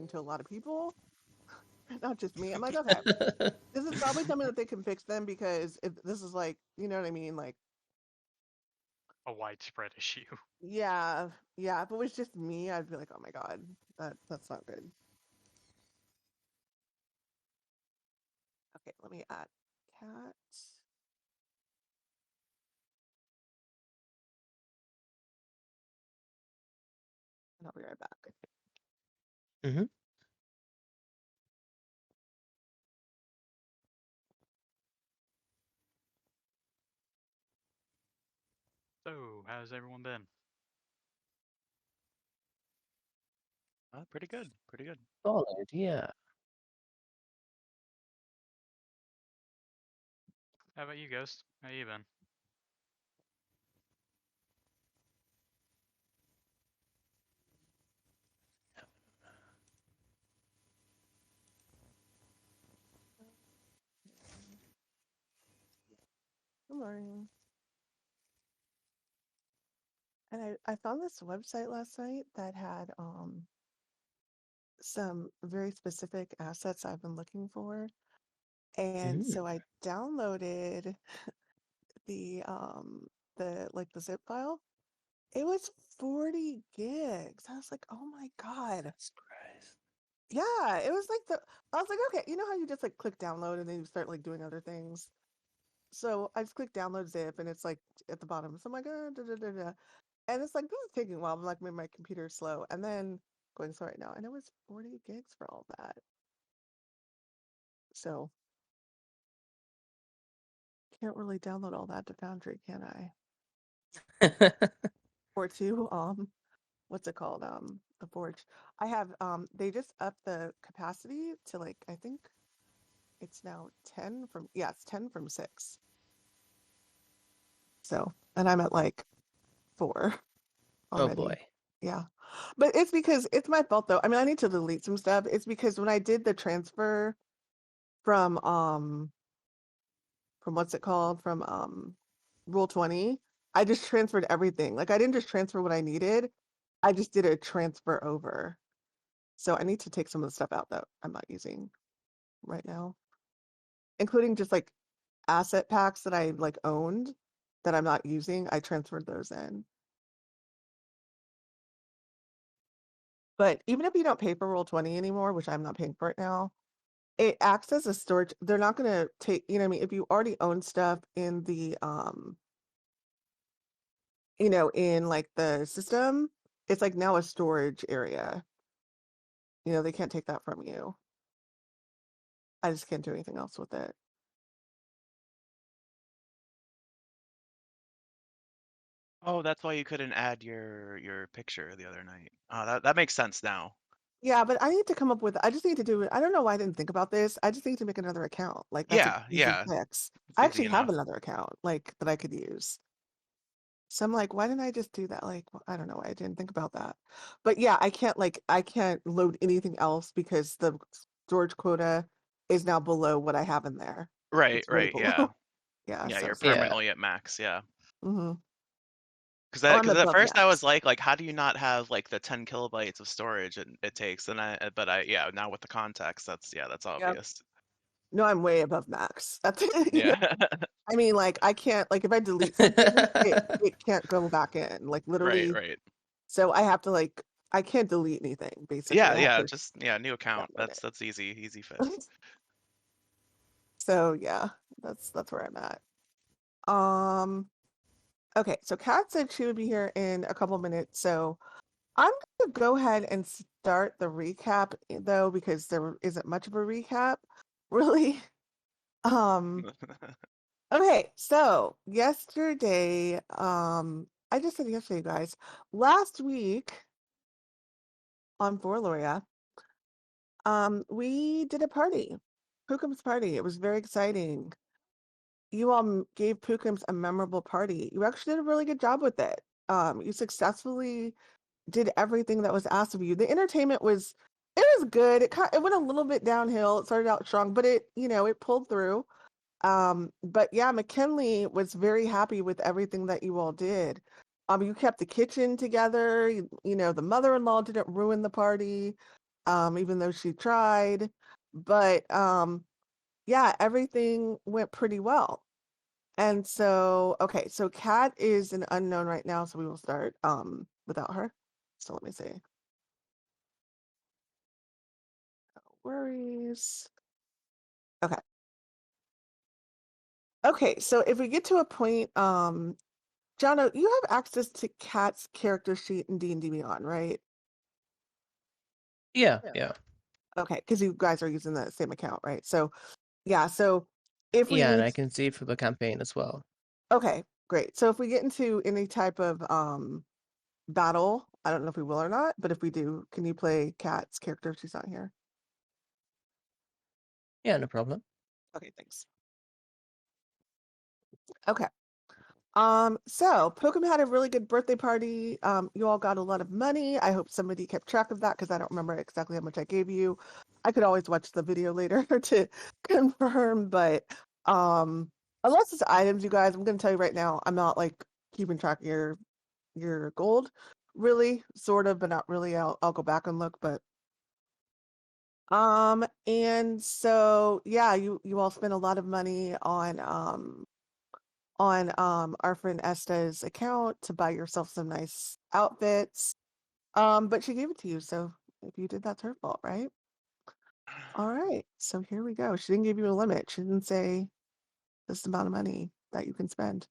happening to a lot of people, not just me. I'm like, okay, this is probably something that they can fix then, because if this is like, you know what I mean? Like, A widespread issue. yeah, if it was just me, I'd be like, oh my God, that's not good. Okay, let me add cat. And I'll be right back. Mm-hmm. So, how's everyone been? Pretty good. Pretty good. Solid, yeah. How about you, Ghost? How you been? Good morning. And I found this website last night that had some very specific assets I've been looking for. And so I downloaded the zip file. It was 40 gigs. I was like, oh my God. Surprise. Yeah, it was like I was like, okay, you know how you just like click download and then you start like doing other things? So I just click download zip and it's like at the bottom. So I'm like, da, da, da, da. And it's like, this is taking a while. I'm like, maybe my computer's slow. And then going slow right now. And it was 40 gigs for all that. So can't really download all that to Foundry, can I? Or to what's it called? The Forge. I have they just upped the capacity to like, I think it's now 10 from, yeah, it's 10 from 6. So, and I'm at like 4 Oh already. boy. Yeah. But it's because it's my fault though. I mean, I need to delete some stuff. It's because when I did the transfer from what's it called? From Rule 20, I just transferred everything. Like I didn't just transfer what I needed. I just did a transfer over. So I need to take some of the stuff out that I'm not using right now, including just like asset packs that I like owned that I'm not using. I transferred those in. But even if you don't pay for Roll 20 anymore, which I'm not paying for it now, it acts as a storage. They're not going to take, you know what I mean? If you already own stuff in the, in like the system, it's like now a storage area. They can't take that from you. I just can't do anything else with it. Oh, that's why you couldn't add your picture the other night. That makes sense now. Yeah, but I need to come up with, I just need to do it. I don't know why I didn't think about this. I just need to make another account. Like that's an Yeah, easy yeah. fix. It's I easy actually have enough. another account like that I could use. So I'm like, why didn't I just do that? Like, I don't know why I didn't think about that. But yeah, I can't load anything else because the storage quota is now below what I have in there. Right, It's way right, yeah. below. Yeah, Yeah, so you're sorry. Yeah. permanently at max, yeah. Mm-hmm. Because Oh, that, I'm because at above first I was max. like, how do you not have like the 10 kilobytes of storage it takes? Yeah, now with the context, that's Yep. obvious. No, I'm way above max. That's Yeah. I mean, like I can't like if I delete something, it can't go back in. Like Right, literally. right. So I have to like I can't delete anything basically. Yeah, I have yeah, to just new account. download That's easy it. fix. So yeah, that's where I'm at. Um okay, so Kat said she would be here in a couple minutes, so I'm gonna go ahead and start the recap though, because there isn't much of a recap, really. Um, okay, so yesterday, I just said yesterday, guys. Last week on Alloria, we did a party, Pookum's party. It was very exciting. You all gave Pookum's a memorable party. You actually did a really good job with it. You successfully did everything that was asked of you. The entertainment was good. It went a little bit downhill. It started out strong, but it pulled through. But yeah, McKinley was very happy with everything that you all did. You kept the kitchen together. The mother-in-law didn't ruin the party. even though she tried. But yeah, everything went pretty well. And so, okay, so Kat is an unknown right now, so we will start without her. So let me see. No worries. Okay. Okay, so if we get to a point, Jono, you have access to Kat's character sheet in D&D Beyond, right? Yeah, yeah. Okay, because you guys are using the same account, right? So yeah, so if we Yeah, and need I can see for the campaign as well. okay, great. So if we get into any type of battle, I don't know if we will or not, but if we do, can you play Kat's character if she's not here? Yeah, no problem. Okay, thanks. Okay. So Pokemon had a really good birthday party. You all got a lot of money. I hope somebody kept track of that because I don't remember exactly how much I gave you. I could always watch the video later to confirm, but unless it's items, you guys, I'm gonna tell you right now, I'm not like keeping track of your gold. Really, sort of, but not really. I'll go back and look, but and so yeah, you all spent a lot of money on our friend Esta's account to buy yourself some nice outfits. But she gave it to you, so if you did, that's her fault, right? All right, so here we go. She didn't give you a limit. She didn't say this amount of money that you can spend.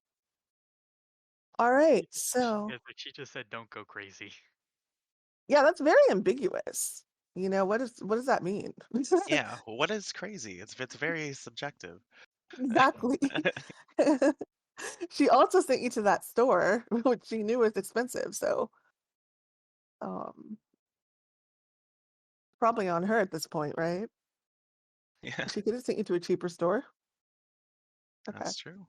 All right, so Yeah, like she just said, "Don't go crazy." yeah, that's very ambiguous. You know, what does that mean? Yeah, what is crazy? It's very subjective. Exactly. She also sent you to that store, which she knew was expensive, so um probably on her at this point, right? Yeah, She could have sent you to a cheaper store. Okay. that's true.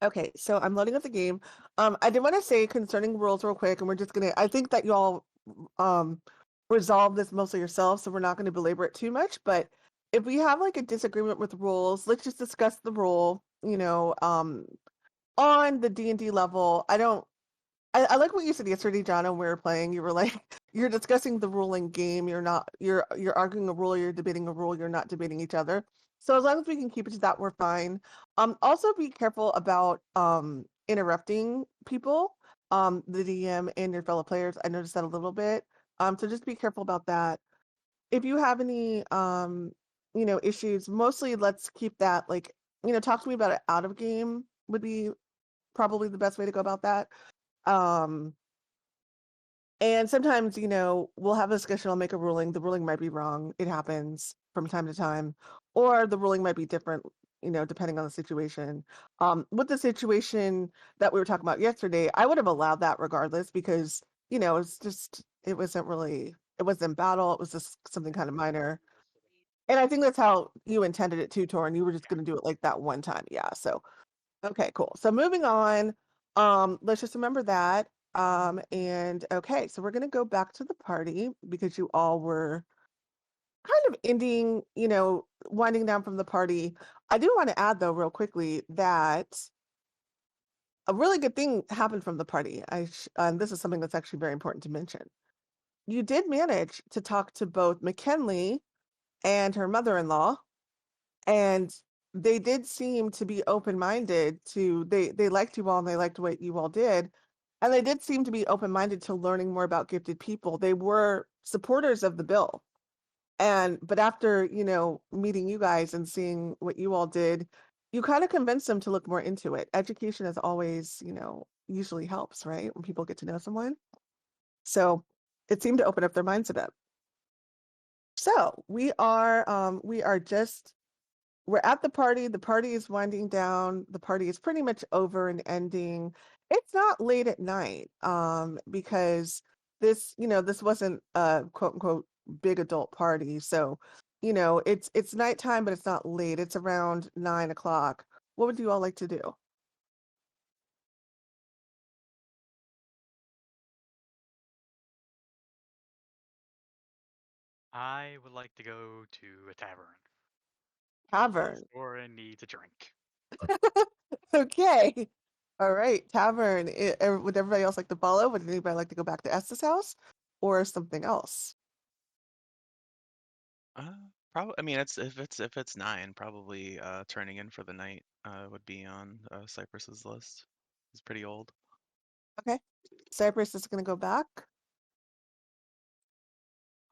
Okay, so I'm loading up the game. I did want to say concerning rules real quick, and we're just gonna. I think that you all um resolve this mostly yourselves, so we're not going to belabor it too much. But if we have like a disagreement with rules, let's just discuss the rule. On the D&D level. I like what you said yesterday, John, when we were playing. You were like, you're discussing the ruling game. You're not. You're arguing a rule. You're debating a rule. You're not debating each other. So as long as we can keep it to that, we're fine. Also be careful about interrupting people. The DM and your fellow players. I noticed that a little bit. So just be careful about that. If you have any issues, mostly let's keep that like talk to me about it out of game would be probably the best way to go about that. Um, and sometimes, we'll have a discussion, I'll make a ruling. The ruling might be wrong. It happens from time to time. Or the ruling might be different, depending on the situation. With the situation that we were talking about yesterday, I would have allowed that regardless because, it wasn't battle. It was just something kind of minor. And I think that's how you intended it too, Toren. You were just going to do it like that one time. Yeah. So, okay, cool. So moving on, let's just remember that. And okay, so we're gonna go back to the party because you all were kind of ending, winding down from the party. I do want to add though, real quickly, that a really good thing happened from the party. And this is something that's actually very important to mention. You did manage to talk to both McKinley and her mother-in-law, and they did seem to be open-minded to they liked you all and they liked what you all did, and they did seem to be open-minded to learning more about gifted people. They were supporters of the bill, but after meeting you guys and seeing what you all did, you kind of convinced them to look more into it. Education is always usually helps, right, when people get to know someone. So it seemed to open up their minds a bit. So we are just we're at the party. The party is winding down. The party is pretty much over and ending. It's not late at night, because this wasn't a quote unquote big adult party. So, it's nighttime, but it's not late. It's around 9 o'clock. What would you all like to do? I would like to go to a tavern. Tavern. Toren needs a drink. Okay. All right. Tavern. Would everybody else like to follow? Would anybody like to go back to Estes' house? or something else? Probably. I mean, if it's 9, probably turning in for the night would be on Cypress's list. He's pretty old. Okay. Cypress is going to go back.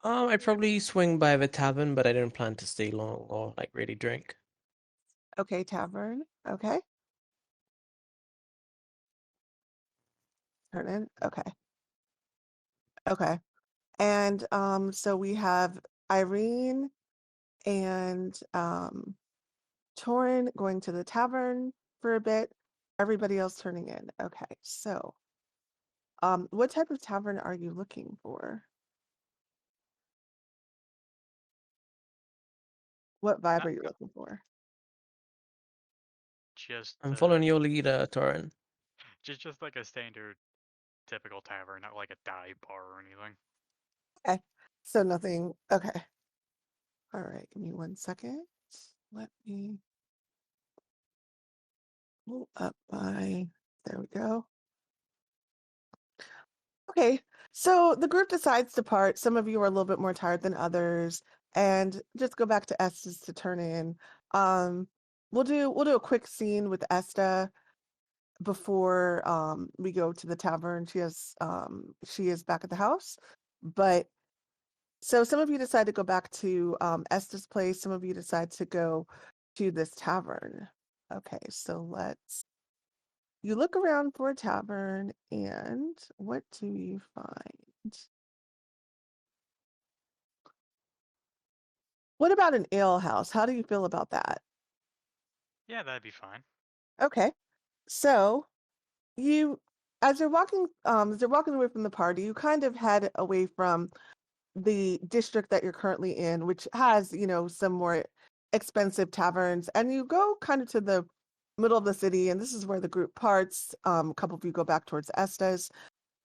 I'd probably swing by the tavern, but I don't plan to stay long or like really drink. Okay, tavern. Okay. Turn in. Okay. Okay. And so we have Irene and Toren going to the tavern for a bit. Everybody else turning in. Okay. So what type of tavern are you looking for? What vibe Uh, are you looking for? Just I'm following your lead, Toren. just like a standard typical tavern, not like a dive bar or anything. Okay. So nothing. Okay. All right. Give me 1 second. Let me pull up my. There we go. Okay. So the group decides to part. Some of you are a little bit more tired than others, and just go back to Estes to turn in. Um, we'll do a quick scene with Esta before we go to the tavern. She is back at the house, but so some of you decide to go back to Esta's place. Some of you decide to go to this tavern. Okay, so you look around for a tavern, and what do you find? What about an ale house? How do you feel about that? Yeah, that'd be fine. Okay, so you, as you're walking away from the party, you kind of head away from the district that you're currently in, which has, some more expensive taverns, and you go kind of to the middle of the city, and this is where the group parts. A couple of you go back towards Estes,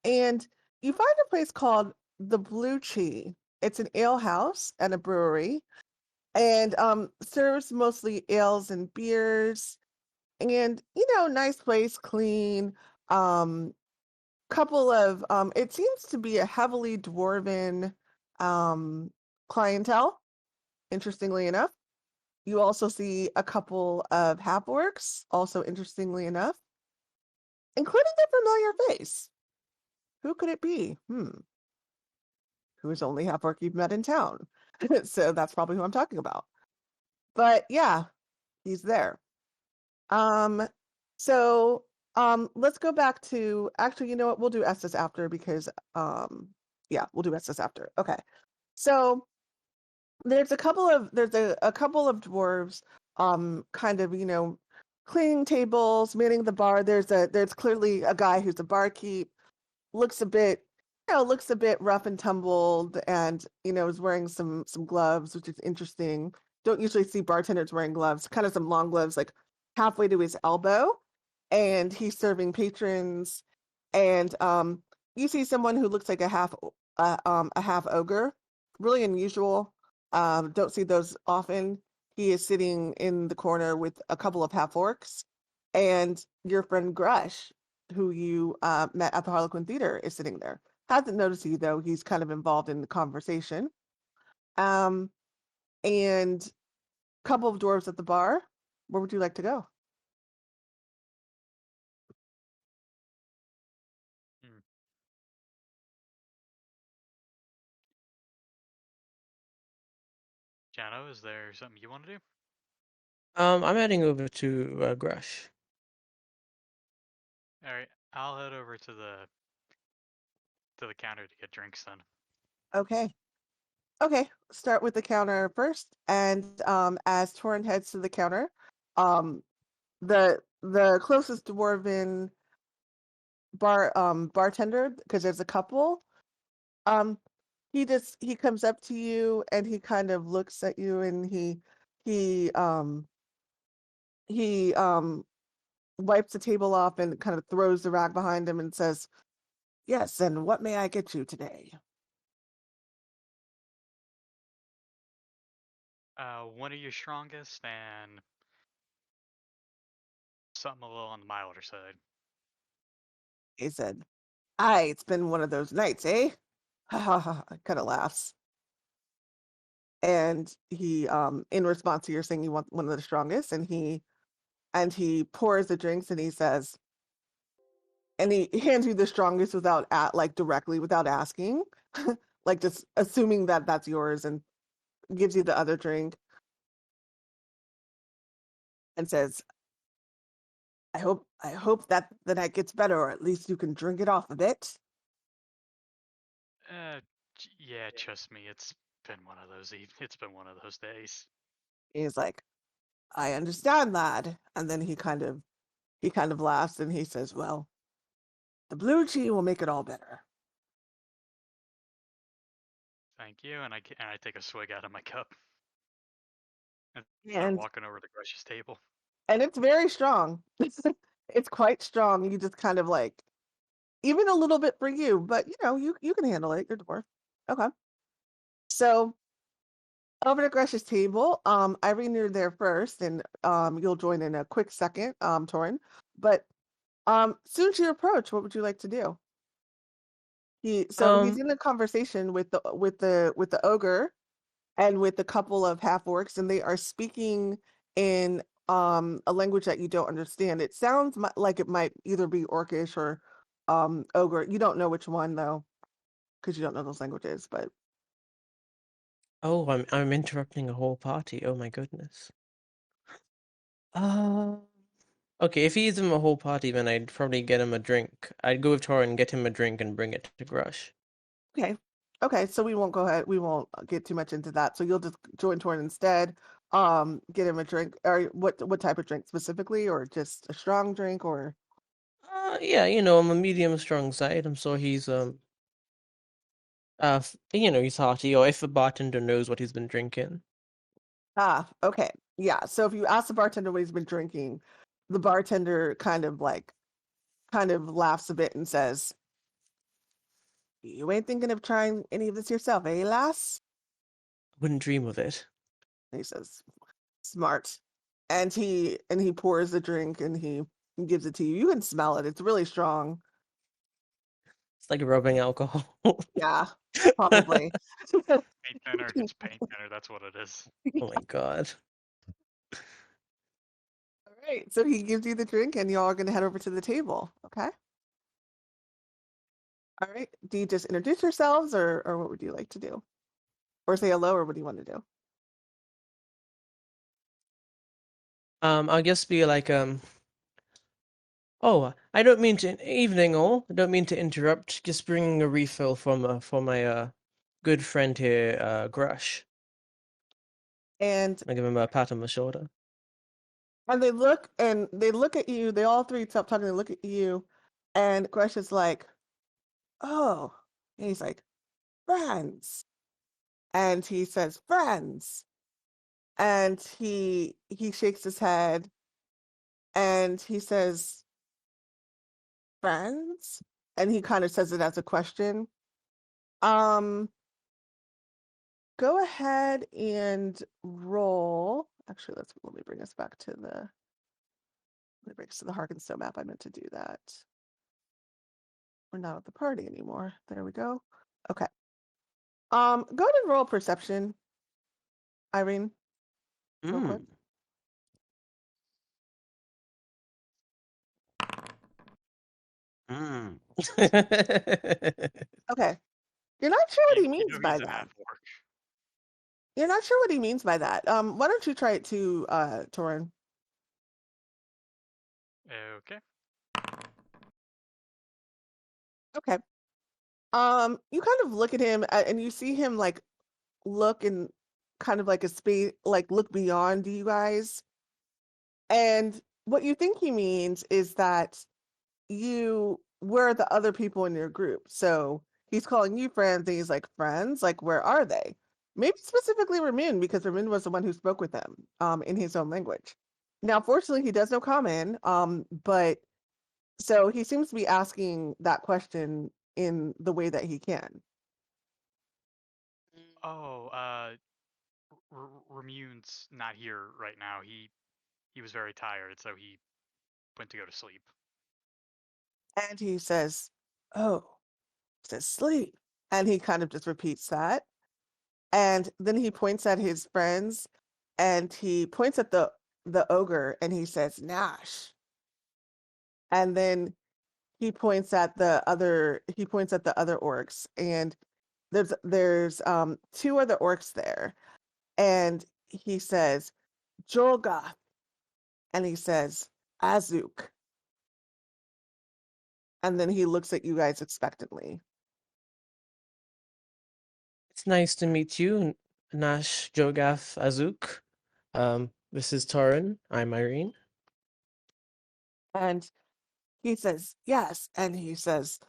and you find a place called the Blue Chi. It's an ale house and a brewery, and serves mostly ales and beers, and nice place, clean. Um, couple of it seems to be a heavily dwarven clientele, interestingly enough. You also see a couple of half orcs, also interestingly enough, including a familiar face. Who could it be? Who is only half orc you've met in town? So that's probably who I'm talking about. But yeah, he's there. Um, so let's go back to, actually, you know what? We'll do Estes after because yeah, we'll do Estes after. Okay. So there's a couple of dwarves kind of, cleaning tables, manning the bar. There's clearly a guy who's a barkeep, looks a bit looks a bit rough and tumbled, and is wearing some gloves, which is interesting. Don't usually see bartenders wearing gloves, kind of some long gloves like halfway to his elbow, and he's serving patrons. And you see someone who looks like a half ogre, really unusual. Don't see those often. He is sitting in the corner with a couple of half orcs, and your friend Grush, who you met at the Harlequin Theater, is sitting there. Hasn't noticed you though. He's kind of involved in the conversation. Um, and a couple of dwarves at the bar. Where would you like to go? Hmm. Jano, is there something you want to do? I'm heading over to Grush. All right, I'll head over to the counter to get drinks then. Okay. Okay. Start with the counter first. And as Torin heads to the counter, um, the closest dwarven bartender, because there's a couple, um, he comes up to you and he kind of looks at you, and he um he wipes the table off and kind of throws the rag behind him and says, "Yes, and what may I get you today?" One of your strongest and something a little on the milder side. He said, "Aye, it's been one of those nights, eh? ha ha ha, kind of laughs. And he, in response to your saying you want one of the strongest, and he pours the drinks and he says, and he hands you the strongest without like directly without asking, like just assuming that that's yours, and gives you the other drink and says, I hope that the night gets better, or at least you can drink it off a bit. Yeah, trust me, it's been one of those it's been one of those days. He's like, I understand, lad. And then he kind of laughs and he says, well, the blue tea will make it all better. Thank you, and I take a swig out of my cup and start And walking over to Grush's table. it's very strong. It's quite strong. You just kind of like, even a little bit for you, but you can handle it. You're dwarf. Okay. So over to Gresh's table. Irene, you're there first, and you'll join in a quick second, Toren. But soon as you approach, what would you like to do? He's in a conversation with the ogre and with a couple of half orcs, and they are speaking in a language that you don't understand. It sounds like it might either be orcish or ogre. You don't know which one though, because you don't know those languages. But Oh, I'm interrupting a whole party. Oh my goodness. Okay, if he's in a whole party, then I'd probably get him a drink. I'd go with Toren, get him a drink, and bring it to Grush. okay, so we won't go ahead. We won't get too much into that. So you'll just join Toren instead. Get him a drink, or what type of drink specifically, or just a strong drink, or Yeah, I'm a medium strong side. I'm sure he's he's hearty, or if the bartender knows what he's been drinking. Okay. Yeah. So if you ask the bartender what he's been drinking, the bartender kind of laughs a bit and says, you ain't thinking of trying any of this yourself, eh, lass? Wouldn't dream of it. And he says, smart. And he pours the drink and he gives it to you. You can smell it. It's really strong. It's like rubbing alcohol. Yeah, probably. Paint thinner, it's paint thinner, that's what it is. Oh my god. All right. So he gives you the drink and y'all are gonna head over to the table. Okay. All right. Do you just introduce yourselves or what would you like to do? Or say hello, or what do you want to do? I'll just be like, oh, I don't mean to, evening all. I don't mean to interrupt. Just bringing a refill for my good friend here, Grush. And I give him a pat on the shoulder. they look at you. They all three stop talking. They look at you, and Gresh is like, "Oh," and he's like, "Friends," and he says, "Friends," and he shakes his head, and he says, "Friends," and he kind of says it as a question. Um, go ahead and roll. Actually, let me bring us back to the Harkenstone map. I meant to do that. We're not at the party anymore. There we go. Okay. Go ahead and roll perception, Irene, real quick. Mm. Okay. You're not sure what he You means know by he's an that. half-orc. You're not sure what he means by that. Why don't you try it too, Toren? Okay. Okay. You kind of look at him and you see him like look and kind of like a space, like look beyond you guys. And what you think he means is that you were the other people in your group. So he's calling you friends and he's like, friends? Like, where are they? Maybe specifically Ramune, because Ramune was the one who spoke with him in his own language. Now, fortunately, he does know common, but so he seems to be asking that question in the way that he can. Oh, Ramune's not here right now. He was very tired, so he went to go to sleep. And he says, oh, says sleep. And he kind of just repeats that. And then he points at his friends and he points at the ogre and he says, Nash. And then he points at the other orcs and there's two other orcs there. And he says, Jolgoth. And he says, Azuk. And then he looks at you guys expectantly. It's nice to meet you, Nash Jogath Azuk. This is Toren. I'm Irene. And he says, yes. And he says,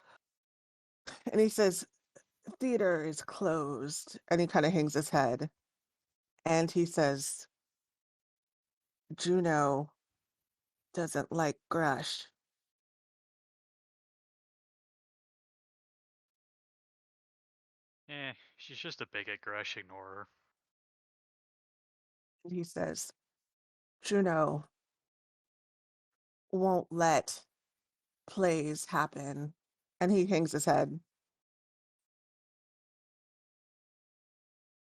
theater is closed. And he kind of hangs his head. And he says, Juno doesn't like Grush. She's just a bigot, Grush. Ignore her. And he says, Juno won't let plays happen. And he hangs his head.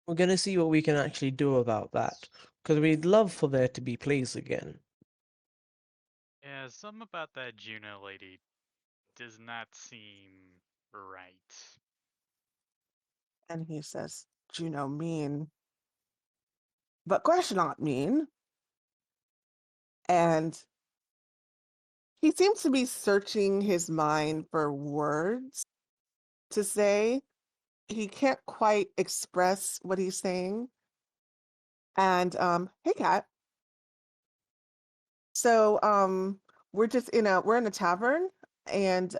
We're gonna see what we can actually do about that, because we'd love for there to be plays again. Yeah, something about that Juno lady does not seem right. And he says, Juno mean. But Grush not mean. And he seems to be searching his mind for words to say. He can't quite express what he's saying. And hey Kat. So we're in a tavern and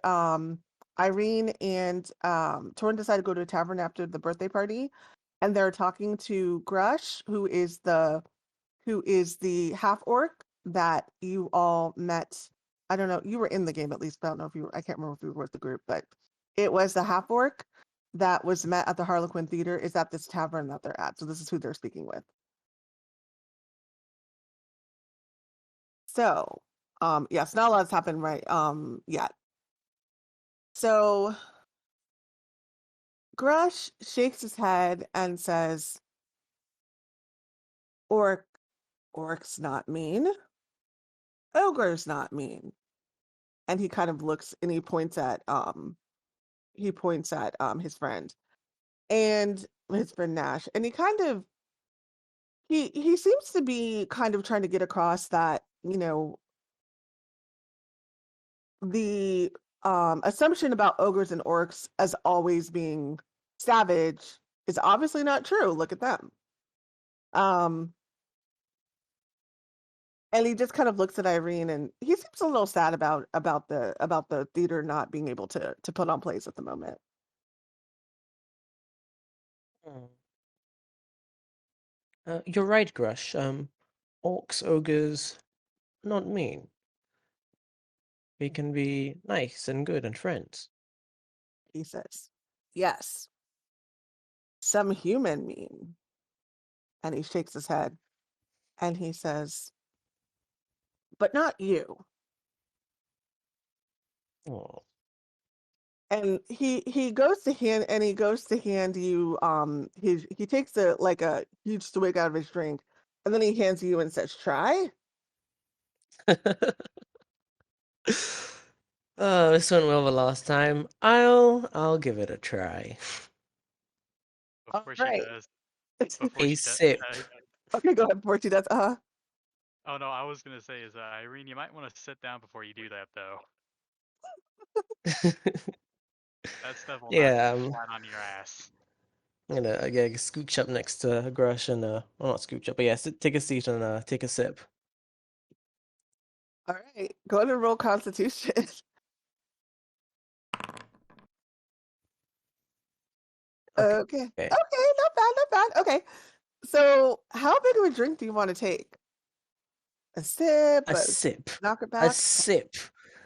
Irene and Toren decided to go to a tavern after the birthday party and they're talking to Grush, who is the half orc that you all met. I don't know, you were in the game at least, but I don't know if I can't remember if you were with the group, but it was the half orc that was met at the Harlequin Theater is at this tavern that they're at. So this is who they're speaking with. So, yes, not a lot has happened right yet. So Grush shakes his head and says, Orc's not mean. Ogre's not mean. And he kind of looks and he points at his friend and his friend Nash. And he seems to be kind of trying to get across that, the assumption about ogres and orcs as always being savage is obviously not true. Look at them. And he just kind of looks at Irene and he seems a little sad about the theater not being able to put on plays at the moment. You're right, Grush. Orcs, ogres, not mean. We can be nice and good and friends. He says, yes, some human mean. And he shakes his head and he says, but not you. Oh. And he goes to hand you he takes a huge swig out of his drink and then he hands you and says, try. Oh, this went well the last time. I'll give it a try. Before she Alright. does, A sip. Okay, go ahead before she does. Oh no, I was gonna say is Irene, you might want to sit down before you do that though. That stuff will Yeah, knock you flat on your ass. I'm gonna scooch up next to Grush and well, not scooch up, but yeah, take a seat and take a sip. All right, go ahead and roll Constitution. Okay. Okay, not bad. Okay. So, how big of a drink do you want to take? A sip? A sip. Knock it A back? sip.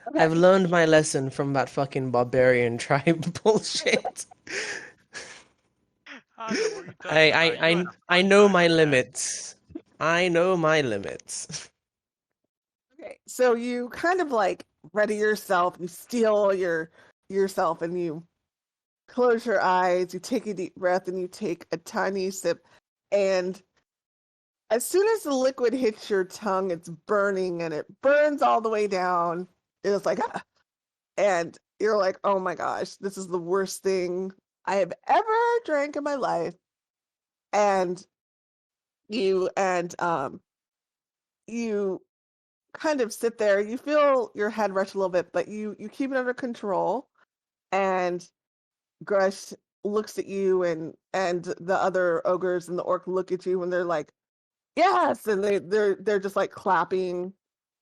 Okay. I've learned my lesson from that fucking barbarian tribe bullshit. Andil, what are you talking about? You had a I fun know time my with that. limits. I know my limits. Okay, so you kind of like ready yourself, you steel yourself and you close your eyes, you take a deep breath, and you take a tiny sip. And as soon as the liquid hits your tongue, it's burning and it burns all the way down. It's like, ah, and you're like, oh my gosh, this is the worst thing I have ever drank in my life. And you kind of sit there, you feel your head rush a little bit, but you keep it under control. And Grush looks at you, and the other ogres and the orc look at you, and they're like, yes, and they're just like clapping.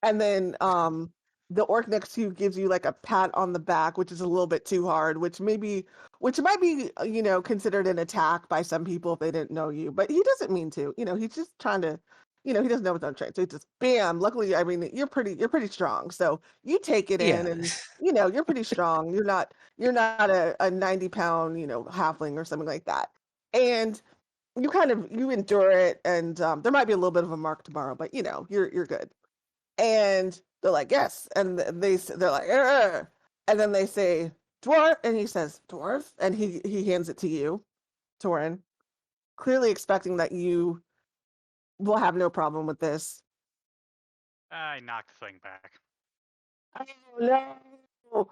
And then the orc next to you gives you like a pat on the back, which is a little bit too hard, which might be considered an attack by some people if they didn't know you, but he doesn't mean to. He's just trying to, he doesn't know his own strength, so he just bam. Luckily, I mean, you're pretty strong, so you take it in, Yeah. and you're pretty strong. You're not a 90-pound halfling or something like that, and you endure it, and there might be a little bit of a mark tomorrow, but you're good. And they're like, yes, and they're like, "Arr!" And then they say dwarf, and he says dwarf, and he hands it to you, Toren, clearly expecting that you will have no problem with this. I knock the thing back. Oh no.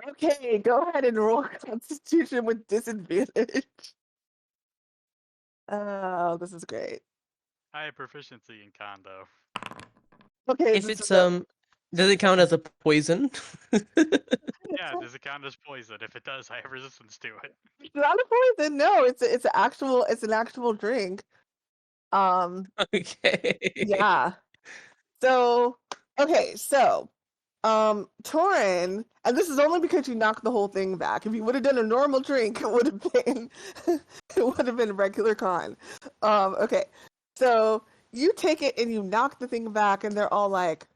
Okay, go ahead and roll Constitution with disadvantage. Oh, this is great. I have proficiency in con though. Okay, If this it's is a does it count as a poison? Yeah, does it count as poison? If it does, I have resistance to it. it's not a poison. No, it's an actual drink. Um, Okay. yeah. So, okay, so Torin, and this is only because you knocked the whole thing back. If you would have done a normal drink, it would have been it would have been regular con. Okay. So you take it and you knock the thing back, and they're all like,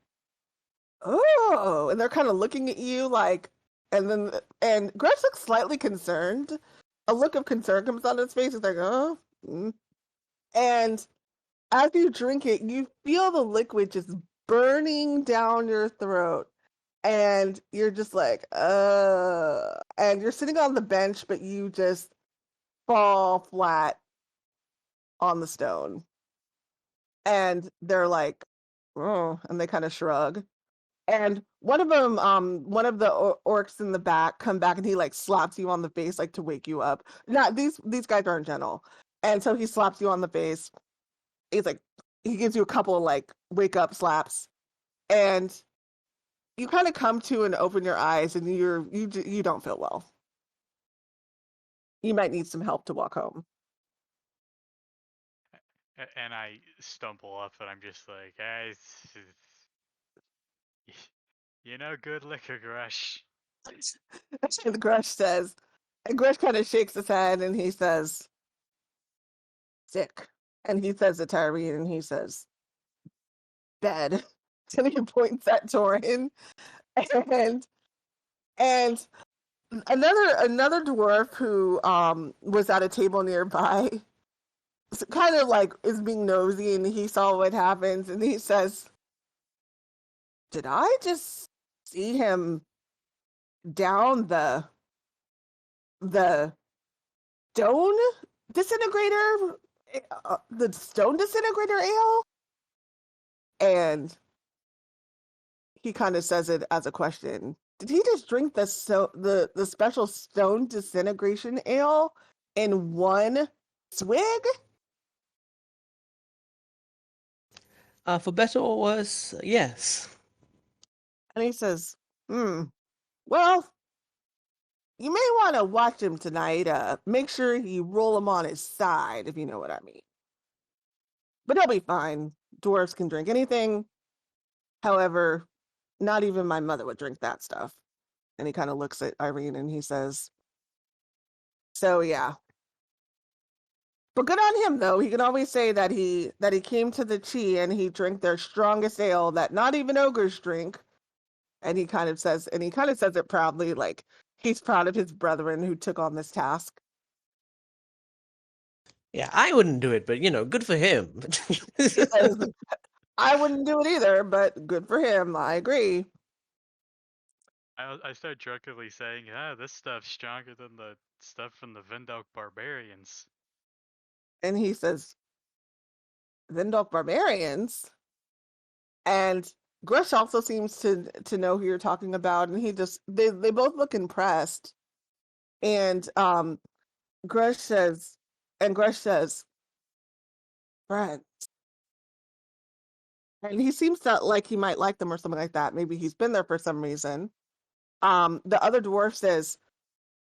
oh, and they're kind of looking at you like, and Gresh looks slightly concerned. A look of concern comes on his face. He's like, oh. And as you drink it, you feel the liquid just burning down your throat. And you're just like, and you're sitting on the bench, but you just fall flat on the stone. And they're like, oh, and they kind of shrug. And one of them, one of the orcs in the back come back, and he like slaps you on the face, like to wake you up. Not these guys aren't gentle. And so he slaps you on the face. He's like, he gives you a couple of like wake up slaps, and you kind of come to and open your eyes, and you don't feel well. You might need some help to walk home. And I stumble up, and I'm just like, hey, good liquor, Grush. And Gresh says, and Gresh kind of shakes his head, and he says, sick. And he says to Irene, and he says, bed. And he points at Torin, and another dwarf who was at a table nearby kind of like is being nosy, and he saw what happens, and he says, did I just see him down the stone disintegrator the stone disintegrator ale? And he kind of says it as a question. Did he just drink the special stone disintegration ale in one swig? For better or worse, yes. And he says, well, you may want to watch him tonight. Make sure you roll him on his side, if you know what I mean. But he'll be fine. Dwarves can drink anything. However, not even my mother would drink that stuff. And he kind of looks at Irene, and he says, so yeah. But good on him, though. He can always say that he came to the Chi and he drank their strongest ale that not even ogres drink. And he kind of says it proudly, like he's proud of his brethren who took on this task. Yeah, I wouldn't do it, but good for him. I wouldn't do it either, but good for him. I agree. I start drunkenly saying, this stuff's stronger than the stuff from the Vindalk barbarians. And he says, Vindalk barbarians? And Grush also seems to know who you're talking about, and they both look impressed. And Grush says, friend. And he seems to like he might like them or something like that. Maybe he's been there for some reason. The other dwarf says,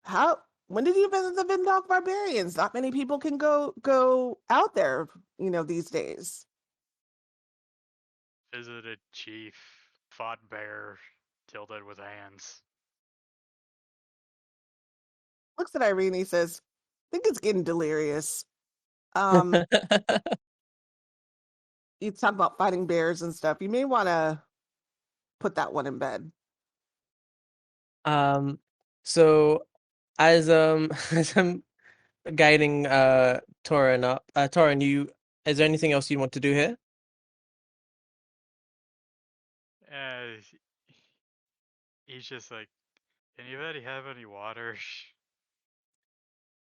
how when did you visit the Vindalk barbarians? Not many people can go out there, these days. Visited chief, fought bear, killed it with hands. Looks at Irene, he says, I think it's getting delirious. Um, you talk about fighting bears and stuff. You may want to put that one in bed. So as as I'm guiding Toren up, Toren, is there anything else you want to do here? Uh, he's just like, anybody have any water?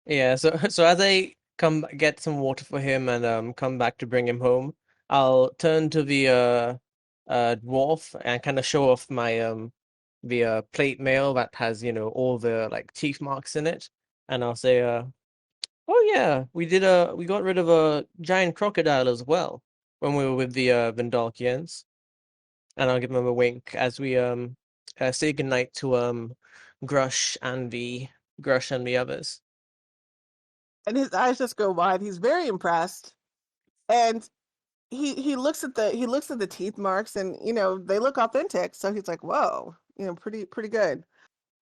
Yeah, so so as I come get some water for him and come back to bring him home, I'll turn to the dwarf and kind of show off my the plate mail that has, all the like teeth marks in it, and I'll say oh yeah, we got rid of a giant crocodile as well when we were with the Vindalkians, and I'll give him a wink as we say goodnight to Grush and the others. And his eyes just go wide. He's very impressed. And he looks at the teeth marks, and they look authentic. So he's like, whoa, pretty good.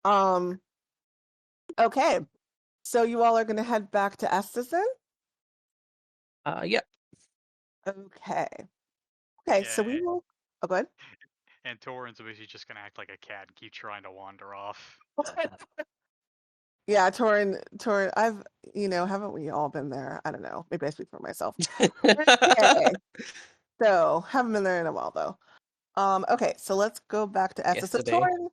Um, okay. So you all are gonna head back to Estes then? Yeah. Okay. Okay, so we Yeah, will go ahead. and Toren's basically just gonna act like a cat and keep trying to wander off. Yeah, Torin, haven't we all been there? I don't know. Maybe I speak for myself. Okay. So haven't been there in a while though. Okay, so let's go back to Estes. So Yesterday. Torin,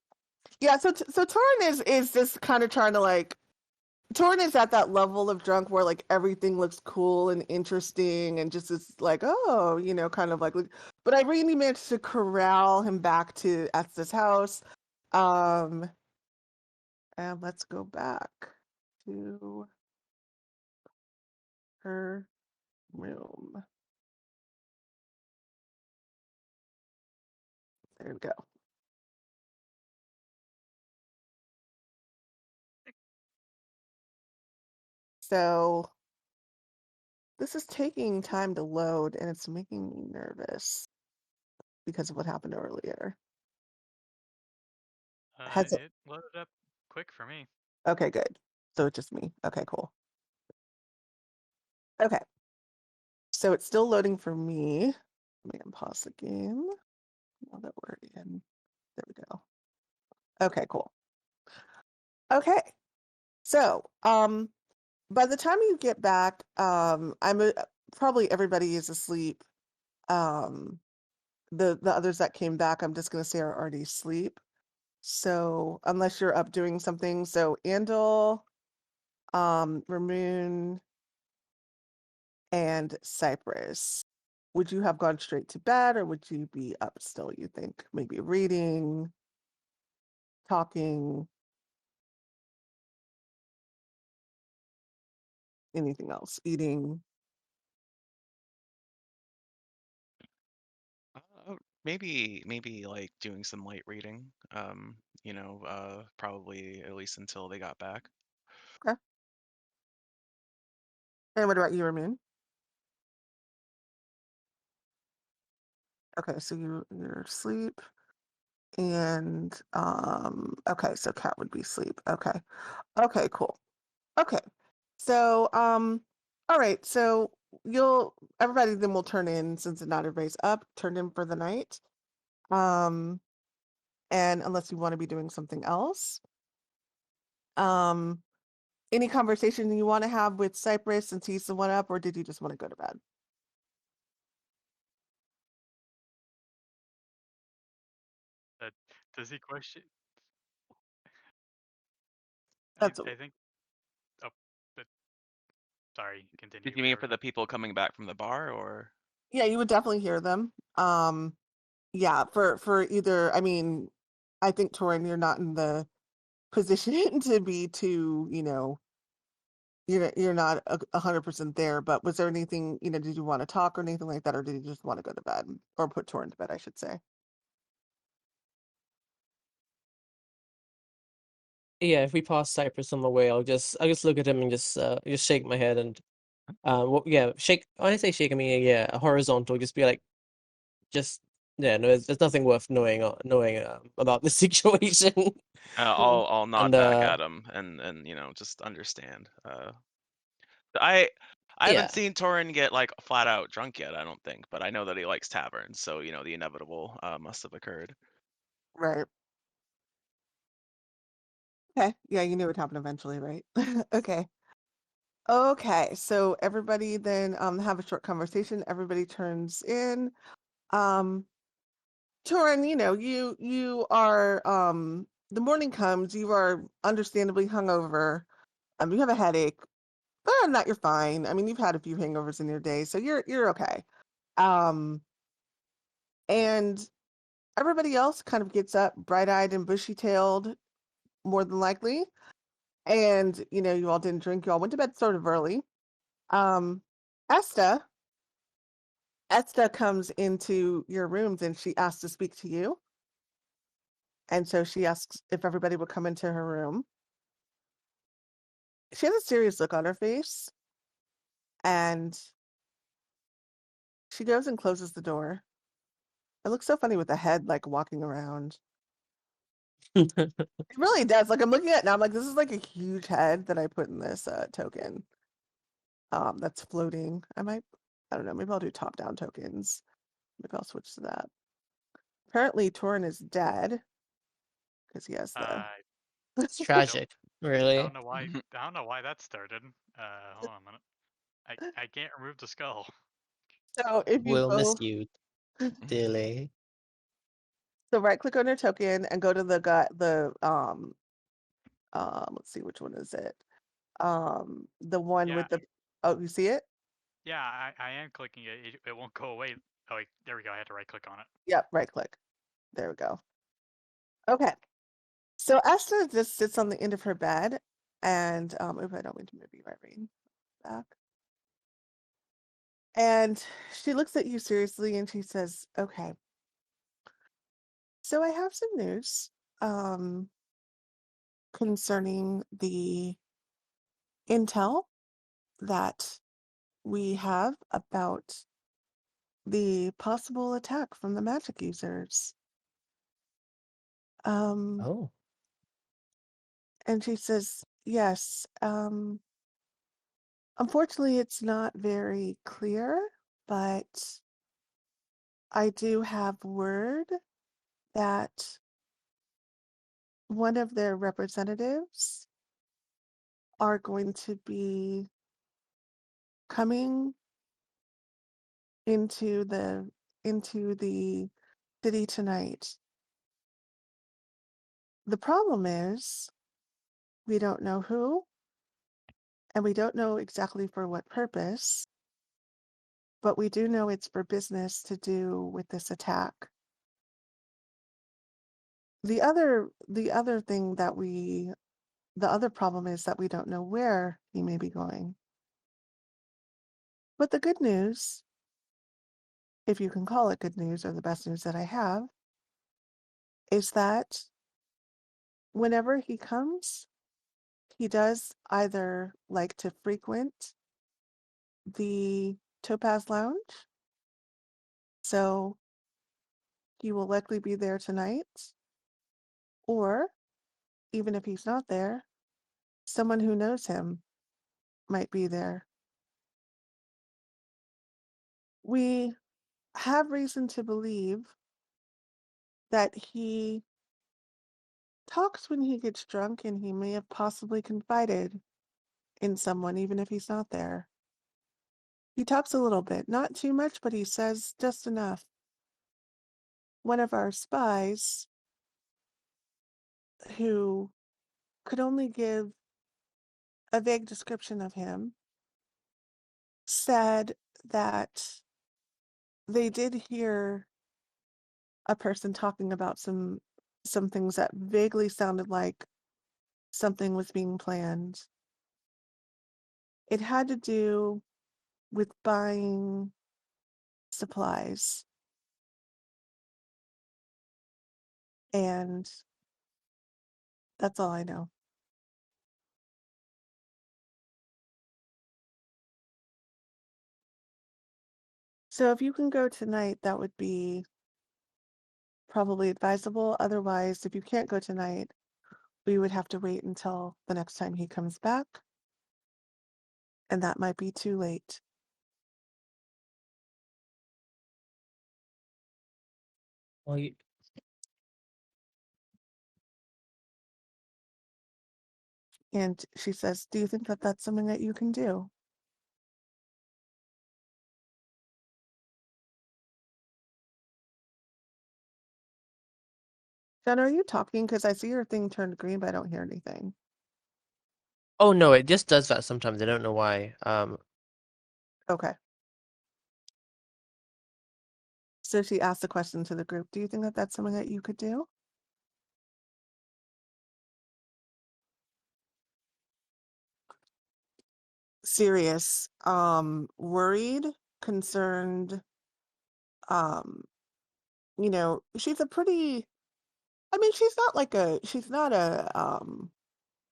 yeah, so Torin is just kind of trying to like Torin is at that level of drunk where like everything looks cool and interesting and just is like, oh, kind of like, but I really managed to corral him back to Estes' house. Um, and let's go back to her room. There we go. So this is taking time to load and it's making me nervous because of what happened earlier. Has it? It loaded up quick for me. Okay, good. So it's just me. Okay, cool. Okay. So it's still loading for me. Let me unpause the game. Now that we're in. There we go. Okay, cool. Okay. So, by the time you get back, probably everybody is asleep. The others that came back, I'm just gonna say are already asleep. So unless you're up doing something, so Andil, Ramune, and Cypress, would you have gone straight to bed or would you be up still, you think? Maybe reading, talking, anything else, eating? Maybe like doing some light reading. Probably at least until they got back. Okay. And what about you, Ramune? Okay, so you're asleep. And okay, so Cat would be asleep. Okay. Okay, cool. Okay. So all right, so everybody then will turn in since not everybody's up, turn in for the night. Um and unless you want to be doing something else. Um any conversation you want to have with Cypress since he's the one up, or did you just want to go to bed? Uh, does he question? That's I think. Oh, but sorry. Continue. Did you mean for the people coming back from the bar, or? yeah, you would definitely hear them. Yeah, for either, I mean, I think Toren, you're not in the position to be too, you're not 100% there, but was there anything, did you want to talk or anything like that, or did you just want to go to bed or put Toren to bed, I should say? Yeah, if we pass Cypress on the way, I'll just look at him and just shake my head and well, yeah, shake. When I say shake, I mean yeah, horizontal. Just be like, just yeah, no, there's nothing worth knowing about the situation. I'll nod And back at him and just understand. I I haven't yeah, seen Torin get like flat out drunk yet, I don't think, but I know that he likes taverns, so the inevitable must have occurred. Right. Okay. Yeah, you knew it would happen eventually, right? Okay. Okay. So everybody then have a short conversation. Everybody turns in. Um, Torin, you are the morning comes, you are understandably hungover. You have a headache. But other than that, you're fine. I mean, you've had a few hangovers in your day, so you're okay. Um, and everybody else kind of gets up, bright-eyed and bushy-tailed, more than likely. And you all didn't drink. You all went to bed sort of early. Um, Esta, Esta comes into your rooms and she asks to speak to you. And so she asks if everybody would come into her room. She has a serious look on her face, and she goes and closes the door. It looks so funny with the head like walking around. It really does. Like I'm looking at it now, I'm like, this is like a huge head that I put in this token. That's floating. I don't know, maybe I'll do top-down tokens. Maybe I'll switch to that. Apparently Torin is dead because he has the I it's tragic, really. don't know why. I don't know why that started. Hold on a minute. I can't remove the skull. so if you We'll miss go you dearly. so right click on your token and go to let's see, which one is it? The one Yeah, with the oh, you see it? yeah. I am clicking it. It won't go away. Oh, wait, there we go. I had to right click on it. Yep, right click. There we go. Okay. So Asta just sits on the end of her bed and if I don't mean to move you, Irene, back. And she looks at you seriously and she says, okay, so I have some news concerning the intel that we have about the possible attack from the magic users. Um, Oh, and she says, yes, unfortunately, it's not very clear, but I do have word that one of their representatives are going to be coming into the city tonight. The problem is we don't know who, and we don't know exactly for what purpose, but we do know it's for business to do with this attack. The other problem is that we don't know where he may be going. But the good news, if you can call it good news or the best news that I have, is that whenever he comes, he does either like to frequent the Topaz Lounge, so he will likely be there tonight, or even if he's not there, someone who knows him might be there. We have reason to believe that he talks when he gets drunk and he may have possibly confided in someone, even if he's not there. He talks a little bit, not too much, but he says just enough. One of our spies, who could only give a vague description of him, said that they did hear a person talking about some things that vaguely sounded like something was being planned. It had to do with buying supplies. And that's all I know. So if you can go tonight, that would be probably advisable. Otherwise, if you can't go tonight, we would have to wait until the next time he comes back. And that might be too late. Well, And she says, do you think that that's something that you can do? Jen, are you talking? Because I see your thing turned green, but I don't hear anything. oh no, it just does that sometimes. I don't know why. Okay. So she asked the question to the group, do you think that that's something that you could do? Serious, worried, concerned, um, she's a pretty, I mean, she's not a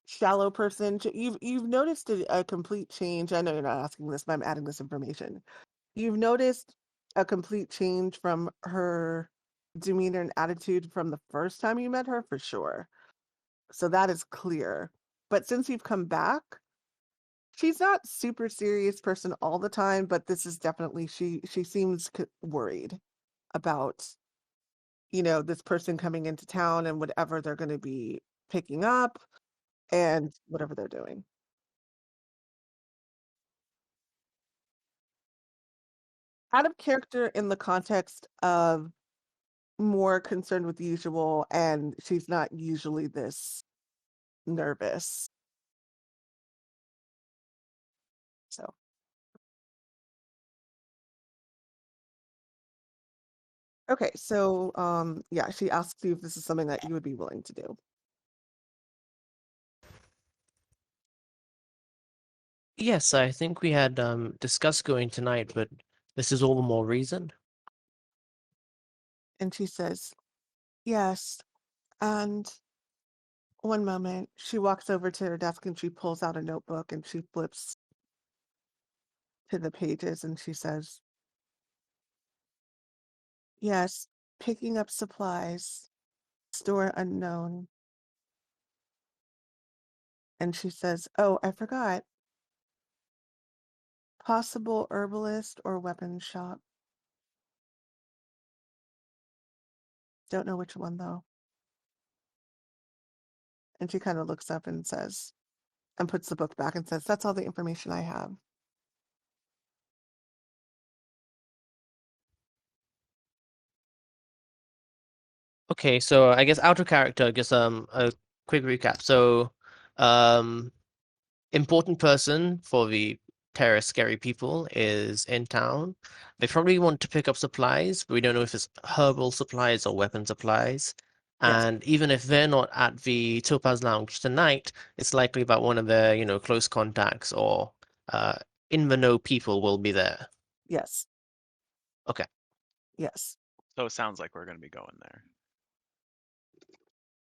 shallow person. You've noticed a complete change. I know you're not asking this, but I'm adding this information. You've noticed a complete change from her demeanor and attitude from the first time you met her, for sure. So that is clear. But since you've come back, she's not super serious person all the time, but this is definitely she seems worried about, this person coming into town and whatever they're going to be picking up and whatever they're doing. Out of character in the context of more concerned with the usual, and she's not usually this nervous. So, okay, so yeah, she asks you if this is something that you would be willing to do. Yes, I think we had discussed going tonight, but this is all the more reason. And she says, yes. And one moment, she walks over to her desk and she pulls out a notebook and she flips to the pages and she says, yes, picking up supplies, store unknown. And she says, oh, I forgot, possible herbalist or weapon shop. Don't know which one though. And she kind of looks up and says, and puts the book back and says, that's all the information I have. Okay, so I guess out of character, just a quick recap. So, um, important person for the terror scary people is in town. They probably want to pick up supplies, but we don't know if it's herbal supplies or weapon supplies. Yes, And even if they're not at the Topaz Lounge tonight, it's likely that one of their, close contacts or uh, in the know people will be there. yes, Okay. yes, So it sounds like we're going to be going there.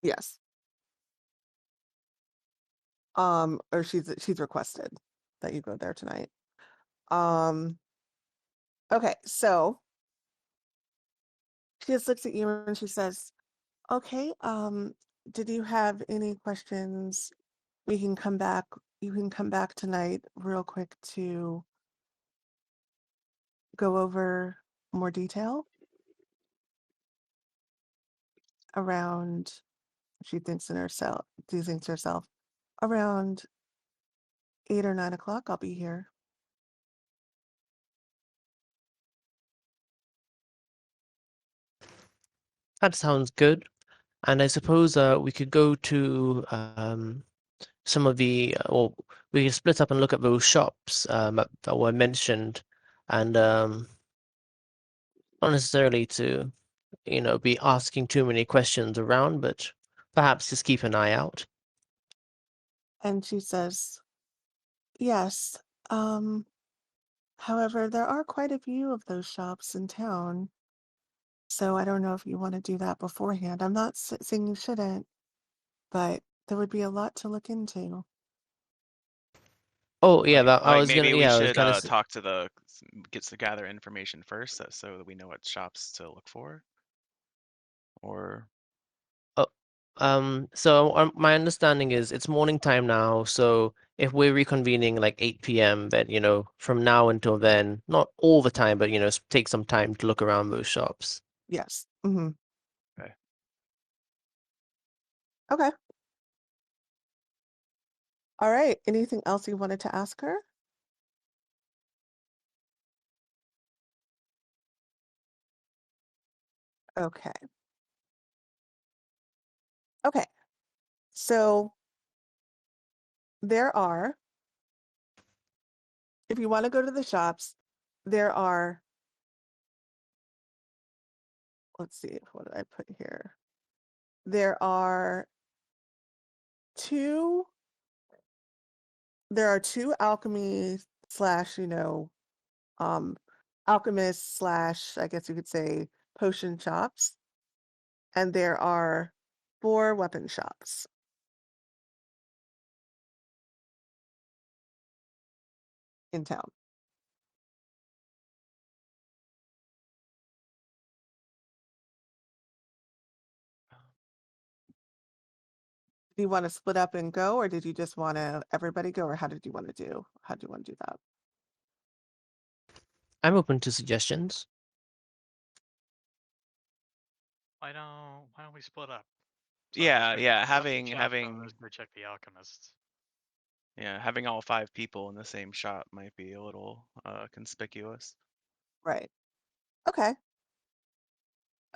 yes. Or she's requested that you go there tonight. Um, okay, so she just looks at you and she says, okay, did you have any questions? We can come back. You can come back tonight real quick to go over more detail around, she thinks to herself, around 8 or 9 o'clock, I'll be here. That sounds good. And I suppose we could go to some of the or we can split up and look at those shops that were mentioned, and not necessarily to be asking too many questions around, but perhaps just keep an eye out. And she says, yes. However, there are quite a few of those shops in town. So I don't know if you want to do that beforehand. I'm not saying you shouldn't, but there would be a lot to look into. Oh yeah, I Like was gonna maybe we yeah I was should kind of talk to the gets to gather information first, so that we know what shops to look for, or oh, so my understanding is it's morning time now, so if we're reconvening like 8 p.m., then from now until then, not all the time, but take some time to look around those shops. Yes. Mm-hmm. okay. Okay. All right. Anything else you wanted to ask her? Okay. Okay. So there are, if you want to go to the shops, there are, let's see, what did I put here? There are two, alchemy slash, um, alchemist slash, I guess you could say, potion shops, and there are 4 weapon shops in town. Do you want to split up and go, or did you just want to everybody go, or how did you want to do? How do you want to do that? I'm open to suggestions. Why don't we split up? So Yeah, check yeah, the weapon having shop, having or check the alchemist. yeah, having all 5 people in the same shop might be a little conspicuous. Right. Okay.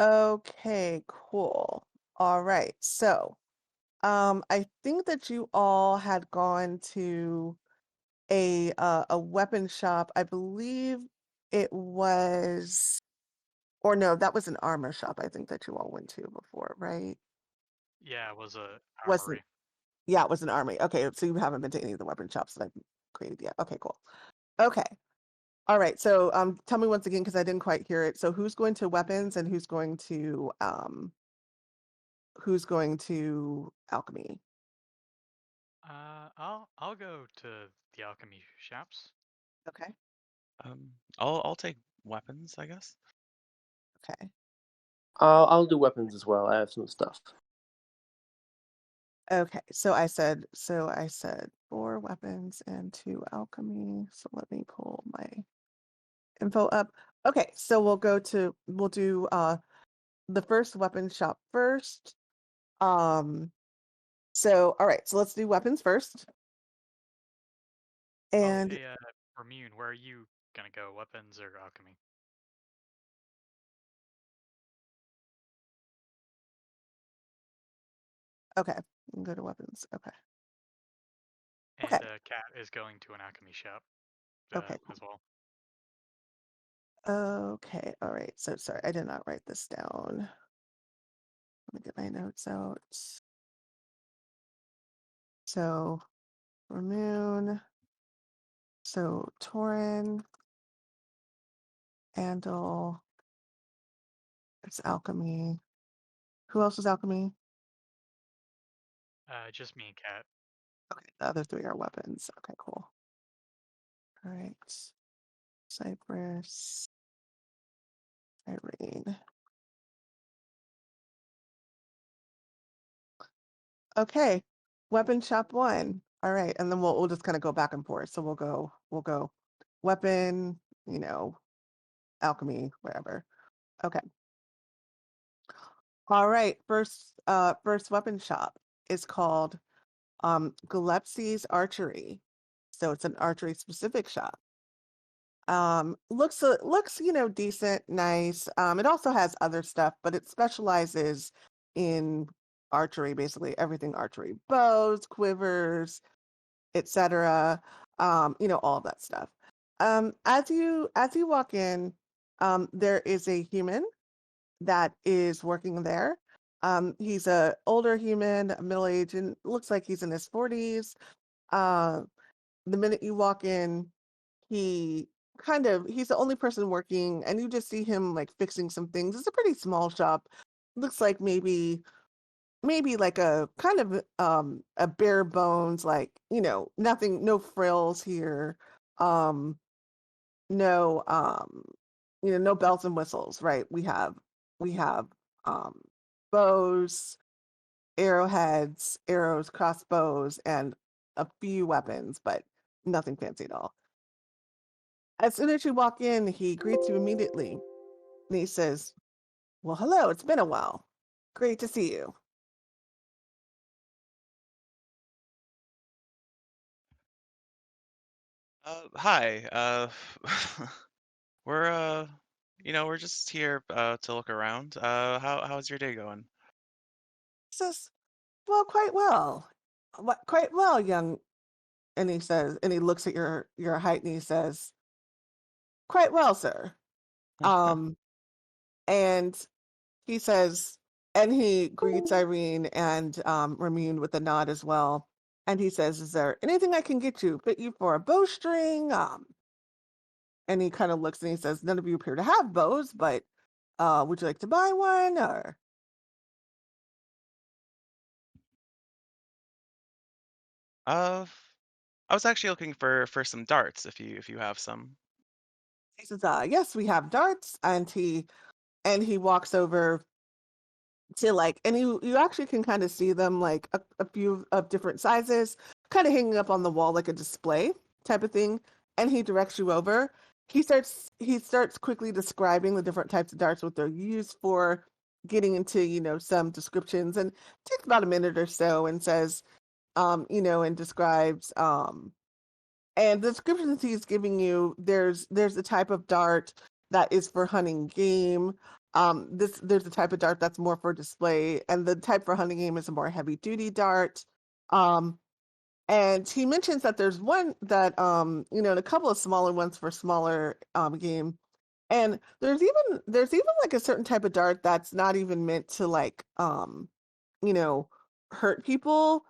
Okay, cool. All right. So, I think that you all had gone to a weapon shop. I believe it was, or no, that was an armor shop. I think that you all went to before, right? Yeah, it was a Wasn't, armory. yeah, it was an army. Okay, so you haven't been to any of the weapon shops that I've created yet. Okay, cool. Okay. All right. So, tell me once again because I didn't quite hear it. So, who's going to weapons and who's going to alchemy? I'll go to the alchemy shops. Okay. I'll take weapons, I guess. Okay. I'll do weapons as well. I have some stuff. Okay. So I said 4 weapons and 2 alchemy. So let me pull my info up. Okay. So we'll do the first weapon shop first. So all right. So let's do weapons first. Oh, And hey, Ramune, where are you gonna go? Weapons or alchemy? okay, we can go to weapons. Okay. Okay. And Kat is going to an alchemy shop Okay. Cool. as well. Okay. All right. So sorry, I did not write this down. Let me get my notes out. So Ramune. So Toren, Andil, it's alchemy. Who else is alchemy? Just me and Kat. Okay, the other 3 are weapons. Okay, cool. All right. Cypress, Irene. Okay, weapon shop 1. All right, and then we'll just kind of go back and forth. So we'll go weapon, alchemy, whatever. Okay. All right, first weapon shop is called Gillespie's Archery. So it's an archery specific shop. Looks decent, nice. It also has other stuff, but it specializes in archery, basically everything archery, bows, quivers, etc. All of that stuff. As you walk in, there is a human that is working there. He's a older human, middle age, and looks like he's in his 40s. Uh, the minute you walk in, he he's the only person working, and you just see him like fixing some things. It's a pretty small shop. Looks like maybe like a kind of a bare bones, like, nothing, no frills here. Um no no bells and whistles, right? We have um bows, arrowheads, arrows, crossbows, and a few weapons, but nothing fancy at all. As soon as you walk in, he greets you immediately, and he says, "Well, hello, it's been a while. Great to see you." Hi. We're we're just here to look around. How's your day going? He says, "Well, quite well. Quite well, young." And he says, and he looks at your height, and he says, "Quite well, sir." Um, and he says, and he greets Irene and Ramune with a nod as well. And he says, "Is there anything I can get you? Fit you for a bowstring?" And he kind of looks and he says, "None of you appear to have bows, but would you like to buy one?" Or Uh, I was actually looking for some darts if you have some. he says, "Yes, we have darts." And he walks over to like, and you actually can kind of see them, like a few of different sizes, kind of hanging up on the wall like a display type of thing. And he directs you over. He starts quickly describing the different types of darts, what they're used for, getting into some descriptions, and takes about a minute or so, and says, and describes, and the descriptions he's giving you, there's a type of dart that is for hunting game. There's a type of dart that's more for display, and the type for hunting game is a more heavy duty dart. Um, and he mentions that there's one that and a couple of smaller ones for smaller game. And there's even like a certain type of dart that's not even meant to like you know, hurt people.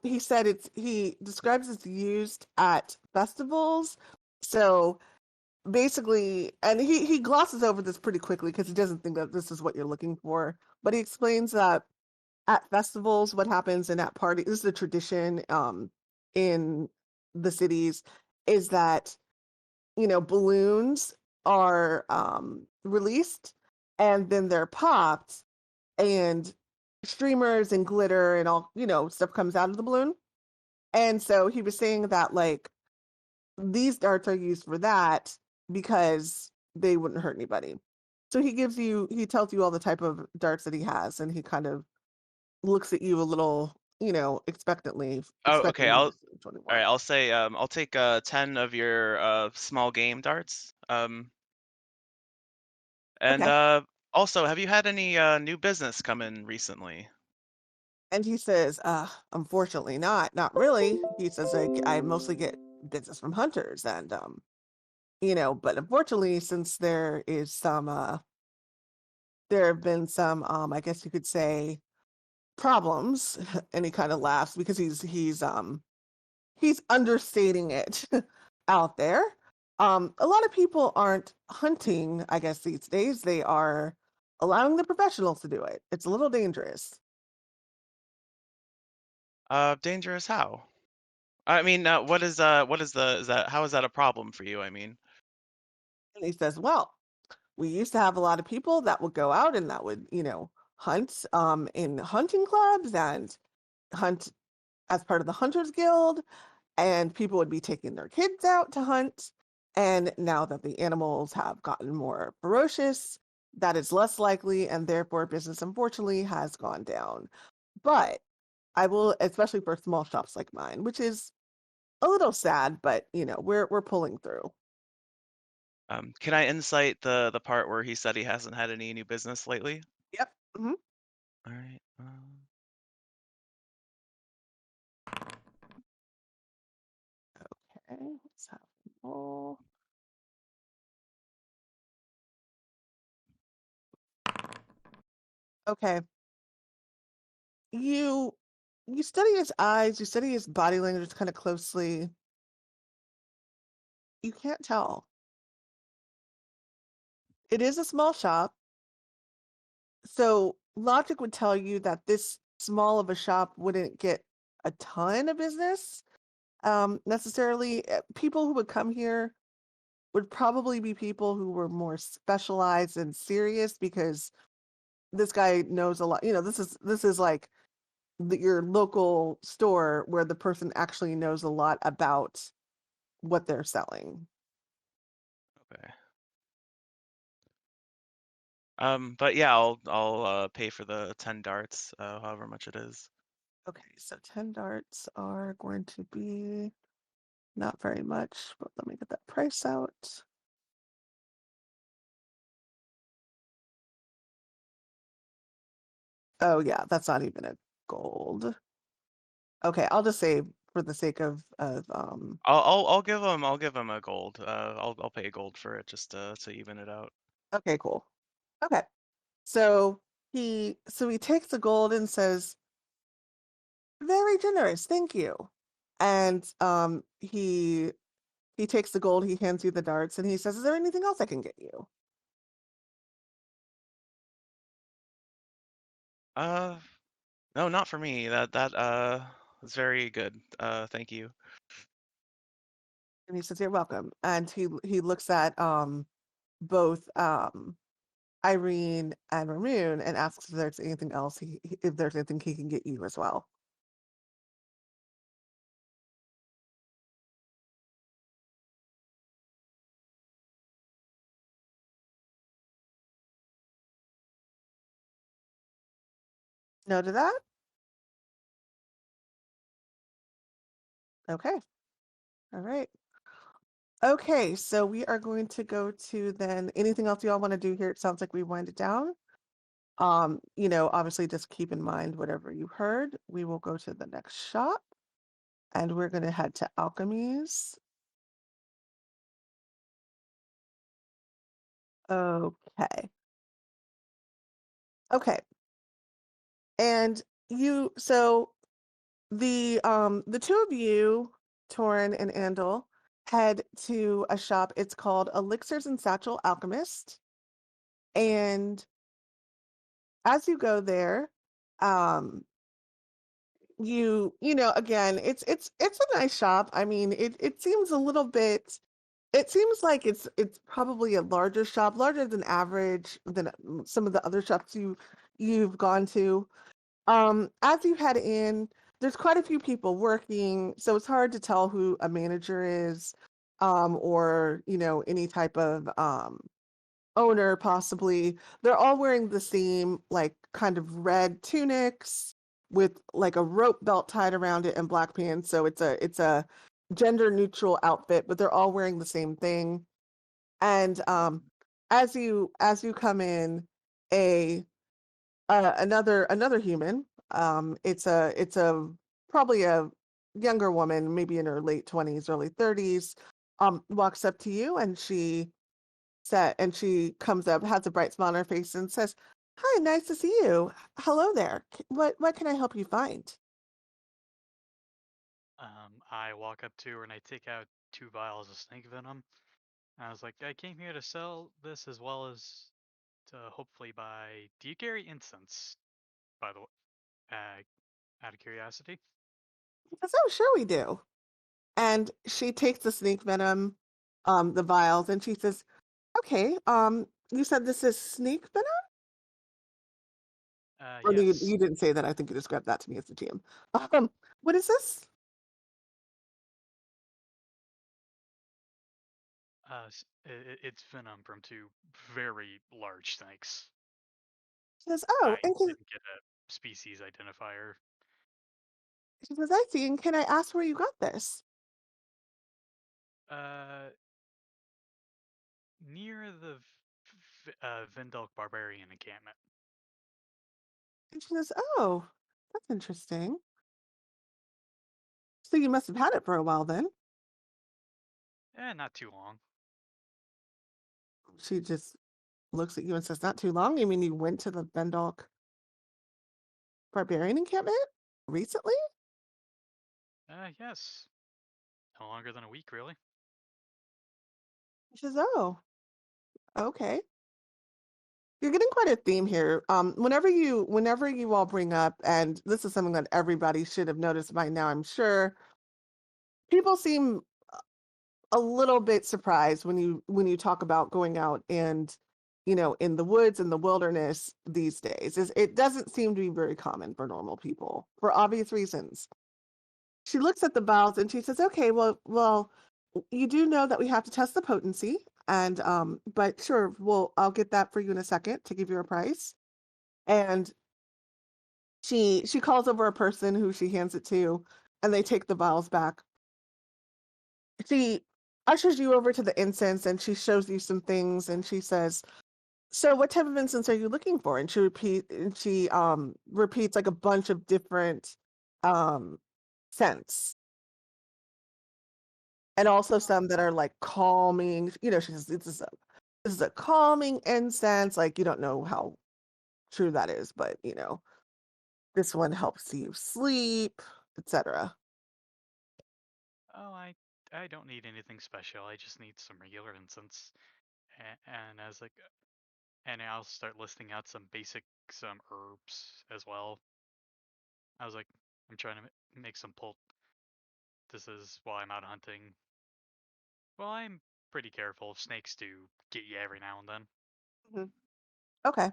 He said he describes it's used at festivals. So basically, and he glosses over this pretty quickly because he doesn't think that this is what you're looking for. But he explains that at festivals, what happens, and at party, this is a tradition in the cities, is that balloons are released, and then they're popped, and streamers and glitter and all stuff comes out of the balloon. And so he was saying that like these darts are used for that because they wouldn't hurt anybody. So he tells you all the type of darts that he has, and he kind of looks at you a little, expectantly, Oh, okay. expecting you to say what he All right. wants. I'll say I'll take 10 of your small game darts. And Okay. also, have you had any new business come in recently? And he says, unfortunately not really. He says, I mostly get business from hunters, and but unfortunately, since there have been some, I guess you could say, problems. And he kind of laughs because he's understating it out there. A lot of people aren't hunting, I guess, these days. They are allowing the professionals to do it. It's a little dangerous. Dangerous how? I mean, is that how is that a problem for you? I mean, And he says, "Well, we used to have a lot of people that would go out and that would, hunt in hunting clubs and hunt as part of the Hunters Guild, and people would be taking their kids out to hunt. And now that the animals have gotten more ferocious, that is less likely, and therefore business unfortunately has gone down. But I will, especially for small shops like mine, which is a little sad, but we're pulling through." can I insight the part where he said he hasn't had any new business lately? Yep. Hmm. All right. Okay, let's have a roll. Okay. You you study his eyes, you study his body language kind of closely. You can't tell. It is a small shop, so logic would tell you that this small of a shop wouldn't get a ton of business. Necessarily, people who would come here would probably be people who were more specialized and serious because this guy knows a lot. This is like your local store where the person actually knows a lot about what they're selling. Okay. But yeah, I'll pay for the 10 darts, however much it is. Okay, so 10 darts are going to be not very much, but let me get that price out. Oh yeah, that's not even a gold. Okay, I'll just say for the sake of. I'll give him a gold. I'll pay gold for it just to even it out. Okay, cool. Okay. So he takes the gold and says, "Very generous, thank you." And he takes the gold, he hands you the darts, and he says, "Is there anything else I can get you?" Uh, no, not for me. That is very good. Thank you. And he says, "You're welcome." And he looks at both Irene and Ramune and asks if there's anything else if there's anything he can get you as well. No to that? Okay. All right. Okay, so we are going to go to then anything else you all want to do here? It sounds like we wind it down. Obviously just keep in mind whatever you heard. We will go to the next shop and we're going to head to Alchemies. Okay. Okay. And so the two of you, Toren and Andil, head to a shop. It's called Elixirs and Satchel Alchemist. And as you go there, um, again, it's a nice shop. I mean, it seems a little bit. It seems like it's probably a larger shop, larger than average than some of the other shops you've gone to. As you head in, there's quite a few people working, so it's hard to tell who a manager is, or any type of owner possibly. They're all wearing the same like kind of red tunics with like a rope belt tied around it and black pants. So it's a gender neutral outfit, but they're all wearing the same thing. And as you come in, a another human. It's a probably a younger woman, maybe in her late 20s, early 30s, walks up to you and she comes up, has a bright smile on her face and says, "Hi, nice to see you. Hello there. What can I help you find?" I walk up to her and I take out 2 vials of snake venom. I was like, I came here to sell this as well as to hopefully buy. Do you carry incense, by the way? Out of curiosity. She says, "Oh, sure we do." And she takes the snake venom, the vials, and she says, "Okay, you said this is snake venom?" Or Yes. you didn't say that. I think you described that to me as the GM. Um, what is this? It's venom from 2 very large snakes. She says, I "Oh," and didn't get a species identifier. she says, "I see. And can I ask where you got this?" Uh, Near the Vindalk Barbarian encampment. And she says, "Oh, that's interesting. So you must have had it for a while then." Not too long. She just looks at you and says, "Not too long? You mean you went to the Bendalk barbarian encampment recently?" Yes. No longer than a week, really. She says, "Oh, okay." You're getting quite a theme here. Whenever you all bring up, and this is something that everybody should have noticed by now, I'm sure, people seem a little bit surprised when you talk about going out and in the woods and the wilderness these days. It doesn't seem to be very common for normal people for obvious reasons. She looks at the vials and she says, "Okay, well, you do know that we have to test the potency, and but sure, I'll get that for you in a second to give you a price." And she calls over a person who she hands it to, and they take the vials back. She ushers you over to the incense and she shows you some things and she says, "So what type of incense are you looking for?" And she repeats like a bunch of different um scents. And also some that are like calming. She says this is a calming incense. Like you don't know how true that is, but this one helps you sleep, etc. Oh, I don't need anything special. I just need some regular incense. And as like, and I'll start listing out some herbs as well. I was like, I'm trying to make some pulp. This is while I'm out hunting. Well, I'm pretty careful. Snakes do get you every now and then. Mhm. Okay.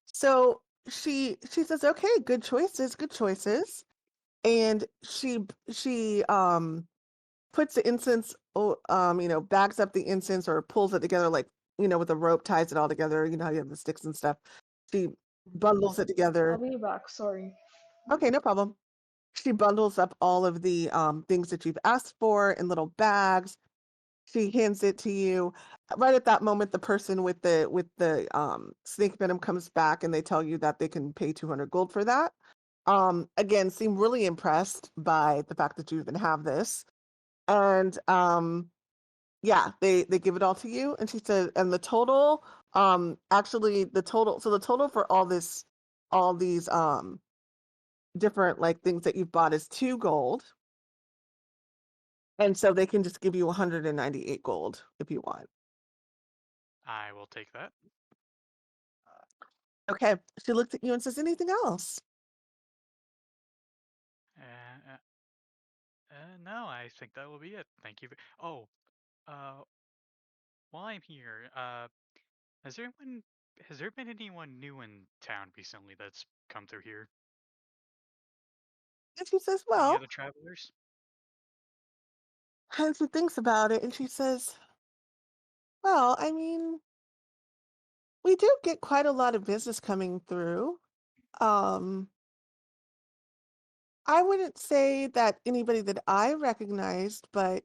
So she says, "Okay, good choices, good choices." And she puts the incense, bags up the incense or pulls it together like, with a rope, ties it all together. You know how you have the sticks and stuff. She bundles it I'll together. be back. Sorry. Okay, no problem. She bundles up all of the things that you've asked for in little bags. She hands it to you. Right at that moment, the person with the snake venom comes back and they tell you that they can pay 200 gold for that. Again, seem really impressed by the fact that you even have this. And yeah, they give it all to you. And she said, and the total, actually the total for all these different like things that you've bought is 2 gold. And so they can just give you 198 gold if you want. I will take that. Okay. She looks at you and says, "Anything else?" Uh, no, I think that will be it. Thank you. Oh, uh, while I'm here, has there anyone, has there been anyone new in town recently that's come through here? And she says, Any "Well," other travelers? and she thinks about it and she says, "Well, I mean, we do get quite a lot of business coming through. Um, I wouldn't say that anybody that I recognized, but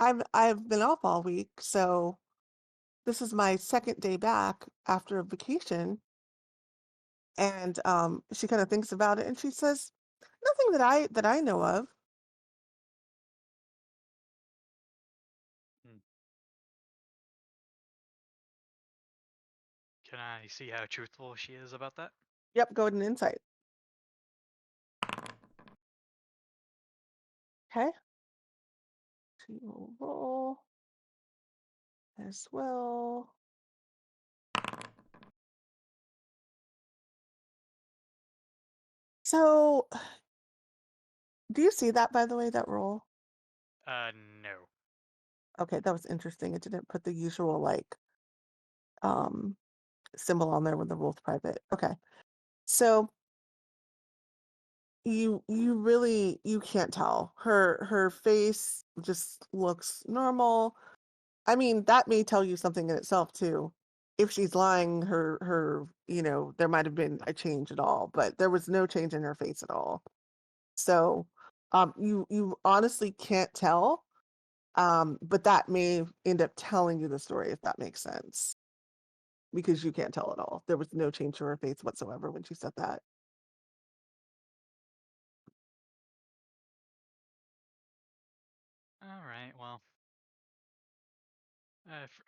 I've been off all week, so this is my second day back after a vacation." And she kind of thinks about it and she says, "Nothing that I know of." Hmm. Can I see how truthful she is about that? Yep, go ahead and insight. Okay. She will roll as well. So, do you see that, by the way, that roll? No. Okay, that was interesting. It didn't put the usual like um symbol on there when the roll's private. Okay. So you can't tell. Her face just looks normal. I mean, that may tell you something in itself too. If she's lying, there might have been a change at all, but there was no change in her face at all. So, you honestly can't tell. But that may end up telling you the story if that makes sense, because you can't tell at all. There was no change to her face whatsoever when she said that. All right. Well,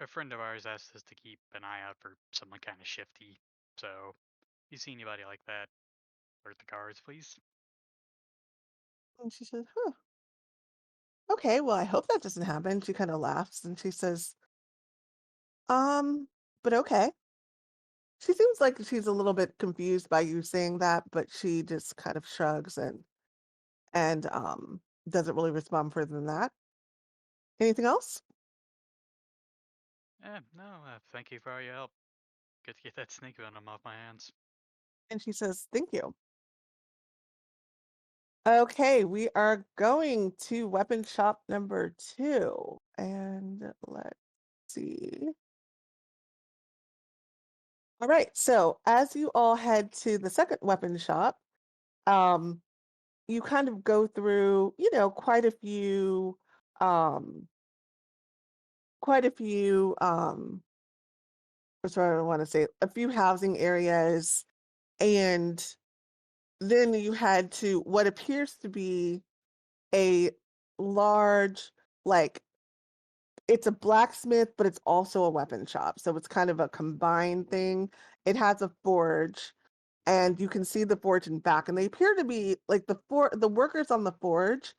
A friend of ours asked us to keep an eye out for someone kind of shifty. So, if you see anybody like that, alert the guards, please. And she said, huh. Okay, well, I hope that doesn't happen. She kind of laughs and she says, but okay. She seems like she's a little bit confused by you saying that, but she just kind of shrugs and doesn't really respond further than that. Anything else? No, thank you for all your help. Good to get that snake venom off my hands. And she says, thank you. Okay, we are going to weapon shop number 2. And let's see. All right, so as you all head to the second weapon shop, you kind of go through, quite a few, um, what's what I want to say, a few housing areas, and then you head to what appears to be a large, like, it's a blacksmith, but it's also a weapon shop. So it's kind of a combined thing. It has a forge, and you can see the forge in back, and they appear to be like the workers on the forge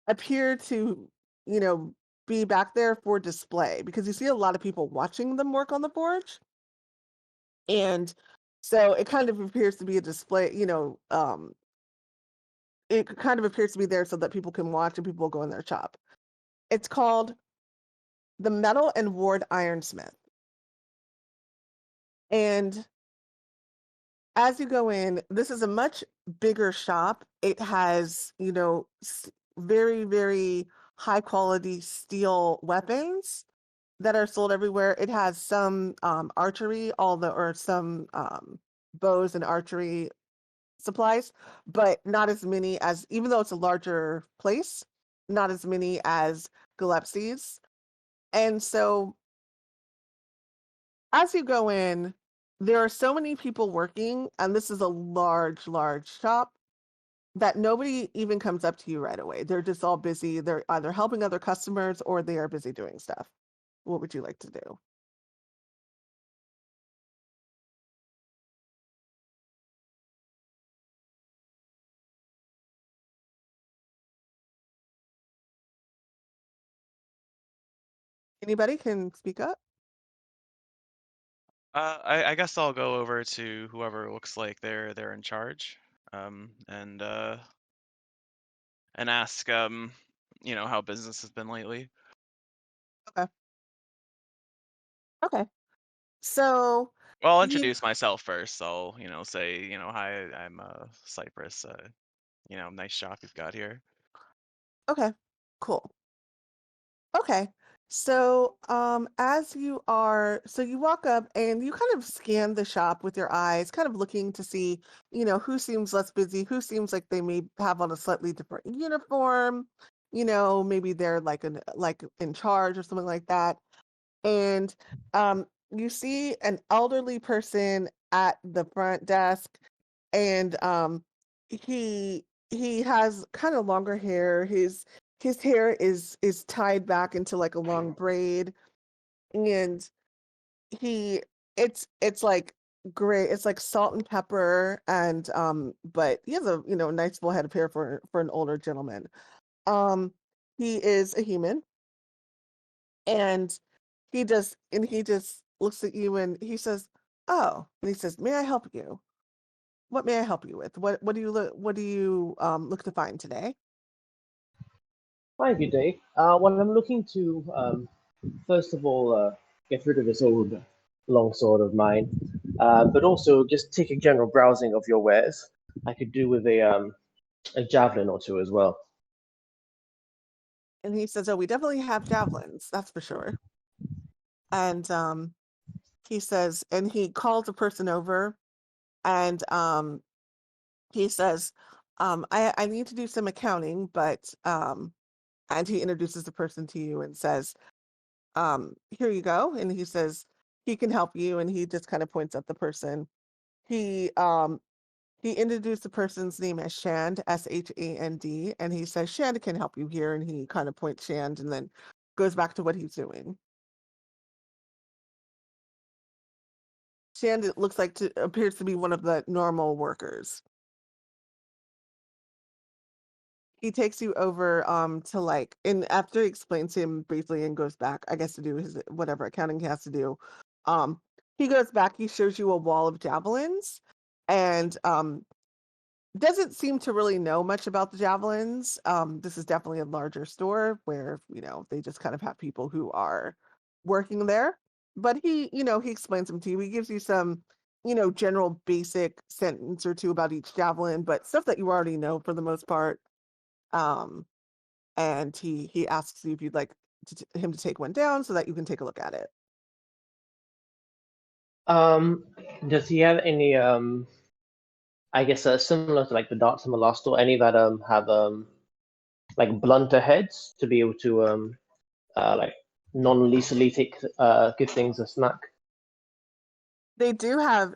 appear to, you know, be back there for display because you see a lot of people watching them work on the forge. And so it kind of appears to be a display, it kind of appears to be there so that people can watch and people will go in their shop. It's called the Metal and Ward Ironsmith. And as you go in, this is a much bigger shop. It has, very, very high quality steel weapons that are sold everywhere. It has some archery, or some bows and archery supplies, but not as many as, even though it's a larger place, not as many as Gillespie's. And so as you go in, there are so many people working, and this is a large, large shop that nobody even comes up to you right away. They're just all busy. They're either helping other customers or they are busy doing stuff. What would you like to do? Anybody can speak up? I guess I'll go over to whoever looks like they're in charge, and ask how business has been lately. Okay. Okay. So Well, I'll you introduce myself first. I'll say hi, I'm Cypress. Nice shop you've got here. okay, cool. Okay. So so you walk up and you kind of scan the shop with your eyes, kind of looking to see, who seems less busy, who seems like they may have on a slightly different uniform, maybe they're like in charge or something like that. And you see an elderly person at the front desk, and he has kind of longer hair. His hair is tied back into like a long braid, and he it's like gray. It's like salt and pepper, and but he has a nice full head of hair for an older gentleman. Um, he is a human, and he just looks at you and he says, "Oh," and he says, "May I help you? What may I help you with? What do you look to find today?" Hi, good day. Well, I'm looking to, first of all, get rid of this old longsword of mine, but also just take a general browsing of your wares. I could do with a javelin or two as well. And he says, "Oh, we definitely have javelins, that's for sure." And he says, and he calls a person over, and he says, I need to do some accounting, but and he introduces the person to you and says, here you go. And he says he can help you, and he just kind of points at the person. He um he introduced the person's name as Shand, Shand, and he says Shand can help you here, and he kind of points Shand and then goes back to what he's doing. understand it looks like appears to be one of the normal workers. He takes you over to like, and after he explains to him briefly and goes back, I guess, to do his whatever accounting he has to do. He goes back, he shows you a wall of javelins, and doesn't seem to really know much about the javelins. This is definitely a larger store where, they just kind of have people who are working there. But he explains them to you. He gives you some, general basic sentence or two about each javelin, but stuff that you already know for the most part. And he asks you if you'd like him to take one down so that you can take a look at it. Does he have any I guess similar to like the darts from the last store, any that have like blunter heads to be able to like non-lethally give things a smack? They do have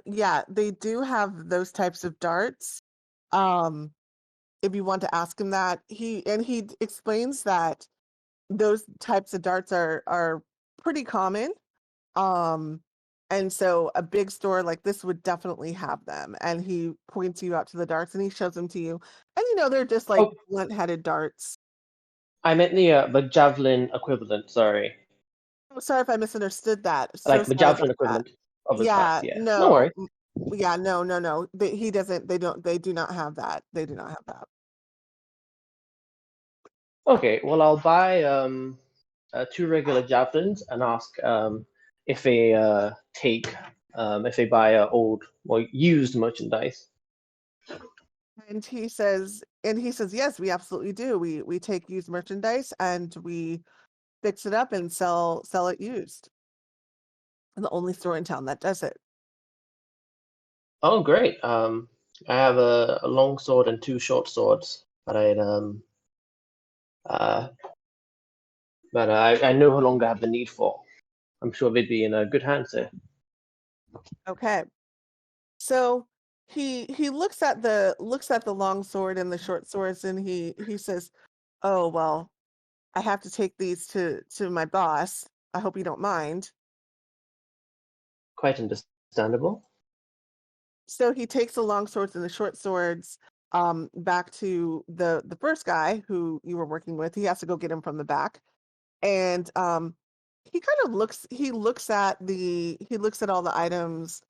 those types of darts. If you want to ask him that, he explains that those types of darts are pretty common. And so a big store like this would definitely have them. And he points you out to the darts and he shows them to you. And they're just like blunt-headed darts. I meant the javelin equivalent. Sorry. I'm sorry if I misunderstood that. Like So the sorry javelin about that. equivalent of the Yeah, past. Yeah. No no. worries. Yeah, no. He doesn't. They do not have that. They do not have that. Okay. Well, I'll buy 2 regular javelins and ask if they take if they buy old or used merchandise. And he says, yes, we absolutely do. We take used merchandise and we fix it up and sell it used. And the only store in town that does it. Oh, great. I have a long sword and 2 short swords that I no longer have the need for. I'm sure they'd be in a good hands here. Okay. So he looks at the long sword and the short swords and he says, "Oh, well, I have to take these to my boss. I hope you don't mind." Quite understandable. So he takes the long swords and the short swords back to the first guy who you were working with. He has to go get him from the back. And he kind of looks at all the items,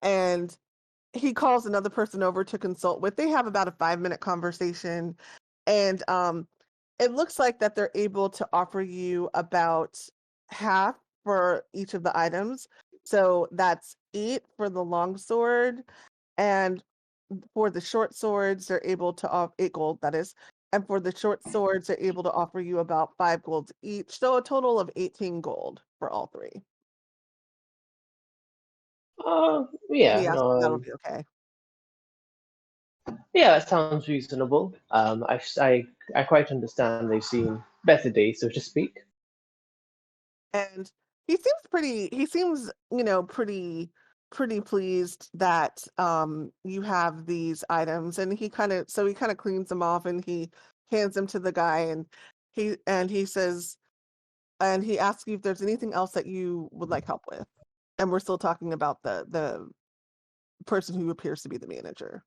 and he calls another person over to consult with. They have about a 5-minute conversation, and it looks like that they're able to offer you about half for each of the items. So that's 8 for the long sword, and for the short swords, they're able to offer 8 gold, that is. And for the short swords, they're able to offer you about 5 golds each. So a total of 18 gold for all 3. Yeah, Yes, no, that'll be okay. yeah, that sounds reasonable. I quite understand they've seen better days, so to speak. And he seems pretty pleased that you have these items, and he kind of cleans them off and he hands them to the guy, and he says, and he asks you if there's anything else that you would like help with. And we're still talking about the person who appears to be the manager.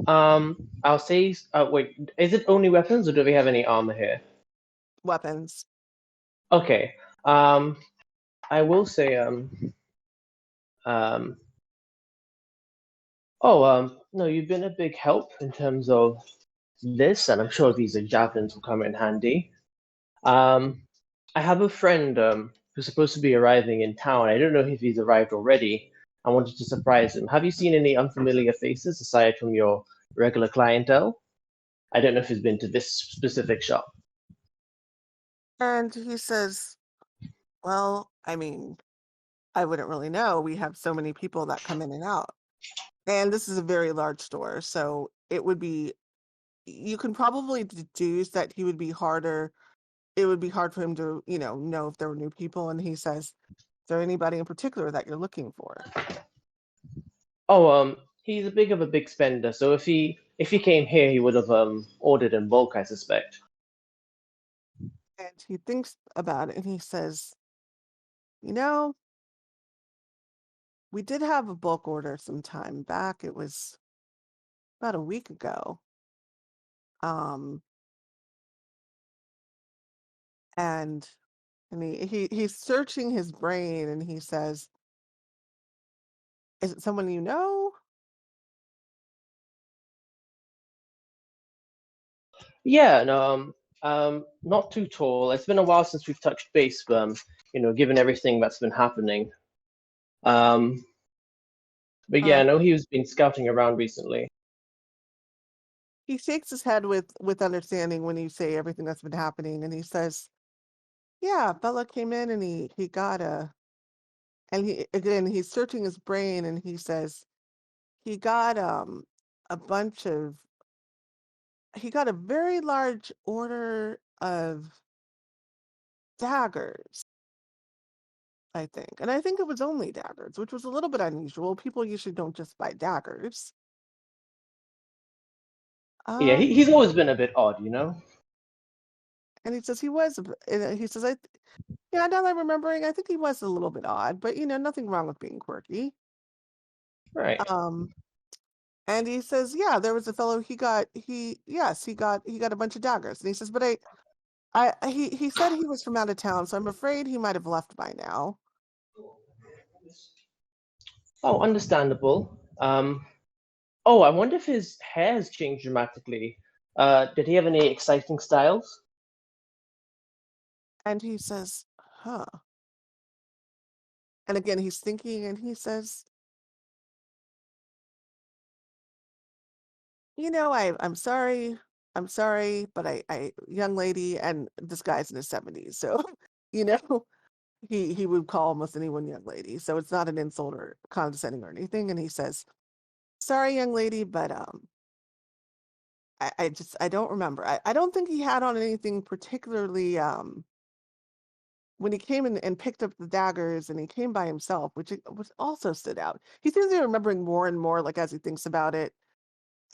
I'll say, wait, is it only weapons or do we have any armor here? Weapons. Okay. I will say, no, you've been a big help in terms of this, and I'm sure these javelins will come in handy. I have a friend who's supposed to be arriving in town. I don't know if he's arrived already. I wanted to surprise him. Have you seen any unfamiliar faces aside from your regular clientele? I don't know if he's been to this specific shop. And he says, well, I mean, I wouldn't really know. We have so many people that come in and out. And this is a very large store, so you can probably deduce that it would be hard for him to, know if there were new people. And he says, is there anybody in particular that you're looking for? Oh, he's a big spender, so if he came here, he would have ordered in bulk, I suspect. And he thinks about it and he says, you know, we did have a bulk order some time back. It was about a week ago. Um, and he's searching his brain and he says, "Is it someone you know?" Yeah, no, not too tall. It's been a while since we've touched base, given everything that's been happening. Um, but yeah, I Um, know he was been scouting around recently. he shakes his head with understanding when you say everything that's been happening, and he says, "Yeah, Bella came in and he got a." And he's searching his brain, and he says he got a bunch of he got a very large order of daggers, I think. And I think it was only daggers, which was a little bit unusual. People usually don't just buy daggers. Yeah, Um, he's always been a bit odd, you know? and he says he was, and he says, yeah, now that I'm remembering, I think he was a little bit odd, but nothing wrong with being quirky. Right. Um, and he says, yeah, there was a fellow, he got a bunch of daggers. And he says, but he said he was from out of town, so I'm afraid he might have left by now. Oh, understandable. Oh, I wonder if his hair has changed dramatically. Did he have any exciting styles? And he says, huh. And again, he's thinking and he says, I'm sorry. I'm sorry, but young lady, and this guy's in his 70s. So, you know, he would call almost anyone young lady. So it's not an insult or condescending or anything. And he says, sorry, young lady, but I don't remember. I don't think he had on anything particularly when he came in and picked up the daggers and he came by himself, which also stood out. He seems to be remembering more and more, like as he thinks about it.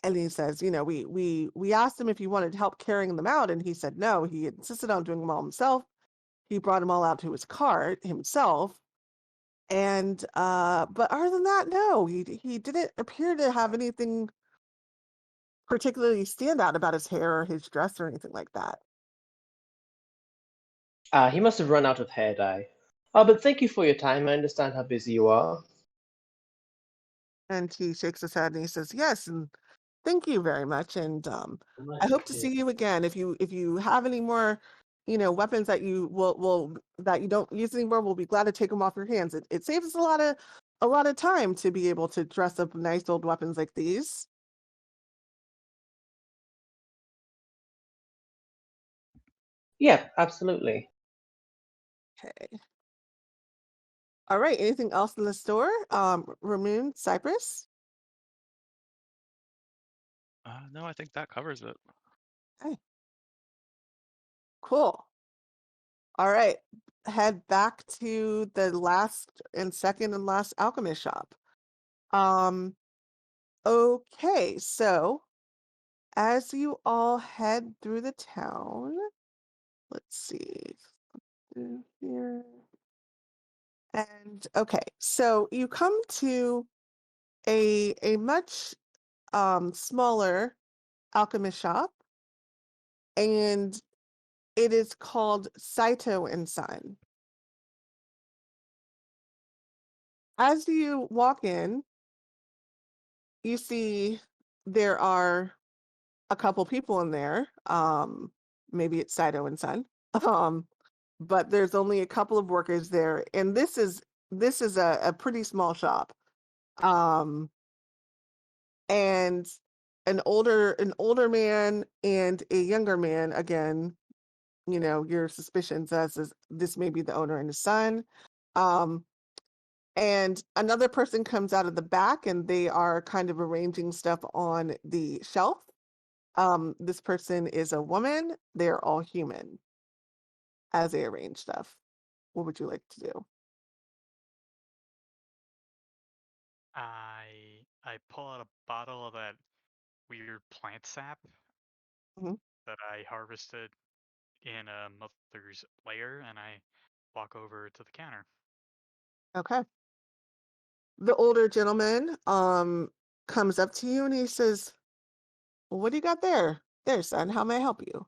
And he says, we asked him if he wanted help carrying them out, and he said no. He insisted on doing them all himself. He brought them all out to his cart himself. And but other than that, no, he didn't appear to have anything particularly stand out about his hair or his dress or anything like that. He must have run out of hair dye. But thank you for your time. I understand how busy you are. And he shakes his head and he says, yes, and thank you very much. And I hope to see you again. If you have any more, weapons that you will that you don't use anymore, we'll be glad to take them off your hands. It saves us a lot of time to be able to dress up nice old weapons like these. Yeah, absolutely. Okay. All right. Anything else in the store? Ramune, Cypress? No, I think that covers it. Okay. Cool. All right. Head back to the last and second and last alchemist shop. Um, okay, so as you all head through the town, let's see through here. And okay, so you come to a much smaller alchemist shop, and it is called Saito and Son. As you walk in, you see there are a couple people in there. Maybe it's Saito and Son. Um, but there's only a couple of workers there, and this is a pretty small shop. Um, and an older man and a younger man, again, your suspicions as is this may be the owner and his son. Um, and another person comes out of the back and they are kind of arranging stuff on the shelf. This person is a woman. They're all human as they arrange stuff. What would you like to do? I pull out a bottle of that weird plant sap Mhm. that I harvested in a mother's lair, and I walk over to the counter. Okay. the older gentleman comes up to you and he says, well, what do you got there? There, son, how may I help you?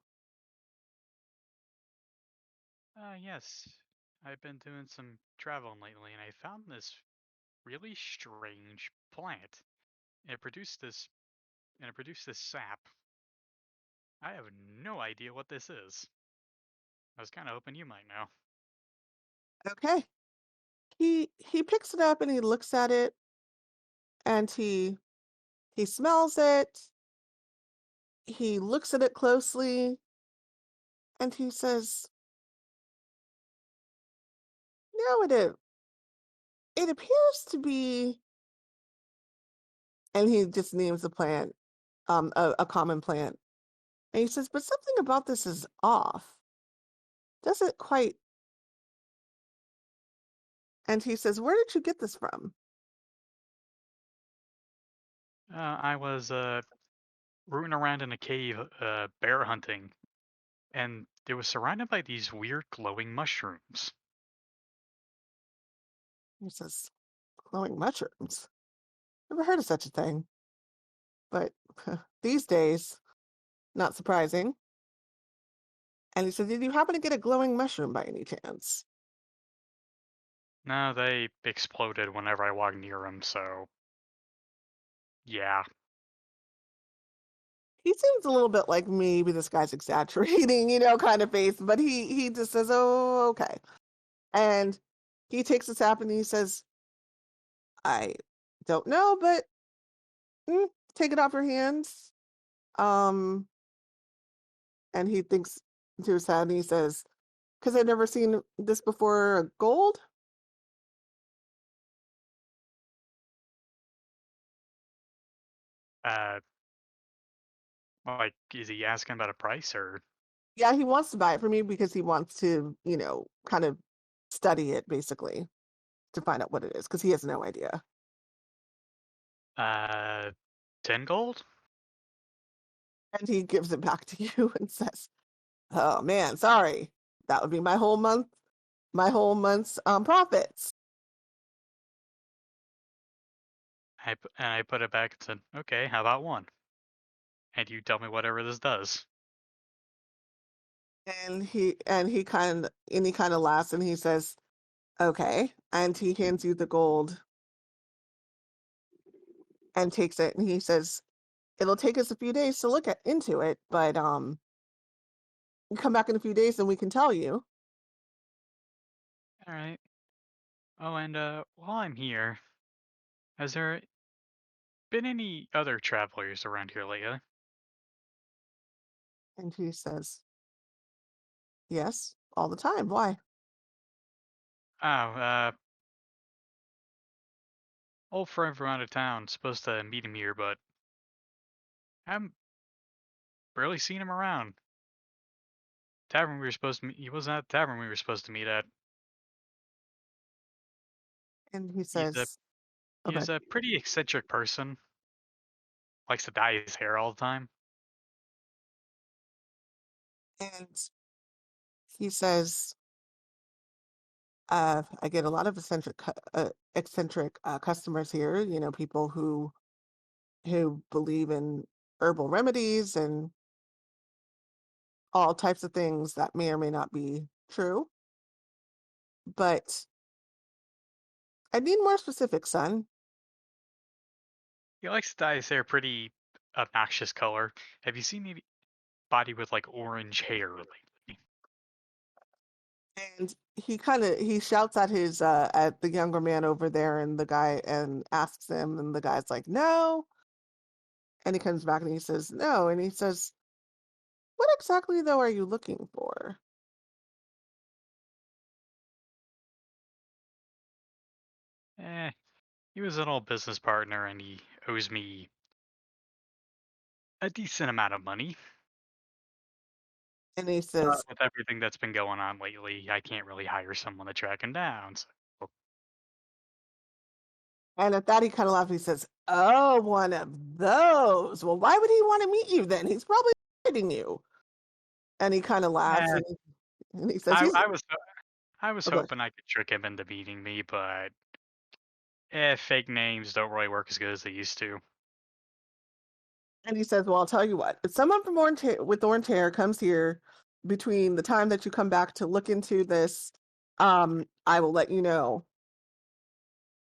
Yes. I've been doing some traveling lately, and I found this really strange plant. It produced this, and it produced this sap. I have no idea what this is. I was kind of hoping you might know. Okay. He picks it up and he looks at it and he smells it. He looks at it closely and he says, no, it appears to be, and he just names the plant, a common plant. And he says, but something about this is off. Doesn't quite. And he says, where did you get this from? I was rooting around in a cave, bear hunting, and it was surrounded by these weird glowing mushrooms. He says, glowing mushrooms. Never heard of such a thing. But these days, not surprising. And he said, did you happen to get a glowing mushroom by any chance? No, they exploded whenever I walked near them, so yeah. He seems a little bit like maybe this guy's exaggerating, kind of face, but he just says, oh, okay. And he takes the sap and he says, I don't know, but take it off your hands. And he thinks to his head and he says, because I've never seen this before, gold? Like, is he asking about a price or? Yeah, he wants to buy it for me because he wants to, kind of study it basically to find out what it is because he has no idea. 10 gold? And he gives it back to you and says, oh man, sorry. That would be my whole month's profits. I put it back and said, okay, how about one? And you tell me whatever this does. And he kind of laughs and he says, okay. And he hands you the gold and takes it and he says, it'll take us a few days to look into it, but come back in a few days and we can tell you. All right. Oh, and while I'm here, has there been any other travelers around here lately? And he says, yes, all the time. Why? Oh, old friend from out of town. Supposed to meet him here, but I haven't barely seen him around. Tavern we were supposed to meet. He wasn't at the tavern we were supposed to meet at. And he He's a says, okay. he's a pretty eccentric person. Likes to dye his hair all the time. And he says, I get a lot of eccentric customers here, people who believe in herbal remedies and all types of things that may or may not be true. But I need more specific, son. He likes to dye his hair pretty obnoxious color. Have you seen anybody with like orange hair lately? And he shouts at his at the younger man over there and the guy and asks him and the guy's like, no. And he comes back and he says, no. And he says, what exactly though are you looking for? He was an old business partner and he owes me a decent amount of money. And he says, With everything that's been going on lately, I can't really hire someone to track him down. So. and at that he kind of laughs. He says, oh, one of those. Well, why would he want to meet you then? He's probably fighting you. And he kind of laughs and he says, I was okay. hoping I could trick him into meeting me, but Fake names don't really work as good as they used to. And he says, well, I'll tell you what. If someone from with orange hair comes here between the time that you come back to look into this, I will let you know.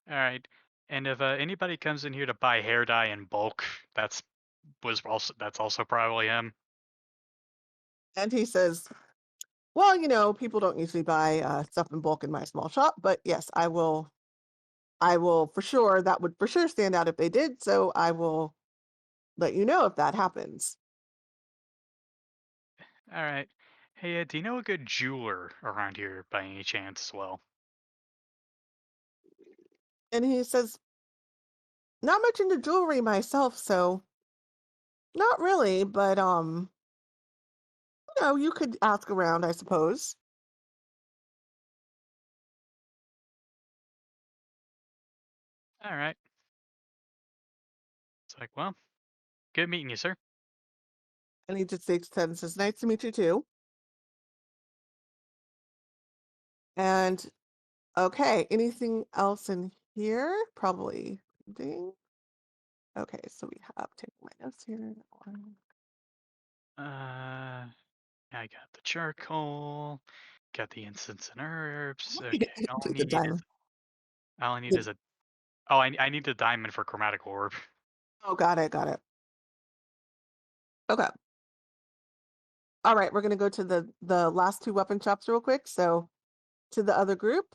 All right. And if anybody comes in here to buy hair dye in bulk, that's also probably him. And he says, well, people don't usually buy stuff in bulk in my small shop, but yes, I will for sure. That would for sure stand out if they did. So I will let you know if that happens. All right. Hey, do you know a good jeweler around here by any chance as well? And he says, not much into jewelry myself, so not really, but you could ask around, I suppose. All right. It's like, well, good meeting you, sir. And he just takes 10 and says, nice to meet you too. And okay, anything else in here? Probably. Ding. Okay, so we have taken my notes here. I got the charcoal, got the incense and herbs. Let me Okay, get into the diamond. all I need is a. Oh, I need the diamond for chromatic orb. Oh, got it. Okay. All right, we're gonna go to the last two weapon shops real quick. So to the other group.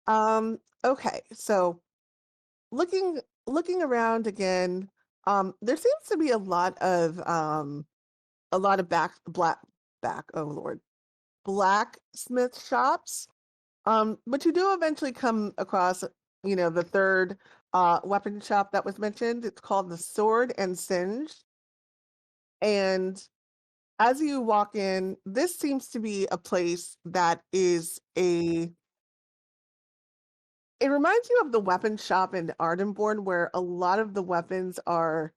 Okay, so looking around again, there seems to be a lot of oh Lord, blacksmith shops. But you do eventually come across, the third weapon shop that was mentioned. It's called the Sword and Singe. And as you walk in, this seems to be a place that is it reminds you of the weapon shop in Ardenborn, where a lot of the weapons are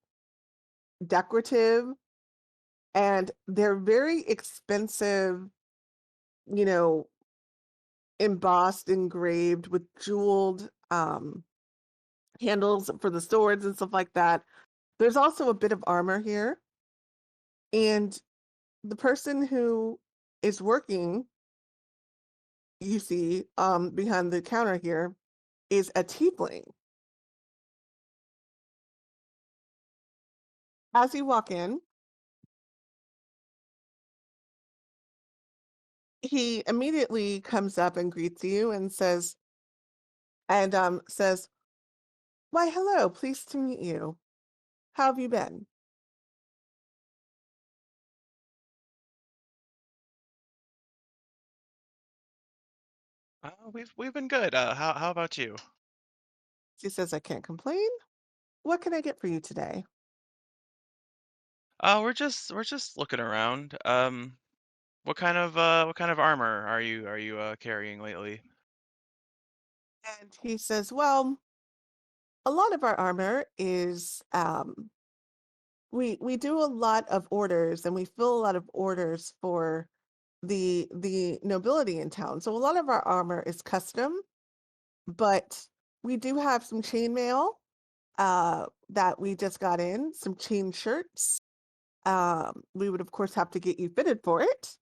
decorative and they're very expensive, you know, embossed, engraved with jeweled handles for the swords and stuff like that. There's also a bit of armor here. And the person who is working, you see, behind the counter here, is a tiefling. As you walk in, he immediately comes up and greets you and says, "Why, hello, pleased to meet you. How have you been?" We've been good. How about you? She says, "I can't complain. What can I get for you today?" We're just looking around. What kind of armor are you carrying lately? And he says, "Well, a lot of our armor is we do a lot of orders and we fill a lot of orders for the nobility in town. So a lot of our armor is custom, but we do have some chainmail that we just got in, some chain shirts. We would of course have to get you fitted for it.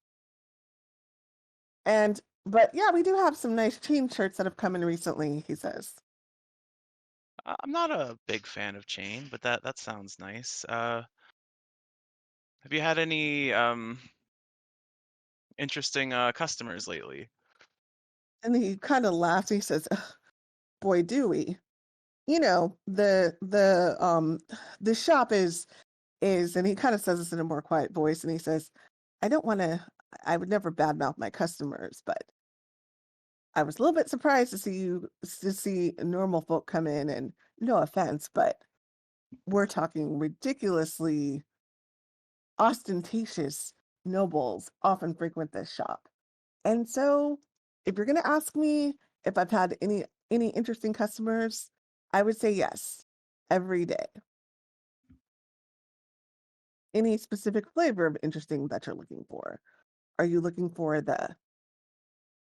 But yeah, we do have some nice chain shirts that have come in recently, he says. I'm not a big fan of chain, but that sounds nice. Have you had any interesting customers lately? And he kind of laughs. He says, "Ugh, boy, do we. The shop is," and he kind of says this in a more quiet voice, and he says, I would never badmouth my customers, but I was a little bit surprised to see normal folk come in, and no offense, but we're talking ridiculously ostentatious nobles often frequent this shop. And so if you're going to ask me if I've had any interesting customers, I would say yes, every day. Any specific flavor of interesting that you're looking for? Are you looking for the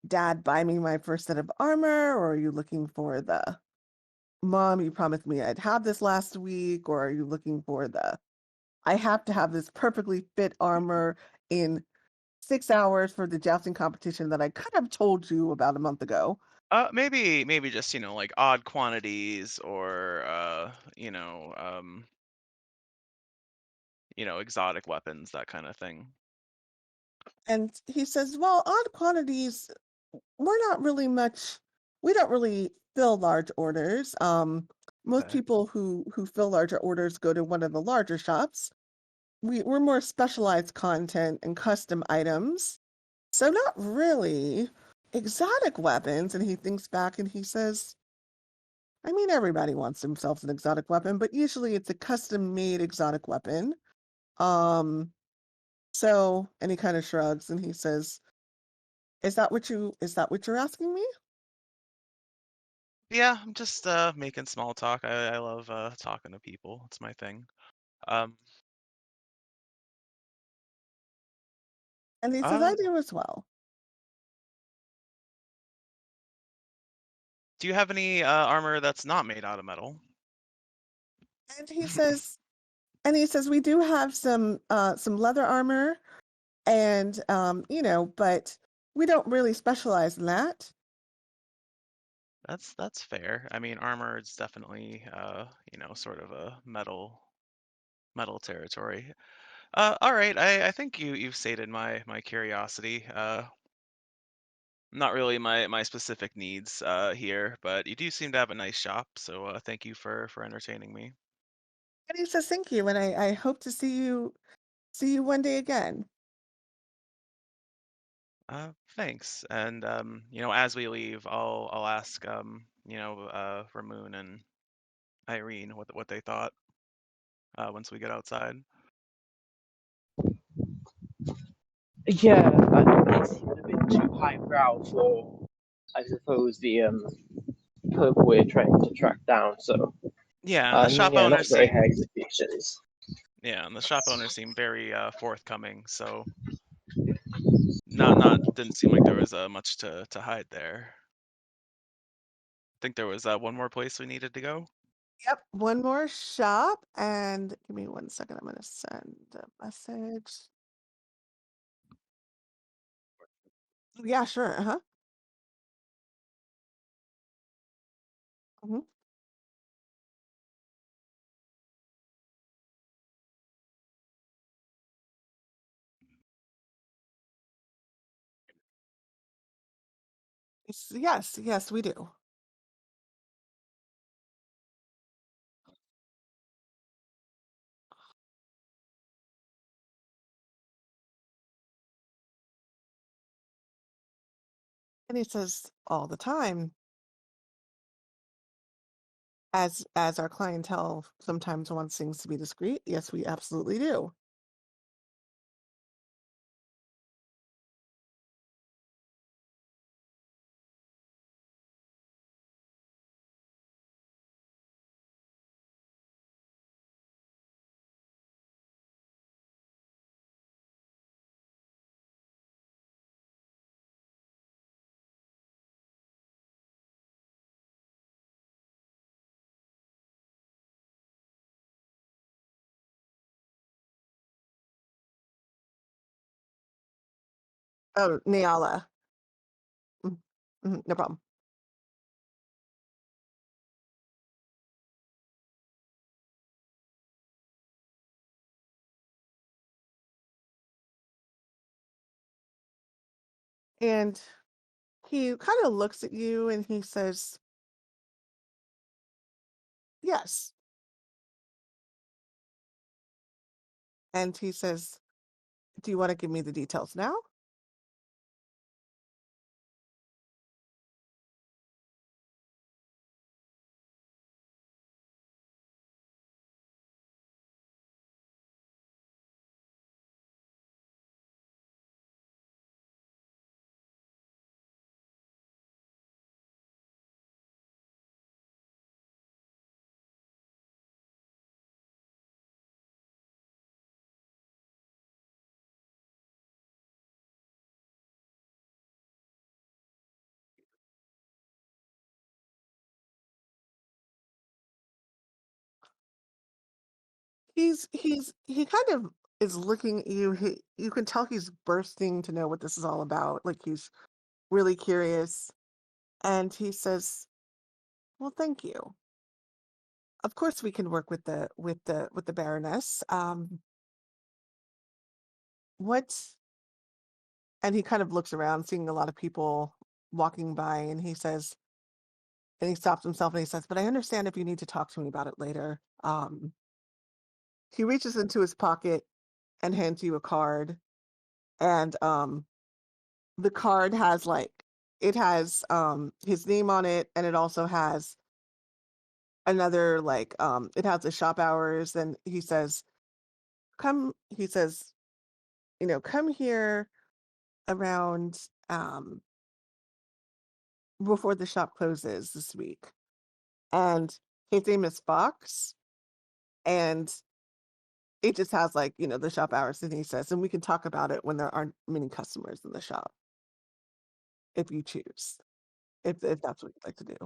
dad buy me my first set of armor, or are you looking for the Mom, you promised me I'd have this last week, or are you looking for I have to have this perfectly fit armor in 6 hours for the jousting competition that I could have told you about a month ago. Maybe just, like odd quantities or exotic weapons, that kind of thing. And he says, well, odd quantities, we don't really fill large orders. Most Okay. people who fill larger orders go to one of the larger shops. We're more specialized content and custom items. So not really exotic weapons. And he thinks back and he says, I mean, everybody wants themselves an exotic weapon, but usually it's a custom made exotic weapon. Um, and he kind of shrugs and he says, is that what you're asking me? Yeah, I'm just making small talk. I love talking to people. It's my thing. Um, And he says, uh, I do as well. do you have any armor that's not made out of metal? And he says we do have some leather armor and but we don't really specialize in that. That's fair. I mean, armor is definitely sort of a metal territory. All right. I think you've sated my curiosity. Not really my specific needs here, but you do seem to have a nice shop, so thank you for entertaining me. And he says thank you, and I hope to see you one day again. Thanks. And as we leave, I'll ask Ramune and Irene what they thought once we get outside. Yeah, I think they seemed a bit too highbrow for, I suppose, the perp we're trying to track down. So, Yeah, and the shop yeah, owner not very high seemed expectations. yeah, and the shop owner seemed very forthcoming, so not didn't seem like there was much to hide there. I think there was one more place we needed to go. Yep, one more shop, and give me 1 second. I'm going to send a message. Yeah, sure. Uh-huh. Hmm. Yes, yes, we do. And he says all the time, as our clientele sometimes wants things to be discreet. Yes, we absolutely do. Oh, Niala. Mm, no problem. And he kind of looks at you and he says, yes. And he says, do you want to give me the details now? he kind of is looking at you. You can tell he's bursting to know what this is all about. Like he's really curious. And he says, "Well, thank you. Of course we can work with the Baroness. What?" And he kind of looks around, seeing a lot of people walking by, and he says, and he stops himself and he says, "But I understand if you need to talk to me about it later." He reaches into his pocket and hands you a card, and the card has it has his name on it, and it also has another it has the shop hours, and he says, "Come," he says, "come here around before the shop closes this week." And his name is Fox, and it just has the shop hours, and he says, "And we can talk about it when there aren't many customers in the shop, if you choose, if that's what you'd like to do."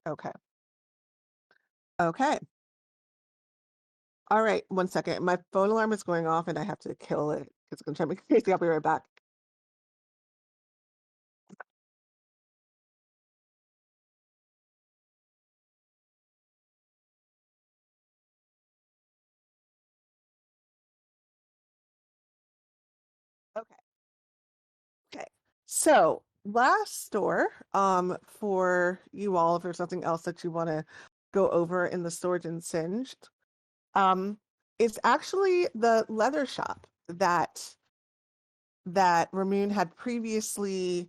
Okay. Okay. All right. One second. My phone alarm is going off and I have to kill it. It's gonna drive me crazy. I'll be right back. Okay. Okay. So last store, for you all, if there's something else that you want to go over in the Sword and Singed, um, it's actually the leather shop that Ramune had previously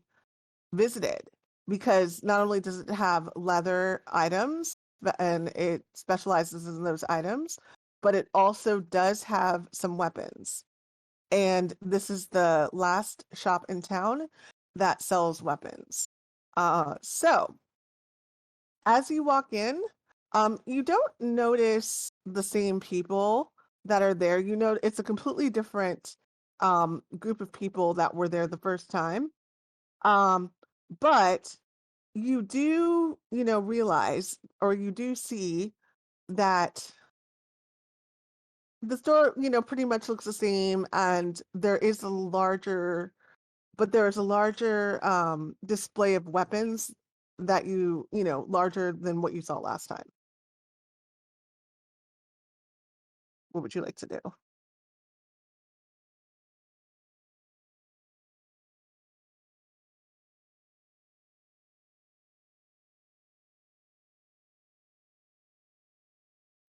visited, because not only does it have leather items and it specializes in those items, but it also does have some weapons. And this is the last shop in town that sells weapons. So as you walk in, you don't notice the same people that are there. You know, it's a completely different group of people that were there the first time. Um, but you do, realize, or you do see that the store, pretty much looks the same, and there's a larger display of weapons that larger than what you saw last time. What would you like to do?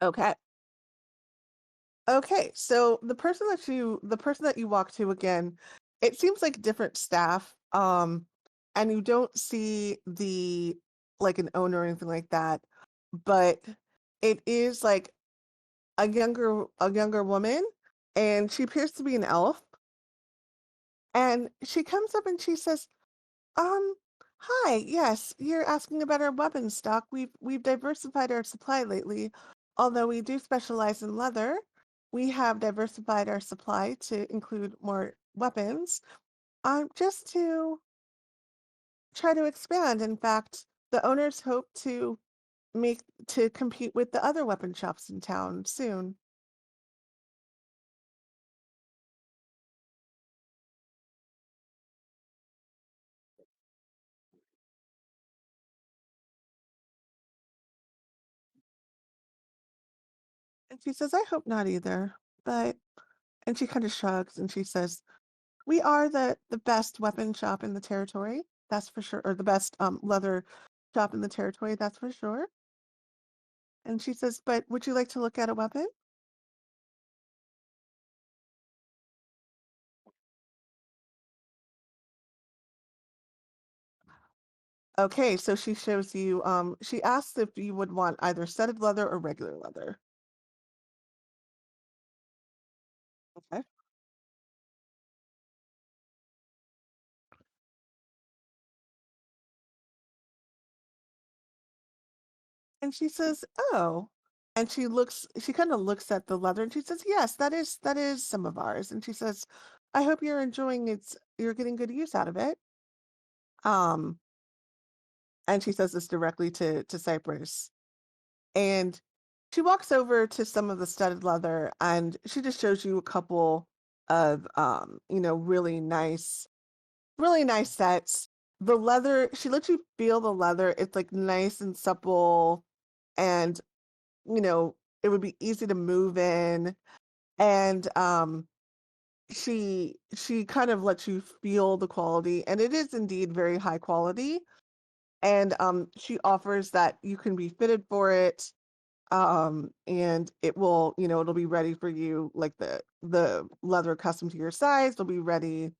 Okay. Okay, so the person that you walk to again, it seems like different staff, and you don't see an owner or anything like that, but it is like a younger woman, and she appears to be an elf, and she comes up and she says, um, "Hi, yes, you're asking about our weapon stock. We've diversified our supply lately. Although we do specialize in leather, we have diversified our supply to include more weapons, just to try to expand. In fact, the owners hope make to compete with the other weapon shops in town soon." And she says, "I hope not either, but," and she kind of shrugs and she says, "We are the best weapon shop in the territory, that's for sure, or the best leather shop in the territory, that's for sure." And she says, "But would you like to look at a weapon?" Okay, so she shows you. She asks if you would want either studded leather or regular leather. Okay. And she says, "Oh." And she kind of looks at the leather and she says, "Yes, that is some of ours." And she says, "I hope you're enjoying you're getting good use out of it." Um, and she says this directly to Cypress. And she walks over to some of the studded leather and she just shows you a couple of really nice sets. The leather, she lets you feel the leather. It's like nice and supple and it would be easy to move in. And she kind of lets you feel the quality and it is indeed very high quality. And she offers that you can be fitted for it, and it will, it'll be ready for you, like the leather custom to your size will be ready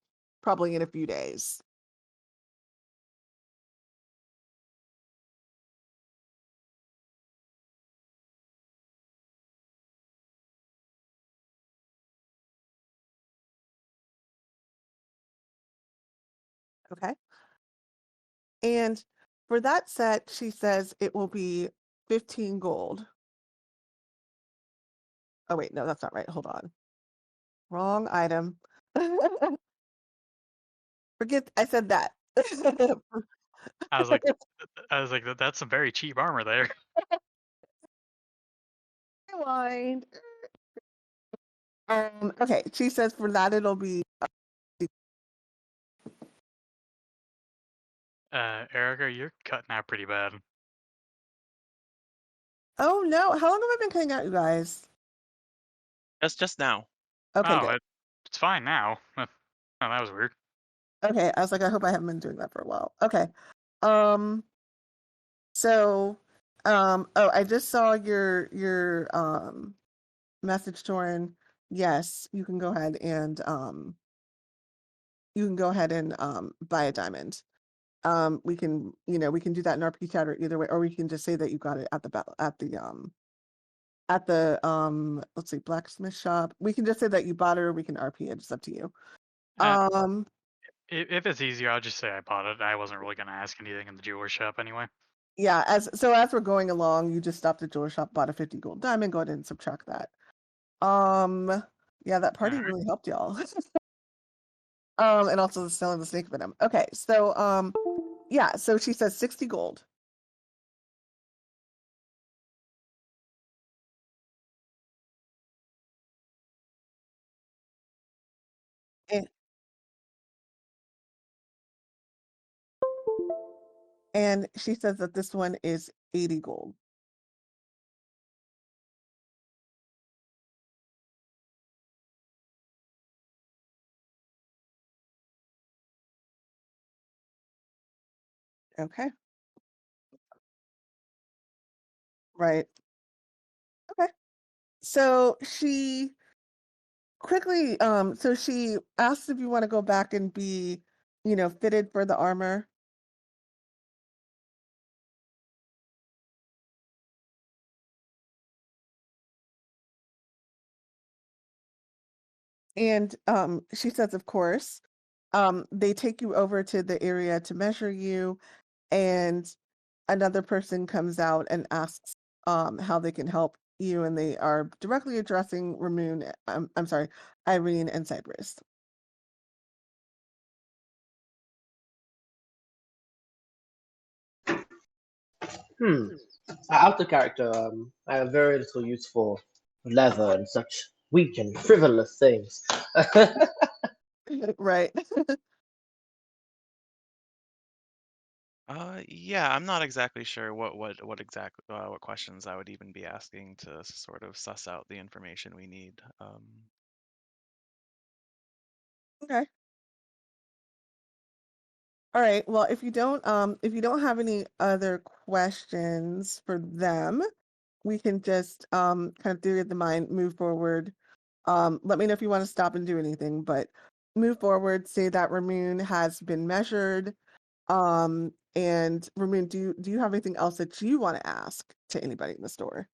probably in a few days. Okay. And for that set, she says it will be 15 gold. Oh wait, no, that's not right. Hold on. Wrong item. Forget I said that. I was like, that's some very cheap armor there. Rewind. Okay, she says for that it'll be Erica, you're cutting out pretty bad. Oh no, how long have I been cutting out, you guys? Just now. Okay, Oh, good. it's fine now. Oh, that was weird. Okay, I was like, I hope I haven't been doing that for a while. Okay. Um, so, oh, I just saw your message, Toren. Yes, you can go ahead and buy a diamond. We can, we can do that in our P chat or either way, or we can just say that you got it at the let's see, blacksmith shop. We can just say that you bought it or we can RP it. It's up to you. Um, If it's easier, I'll just say I bought it. I wasn't really gonna ask anything in the jeweler shop anyway. yeah, as we're going along, you just stopped at jeweler shop, bought a 50 gold diamond, go ahead and subtract that. Yeah, that party Alright. really helped y'all. And also the selling the snake venom. Okay, so yeah, so she says 60 gold. And, and she says that this one is 80 gold. Okay. Right. Okay. So she quickly, so she asks if you want to go back and be, fitted for the armor. And she says, of course. They take you over to the area to measure you, and another person comes out and asks how they can help you, and they are directly addressing Ramune, I'm sorry, Irene and Cypress. Out of character, I have very little use for leather and such weak and frivolous things. Right. Yeah, I'm not exactly sure what questions I would even be asking to sort of suss out the information we need. Okay. All right. Well, if you don't have any other questions for them, we can just kind of theory of the mind, move forward. Let me know if you want to stop and do anything, but move forward, say that Ramune has been measured. And Ramune, do you have anything else that you want to ask to anybody in the store?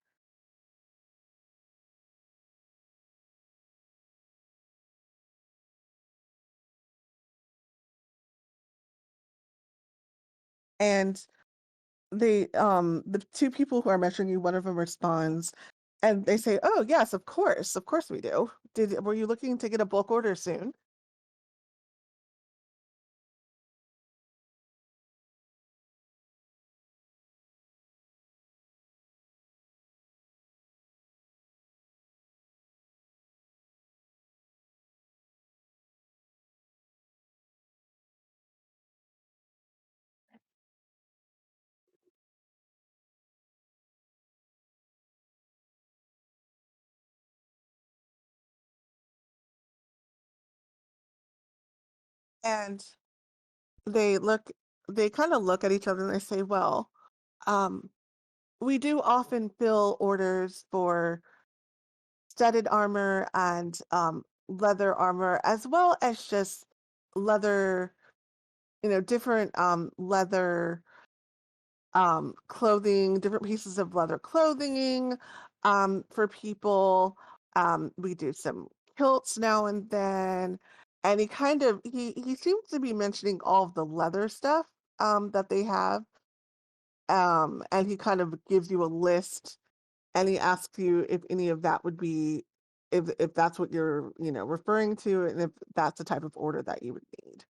And the two people who are measuring you, one of them responds and they say, "Oh, yes, of course. Of course we do. Were you looking to get a bulk order soon?" And they kind of look at each other and they say, well, um, we do often fill orders for studded armor and leather armor, as well as just leather, different leather clothing, different pieces of leather clothing for people. We do some kilts now and then. And he seems to be mentioning all of the leather stuff that they have. And he kind of gives you a list and he asks you if any of that would be if that's what you're, referring to, and if that's the type of order that you would need.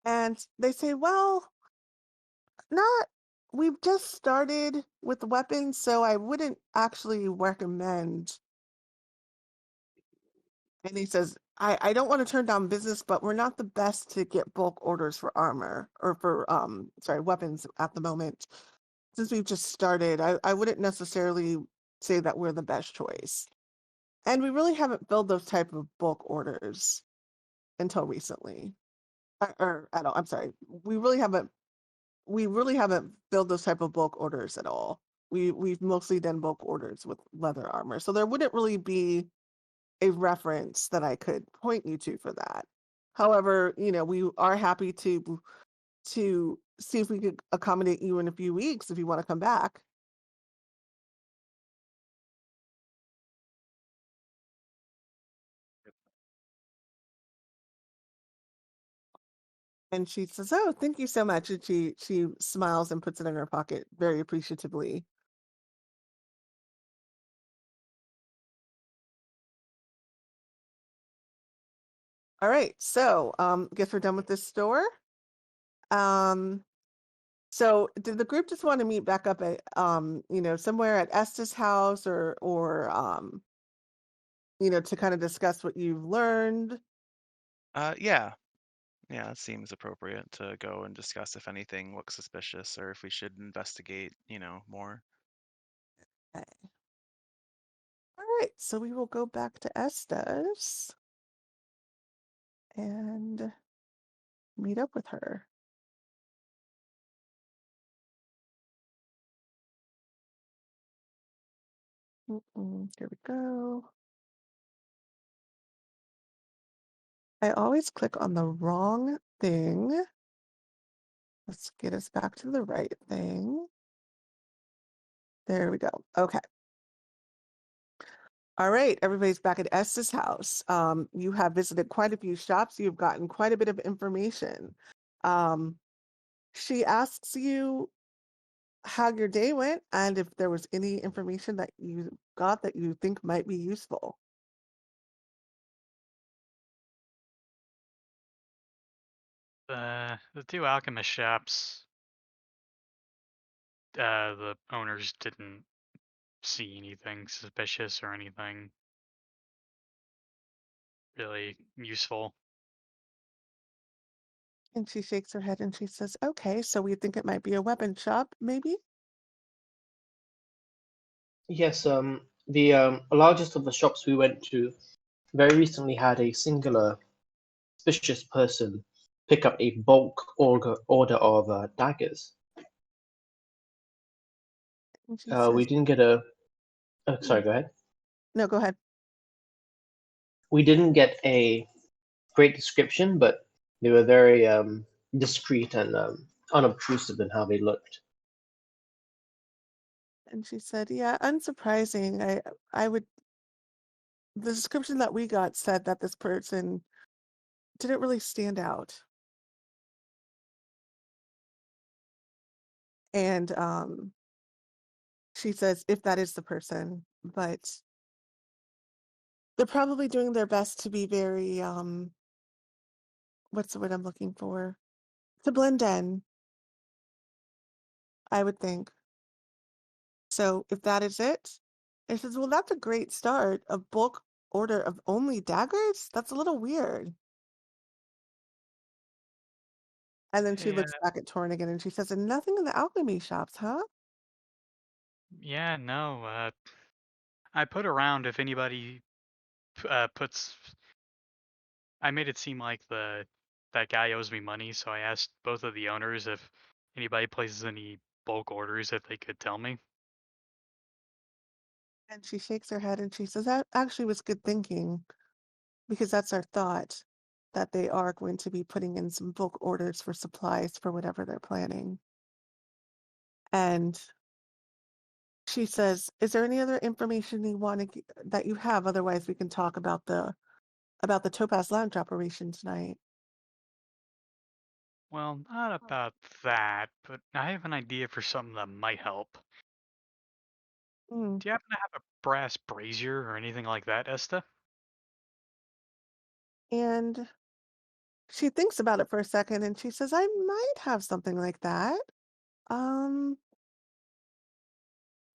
And they say, well, not we've just started with weapons, so I wouldn't actually recommend. And he says, I don't want to turn down business, but we're not the best to get bulk orders for armor or for weapons at the moment. Since we've just started, I wouldn't necessarily say that we're the best choice. And we really haven't filled those type of bulk orders until recently. Or at all. I'm sorry. We really haven't filled those type of bulk orders at all. We've mostly done bulk orders with leather armor. So there wouldn't really be a reference that I could point you to for that. However, we are happy to see if we could accommodate you in a few weeks if you want to come back. And she says, "Oh, thank you so much." And she smiles and puts it in her pocket very appreciatively. All right, so guess we're done with this store. So did the group just want to meet back up at somewhere at Estes house or to kind of discuss what you've learned? Yeah. Yeah, it seems appropriate to go and discuss if anything looks suspicious or if we should investigate, more. Okay. All right, so we will go back to Estes and meet up with her. Here we go. I always click on the wrong thing. Let's get us back to the right thing. There we go. Okay. All right, everybody's back at Estes house. You have visited quite a few shops. You've gotten quite a bit of information. She asks you how your day went and if there was any information that you got that you think might be useful. The two alchemist shops, the owners didn't see anything suspicious or anything really useful. And she shakes her head and she says, okay, so we think it might be a weapon shop, maybe? Yes, the largest of the shops we went to very recently had a singular suspicious person pick up a bulk order of daggers. And she We says, didn't get a. Sorry, go ahead. no, go ahead. We didn't get a great description, but they were very discreet and unobtrusive in how they looked. And she said, yeah, unsurprising. I would, the description that we got said that this person didn't really stand out. And she says, if that is the person, but they're probably doing their best to be very, what's the word I'm looking for? To blend in, I would think. So if that is it, it says, well, that's a great start. A bulk order of only daggers? That's a little weird. And then she Yeah, looks back at Toren again and she says, and nothing in the alchemy shops, huh? yeah, no. I put around if anybody puts. I made it seem like that guy owes me money, so I asked both of the owners if anybody places any bulk orders if they could tell me. And she shakes her head and she says, that actually was good thinking, because that's our thought, that they are going to be putting in some bulk orders for supplies for whatever they're planning. And she says, is there any other information you want to, that you have? Otherwise, we can talk about the Topaz Lounge operation tonight. Well, not about that, but I have an idea for something that might help. Hmm. Do you happen to have a brass brazier or anything like that, Esta? And she thinks about it for a second and she says, I might have something like that. Um,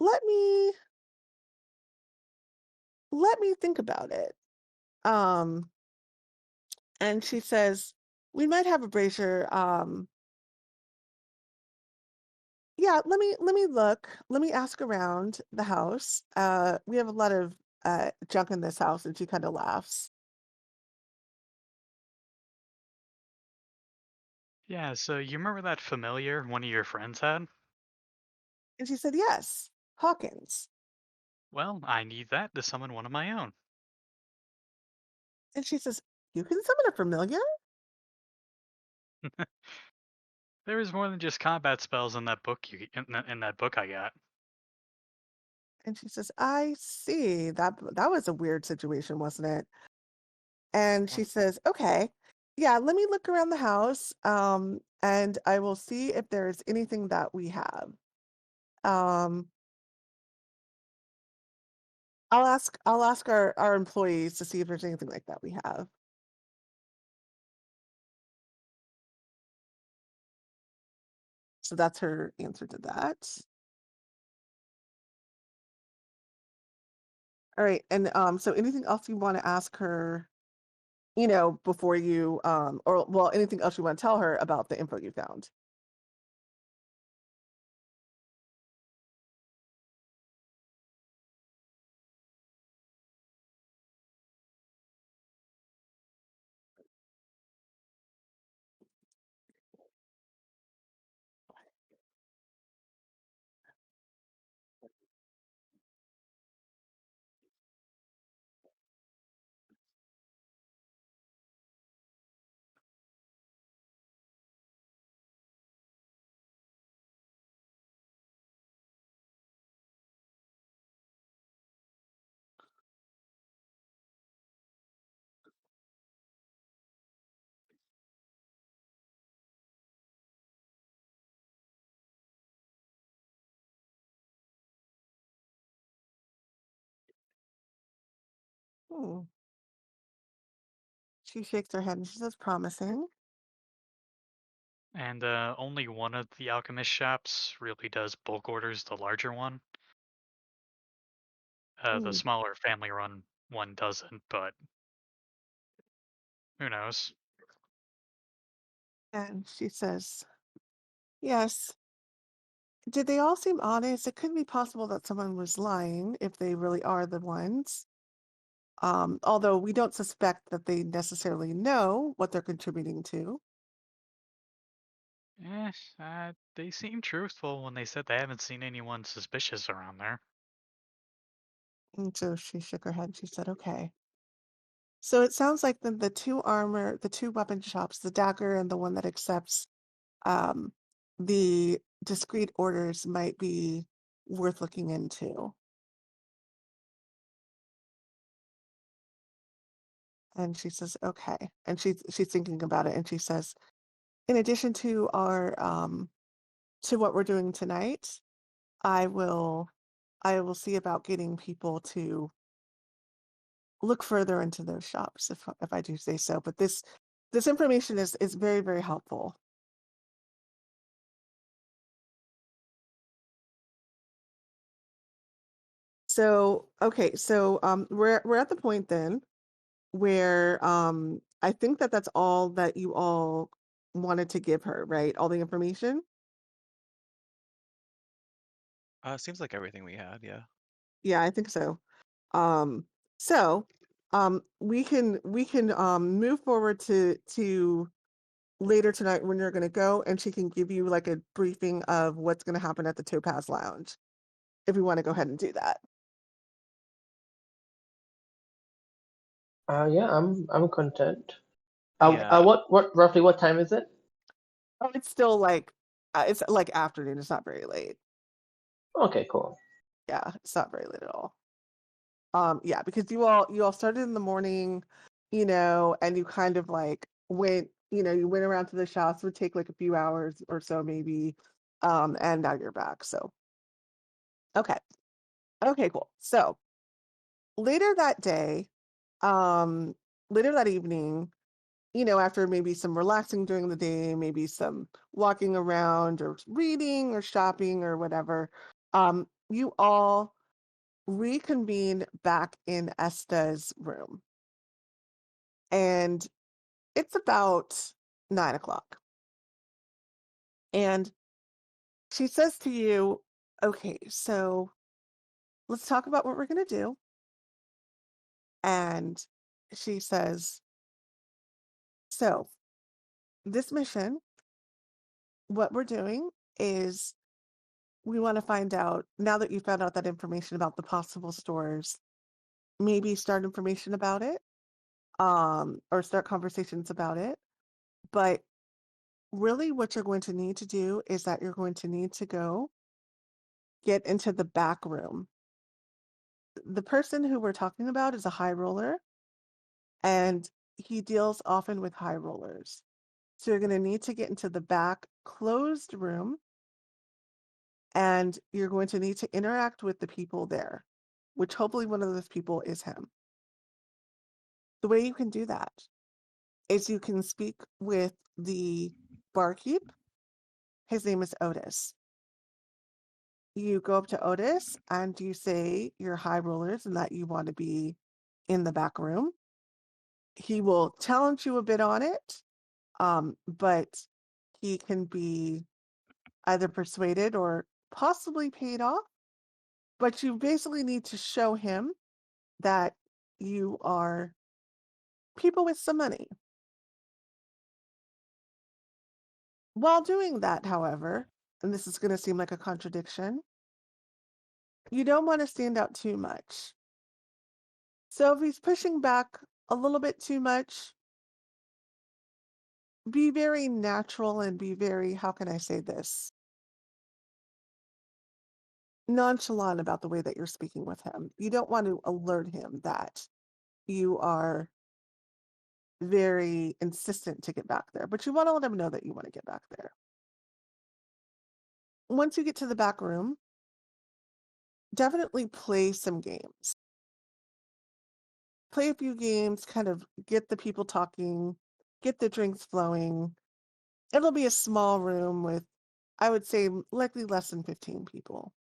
let me think about it. Um, and she says, we might have a brazier. Yeah, let me look. Let me ask around the house. We have a lot of junk in this house, and she kind of laughs. Yeah, so you remember that familiar one of your friends had? And she said, yes, Hawkins. Well, I need that to summon one of my own. And she says, you can summon a familiar? There is more than just combat spells in that book in that book I got. And she says, I see. That was a weird situation, wasn't it? And she says, okay, yeah, let me look around the house, and I will see if there's anything that we have. Um, I'll ask our employees to see if there's anything like that we have. So that's her answer to that. All right, and so anything else you want to ask her, before you or well, anything else you want to tell her about the info you found? Hmm. She shakes her head and she says, promising. And only one of the alchemist shops really does bulk orders, the larger one. The Hmm. smaller family-run one doesn't, but who knows? And she says, yes. Did they all seem honest? It could be possible that someone was lying if they really are the ones. Although we don't suspect that they necessarily know what they're contributing to. They seem truthful when they said they haven't seen anyone suspicious around there. And so she shook her head and she said, okay. So it sounds like the two weapon shops, the dagger and the one that accepts um, the discrete orders might be worth looking into. And she says, okay. And she's thinking about it and she says, in addition to our to what we're doing tonight, I will see about getting people to look further into those shops if I do say so. But this information is very, very helpful. So okay, so we're at the point then where I think that that's all that you all wanted to give her, right? All the information. Seems like everything we had, yeah. Yeah, I think so. Um, so we can move forward to later tonight when you're going to go, and she can give you like a briefing of what's going to happen at the Topaz Lounge if we want to go ahead and do that. Yeah, I'm content. Yeah. What roughly what time is it? Oh, it's still like it's like afternoon. It's not very late. Okay, cool. Yeah, it's not very late at all. Yeah, because you all started in the morning, and you kind of like went, you went around to the shops. It would take like a few hours or so maybe, and now you're back. So okay, okay, cool. So later that day, um, later that evening, after maybe some relaxing during the day, maybe some walking around or reading or shopping or whatever, you all reconvene back in Esta's room. And it's about 9 o'clock. And she says to you, okay, so let's talk about what we're going to do. And she says, so this mission, what we're doing is we want to find out, now that you found out that information about the possible stores, maybe start information about it, or start conversations about it. But really what you're going to need to do is that you're going to need to go get into the back room. The person who we're talking about is a high roller, and he deals often with high rollers. So you're going to need to get into the back closed room, and you're going to need to interact with the people there, which hopefully one of those people is him. The way you can do that is you can speak with the barkeep. His name is Otis. You go up to Otis and you say you're high rollers and that you want to be in the back room. He will challenge you a bit on it, but he can be either persuaded or possibly paid off. But you basically need to show him that you are people with some money. While doing that, however, and this is going to seem like a contradiction, you don't want to stand out too much. So if he's pushing back a little bit too much, be very natural and be very, how can I say this? Nonchalant about the way that you're speaking with him. You don't want to alert him that you are very insistent to get back there, but you want to let him know that you want to get back there. Once you get to the back room, definitely play some games. Play a few games, kind of get the people talking, get the drinks flowing. It'll be a small room with, I would say, likely less than 15 people.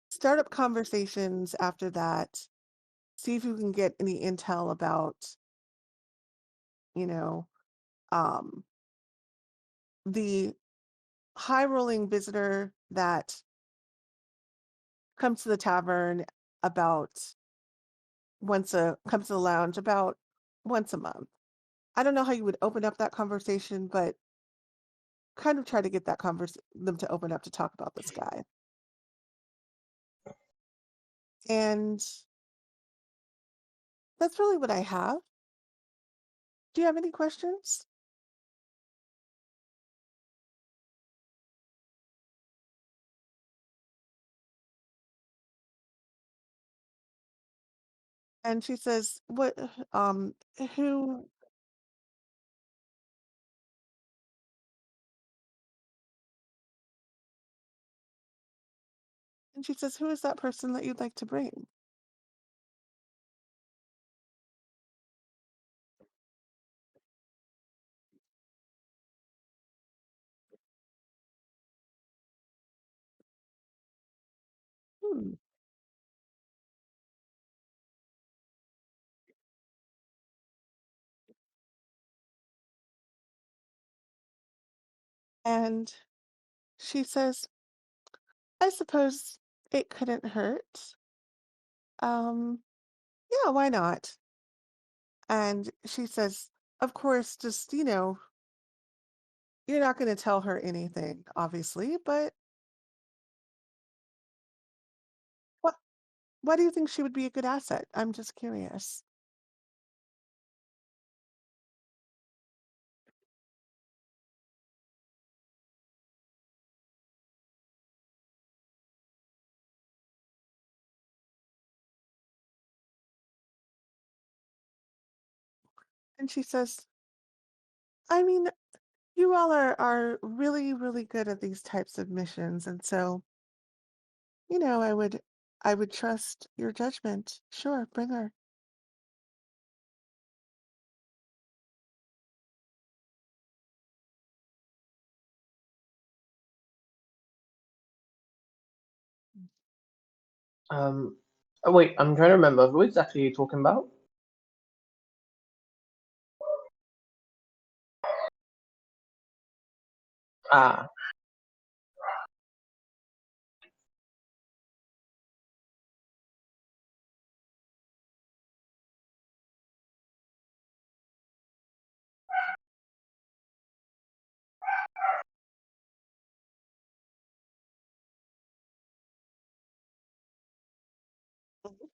Start up conversations after that. See if you can get any intel about, you know, um, the high rolling visitor that comes to the tavern about comes to the lounge about once a month. I don't know how you would open up that conversation, but kind of try to get them to open up to talk about this guy. And that's really what I have. Do you have any questions? And she says, "What? Who?" And she says, "Who is that person that you'd like to bring?" Hmm. And she says, I suppose it couldn't hurt. Yeah, why not? And she says, of course, just, you're not going to tell her anything, obviously, but what, why do you think she would be a good asset? I'm just curious. And she says, I mean, you all are really, really good at these types of missions, and so, I would trust your judgment. Sure, bring her. Um, oh wait, I'm trying to remember. Who exactly are you talking about? Ah, Mhm.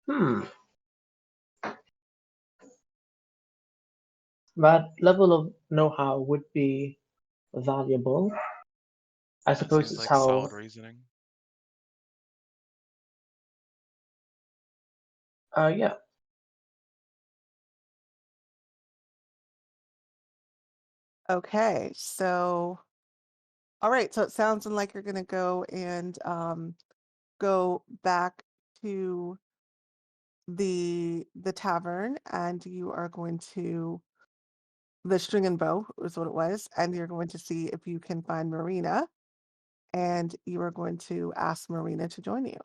hmm. That level of know-how would be valuable. I That suppose seems it's like solid how. reasoning. Yeah. Okay, so all right, so it sounds like you're gonna go and go back to the tavern, and you are going to the string and bow is what it was, and you're going to see if you can find Marina, and you are going to ask Marina to join you.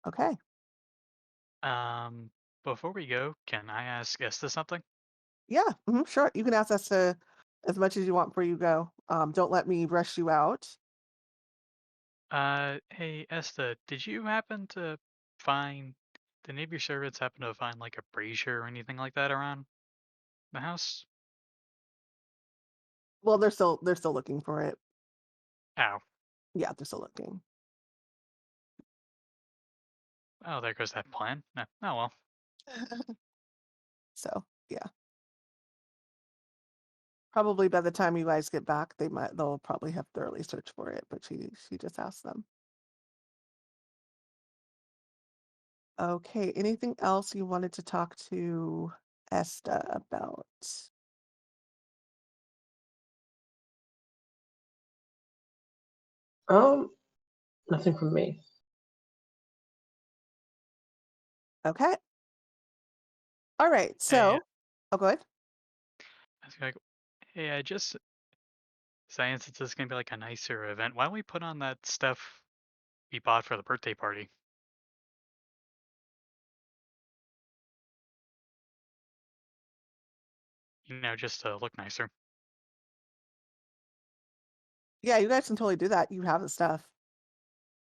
Okay. Before we go, can I ask Esther something? Yeah, sure. You can ask us to as much as you want before you go. Don't let me rush you out. Hey Esther, did you happen to find, did any of your servants happen to find like a brazier or anything like that around the house? Well, they're still looking for it. Ow. Yeah, they're still looking. Oh, there goes that plan. Oh well. So yeah, probably by the time you guys get back, they'll probably have thoroughly searched for it. But she just asked them. Okay. Anything else you wanted to talk to Esta about? Um, Nothing from me. Okay. All right. Hey, So, oh, go ahead. I was like, hey, I just saying since this is gonna be like a nicer event, why don't we put on that stuff we bought for the birthday party? Just to look nicer. Yeah, you guys can totally do that. You have the stuff.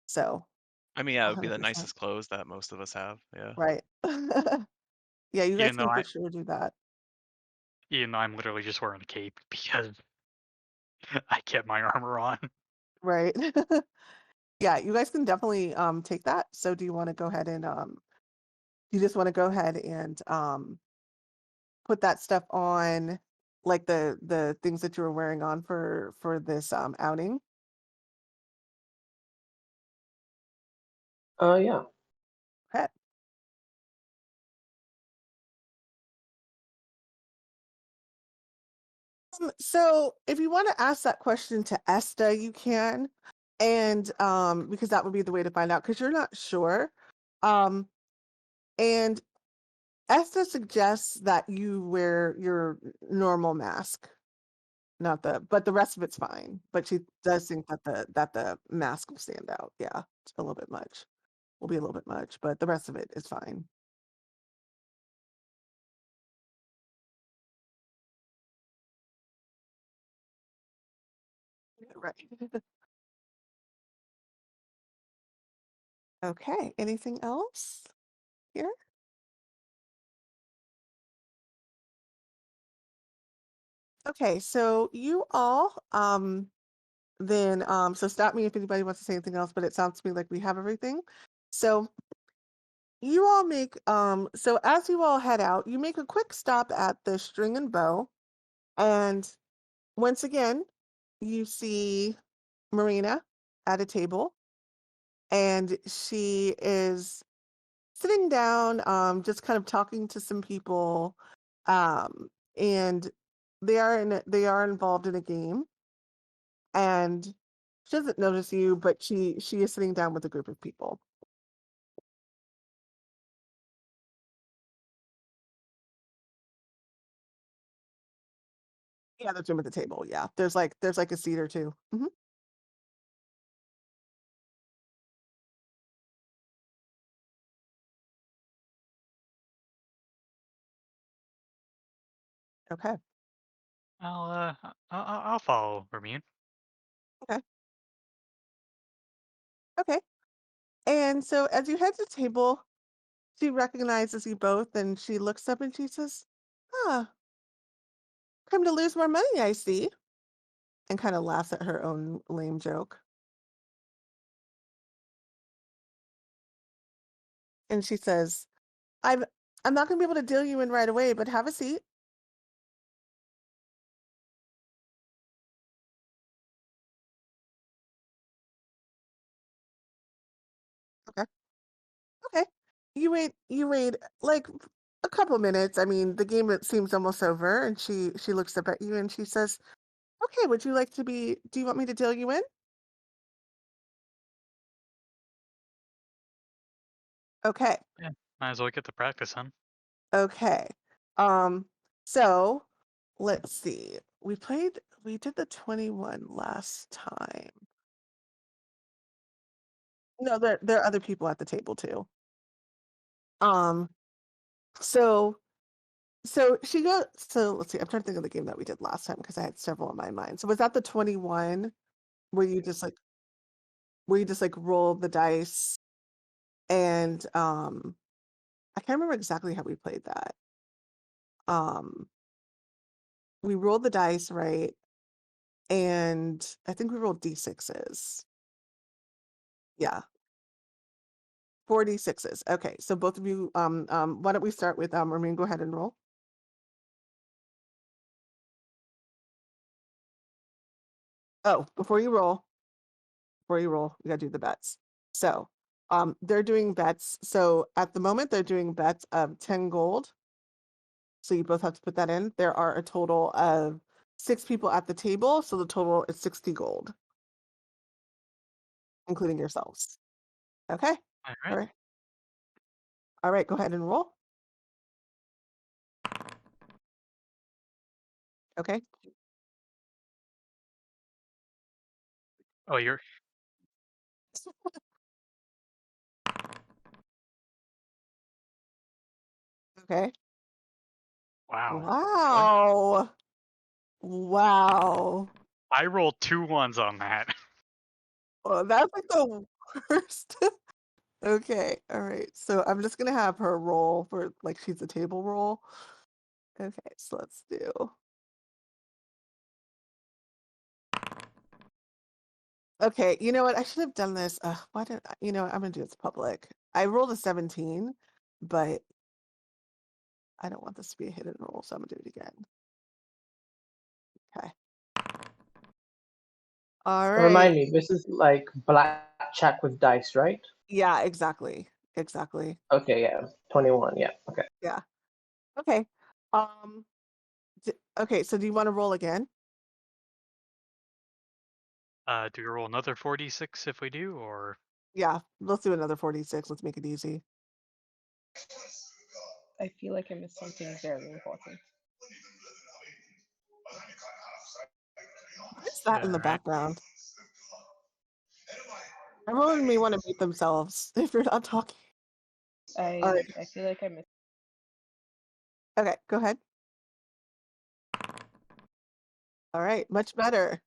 So, I mean, yeah, it would be the 100%. nicest clothes that most of us have. Yeah. Right. Yeah, you guys Even though can for I, sure do that. even though I'm literally just wearing a cape because I kept my armor on. Right. Yeah, you guys can definitely take that. So do you want to go ahead and you just want to go ahead and put that stuff on like the things that you were wearing on for this outing? Yeah. Okay. So if you want to ask that question to Esta, you can. and because that would be the way to find out because you're not sure. Um, and Esther suggests that you wear your normal mask, not but the rest of it's fine. But she does think that the mask will stand out. Yeah, it's a little bit much. Will be a little bit much, but the rest of it is fine. Right. Okay. Anything else here? Okay, so you all then so stop me if anybody wants to say anything else, but it sounds to me like we have everything. So you all make so as you all head out, you make a quick stop at the String and Bow, and once again, you see Marina at a table, and she is sitting down, just kind of talking to some people, and they are involved in a game, and she doesn't notice you, but she is sitting down with a group of people. Yeah, there's room at the table. Yeah, there's like a seat or 2. Okay. I'll follow Ramune. Okay. Okay. And so as you head to the table, she recognizes you both, and she looks up and she says, "Ah, come to lose more money, I see," and kind of laughs at her own lame joke. And she says, "I'm I'm not going to be able to deal you in right away, but have a seat." Okay. Okay. You wait like a couple minutes. I mean, the game it seems almost over, and she looks up at you and she says, "Okay, would you like to be do you want me to deal you in?" Okay. Yeah, might as well get to practice, huh? Okay. Um so let's see. We did the 21 last time. No, there are other people at the table too. Um so so let's see. I'm trying to think of the game that we did last time because I had several in my mind. So was that the 21 where you just like roll the dice and I can't remember exactly how we played that. Um we rolled the dice, right? And I think we rolled D6s. Yeah, 4 D6s. Okay, so both of you why don't we start with Irene, go ahead and roll. Oh, before you roll, you gotta do the bets. So they're doing bets. So at the moment they're doing bets of 10 gold. So you both have to put that in. There are a total of 6 people at the table, so the total is 60 gold, including yourselves. Okay. All All right. right. All right, go ahead and roll. Okay. Oh, you're Okay. wow. Really? Wow. Wow. I rolled 2 ones on that. Well, that's like the worst. Okay. All right. So I'm just gonna have her roll for like she's a table roll. Okay, so let's do. Okay, you know what? I should have done this. Why did I, you know what? I'm gonna do this public. I rolled a 17, but I don't want this to be a hidden roll, so I'm gonna do it again. Okay. All Remind right. me, this is like blackjack with dice, right? Yeah, exactly. Exactly. Okay, yeah. 21, yeah. Okay. Yeah. Okay. Um, okay, so do you want to roll again? Do we roll another 4d6 if we do, or Yeah, let's do another 46. Let's make it easy. I feel like I missed something very important. What is that in the Alright. background? Everyone may want to mute themselves if you're not talking. I All right. I feel like I missed. Okay, go ahead. All right, much better.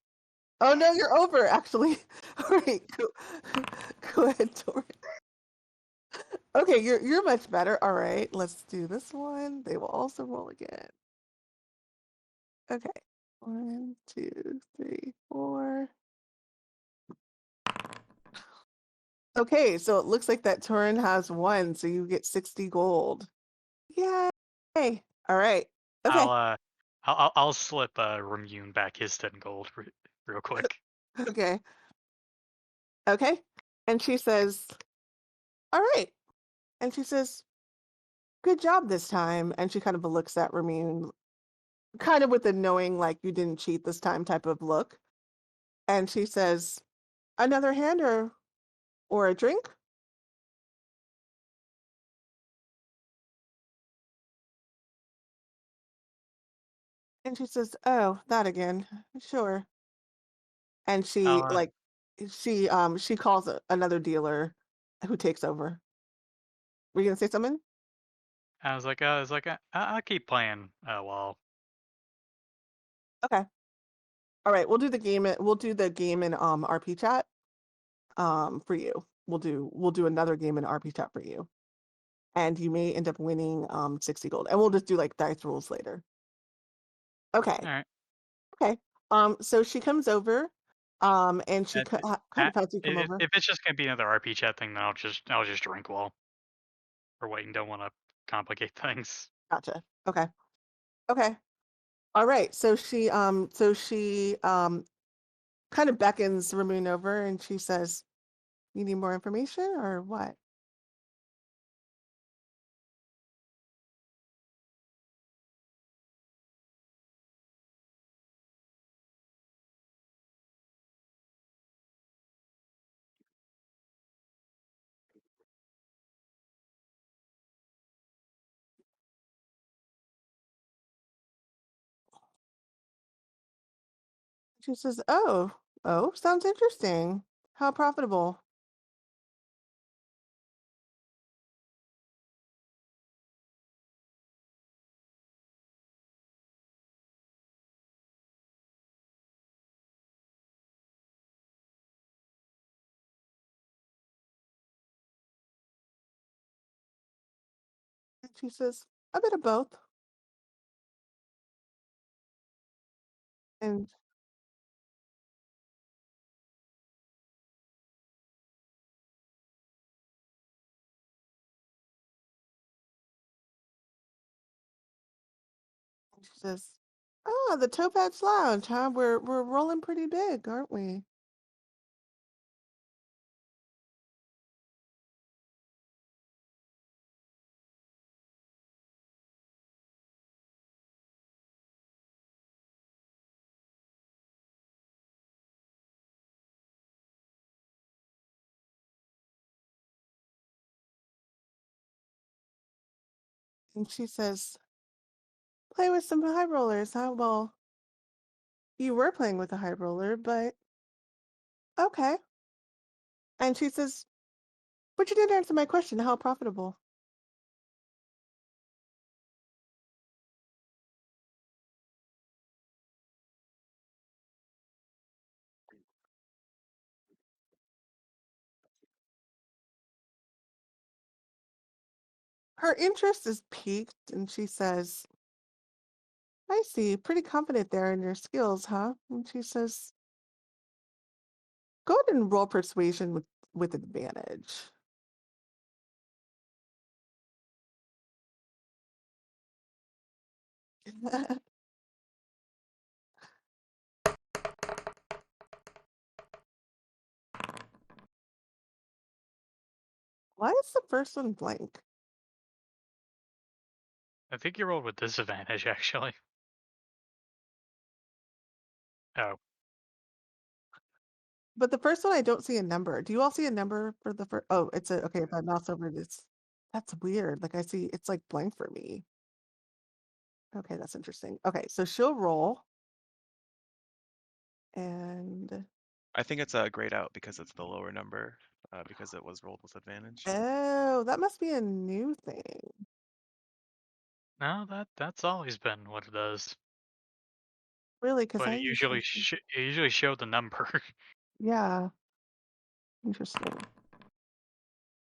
Oh no, you're over actually. All right, go ahead, Toren. Okay, you're much better. All right, let's do this one. They will also roll again. Okay, 1, 2, 3, 4. Okay, so it looks like that Toren has 1, so you get 60 gold. Yay! All right. Okay. I'll slip Ramune back his 10 gold real quick. Okay. Okay. And she says, "All right." And she says, "Good job this time." And she kind of looks at Ramune, kind of with a knowing, like, you didn't cheat this time type of look. And she says, "Another hand or a drink?" And she says, "Oh, that again. Sure." And she I'll, like she calls another dealer who takes over. Were you gonna say something? I was like, I'll keep playing while. Okay. All right, we'll do the game. We'll do the game in RP chat. For you. We'll do another game in RP chat for you. And you may end up winning 60 gold. And we'll just do like dice rules later. Okay. Alright. Okay. So she comes over and she kind of has you come over. If it's just gonna be another RP chat thing, then I'll just drink while we're waiting. Don't want to complicate things. Gotcha. Okay. Okay. All right. So she kind of beckons Ramune over and she says, "You need more information or what?" She says, "Oh, sounds interesting. How profitable?" And she says, "A bit of both." And she says, "Oh, the Topaz Lounge, huh? We're rolling pretty big, aren't we?" And she says, "Play with some high rollers, huh? Well, you were playing with a high roller, but okay." And she says, "But you didn't answer my question. How profitable?" Her interest is piqued, and she says, "I see. Pretty confident there in your skills, huh?" And she says, "Go ahead and roll persuasion with advantage." Why is the first one blank? I think you rolled with disadvantage actually. Oh, But the first one, I don't see a number. Do you all see a number for the first? Oh, it's a okay. If I mouse over it, it's that's weird. Like I see it's like blank for me. Okay, that's interesting. Okay, so she'll roll, and I think it's a grayed out because it's the lower number, because it was rolled with advantage. oh, that must be a new thing. No, that's always been what it does. Really, because But I it usually usually showed the number. yeah, interesting.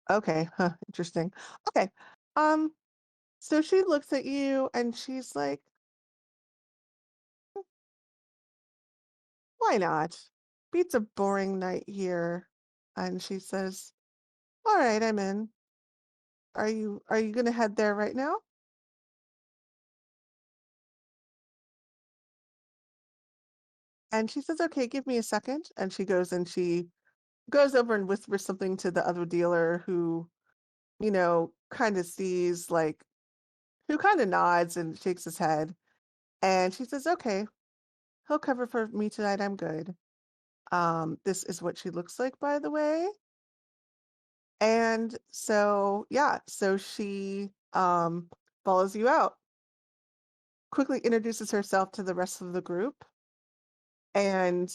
Okay, huh, interesting. Okay, um, so she looks at you and she's like, "Why not? Beats a boring night here." And she says, "All right, I'm in. Are you gonna head there right now?" And she says, "Okay, give me a second." And she goes over and whispers something to the other dealer who, kind of sees like who kind of nods and shakes his head. And she says, "Okay, he'll cover for me tonight. I'm good." This is what she looks like, by the way. And so, yeah, so she follows you out, quickly introduces herself to the rest of the group, and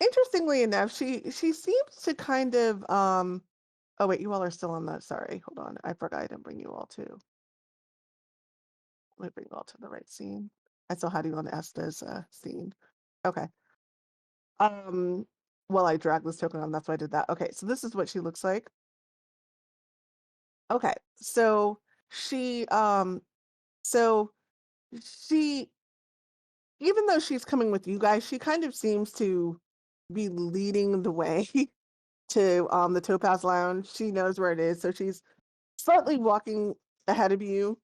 interestingly enough, she seems to kind of oh wait, you all are still on that. Sorry, hold on. I forgot I didn't bring you all to. Let me bring you all to the right scene. I saw Hardhi on Esta's scene. Okay. Um, well, I dragged this token on, that's why I did that. Okay, so this is what she looks like. Okay, she so she even though she's coming with you guys, she kind of seems to be leading the way to the Topaz Lounge. She knows where it is, so she's slightly walking ahead of you,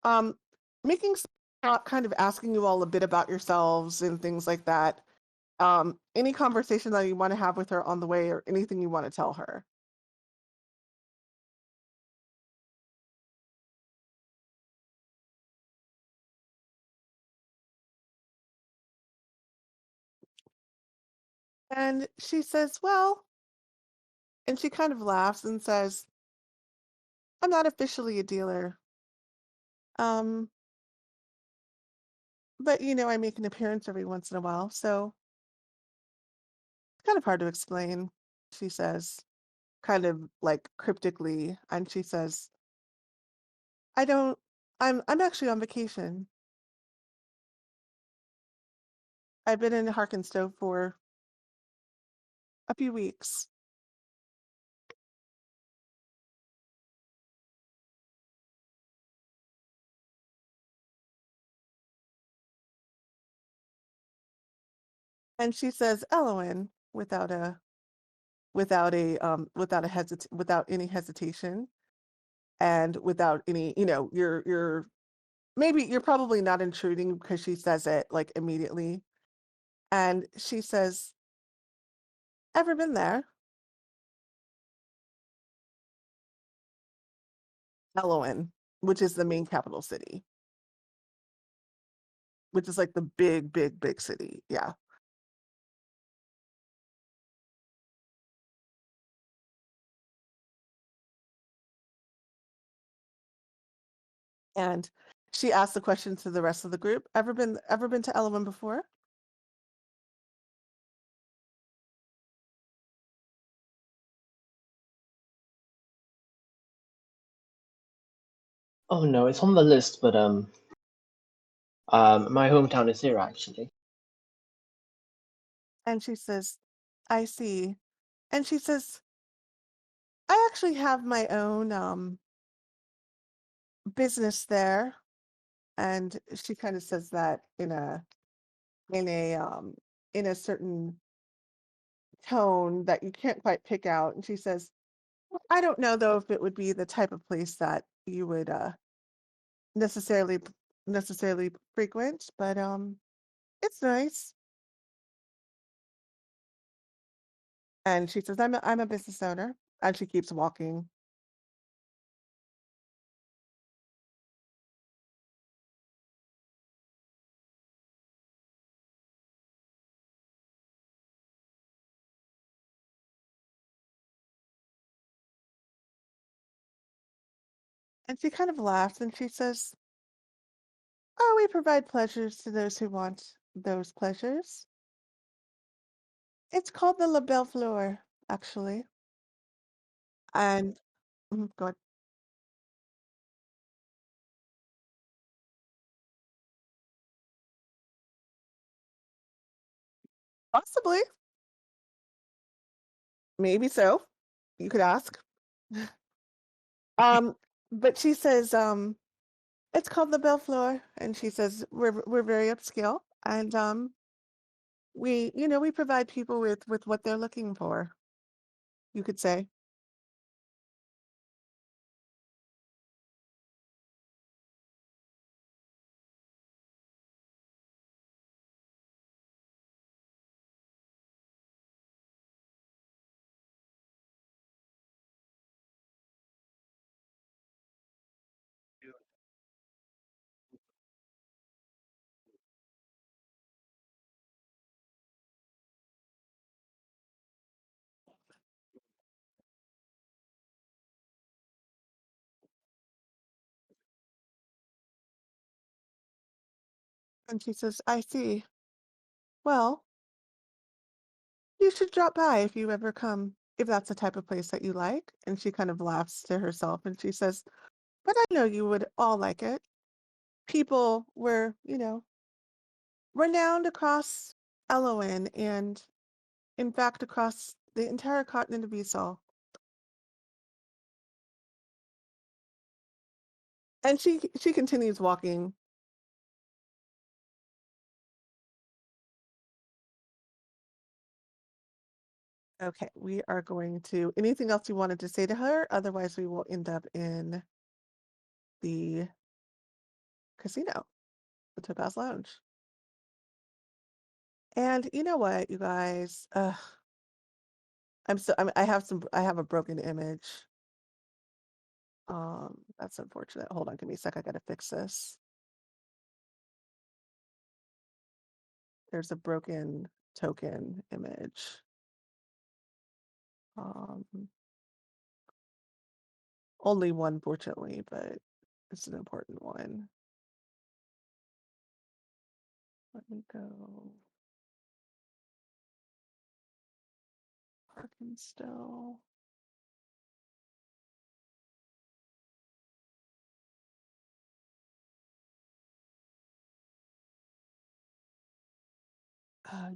um, making kind of asking you all a bit about yourselves and things like that. Any conversation that you want to have with her on the way, or anything you want to tell her. And she says, "Well," and she kind of laughs and says, "I'm not officially a dealer. Um, but I make an appearance every once in a while, so it's kind of hard to explain," she says, kind of like cryptically, and she says, "I don't I'm actually on vacation. I've been in Harkenstow for a few weeks." And she says, "Elowen," without any hesitation, and without any, you're maybe you're probably not intruding because she says it like immediately. And she says, "Ever been there?" Elowen, which is the main capital city, which is like the big, big, big city. Yeah. And she asked the question to the rest of the group, ever been to Elowen before? Oh no, it's on the list, but my hometown is here actually. And she says, "I see." And she says, "I actually have my own business there." And she kind of says that in a in a certain tone that you can't quite pick out. And she says, "I don't know though if it would be the type of place that you would necessarily necessarily frequent, but it's nice." And she says, I'm a business owner." And she keeps walking. And she kind of laughs and she says, "Oh, we provide pleasures to those who want those pleasures. It's called the La Belle Fleur, actually." And go ahead. Possibly. Maybe so. You could ask. Um, but she says, it's called the Belle Fleur, and she says we're very upscale, and we provide people with what they're looking for. You could say. And she says, "I see. Well, you should drop by if you ever come, if that's the type of place that you like." And she kind of laughs to herself and she says, "But I know you would all like it. People were, renowned across Eloin and, in fact, across the entire continent of Esau." And she continues walking. Okay, we are going to, anything else you wanted to say to her? Otherwise, we will end up in the casino, the Topaz Lounge. And you know what, you guys? I have a broken image. That's unfortunate. Hold on, give me a sec. I gotta fix this. There's a broken token image. Only one, fortunately, but it's an important one. Let me go. Parking still.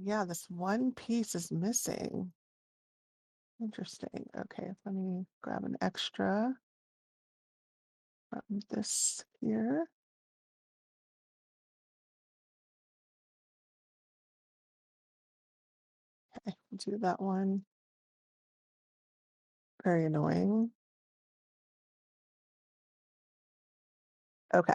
Yeah, this one piece is missing. Interesting. Okay, let me grab an extra from this here. Okay, we'll do that one. Very annoying. Okay.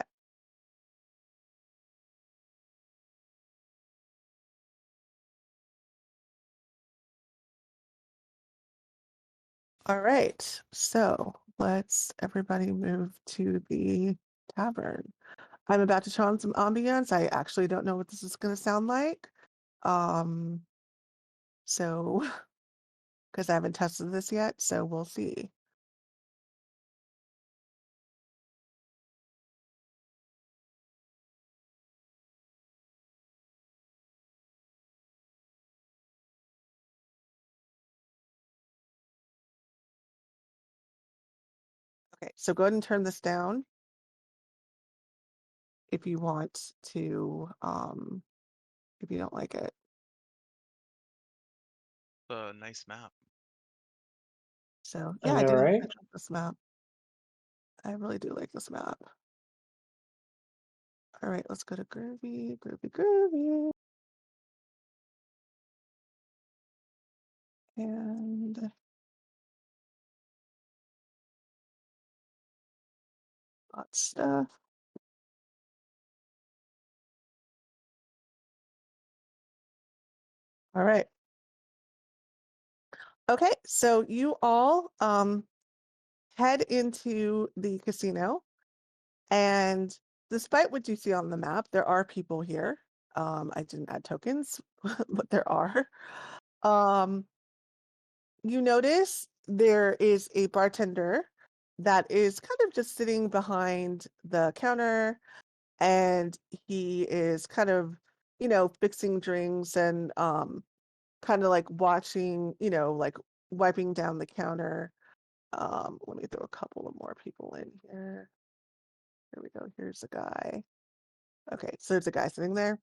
All right, so let's everybody move to the tavern. I'm about to show on some ambience. I actually don't know what this is going to sound like. So, because I haven't tested this yet, so we'll see. Okay, so go ahead and turn this down if you want to, if you don't like it. A nice map. So I yeah, I know, do right? like this map. I really do like this map. All right, let's go to Groovy, Groovy, Groovy. And that stuff. All right. Okay, so you all head into the casino, and despite what you see on the map, there are people here. I didn't add tokens, but there are. You notice there is a bartender that is kind of just sitting behind the counter, and he is kind of, fixing drinks and kind of like watching, like wiping down the counter. Let me throw a couple of more people in here. Here we go. Here's a guy. Okay, so there's a guy sitting there.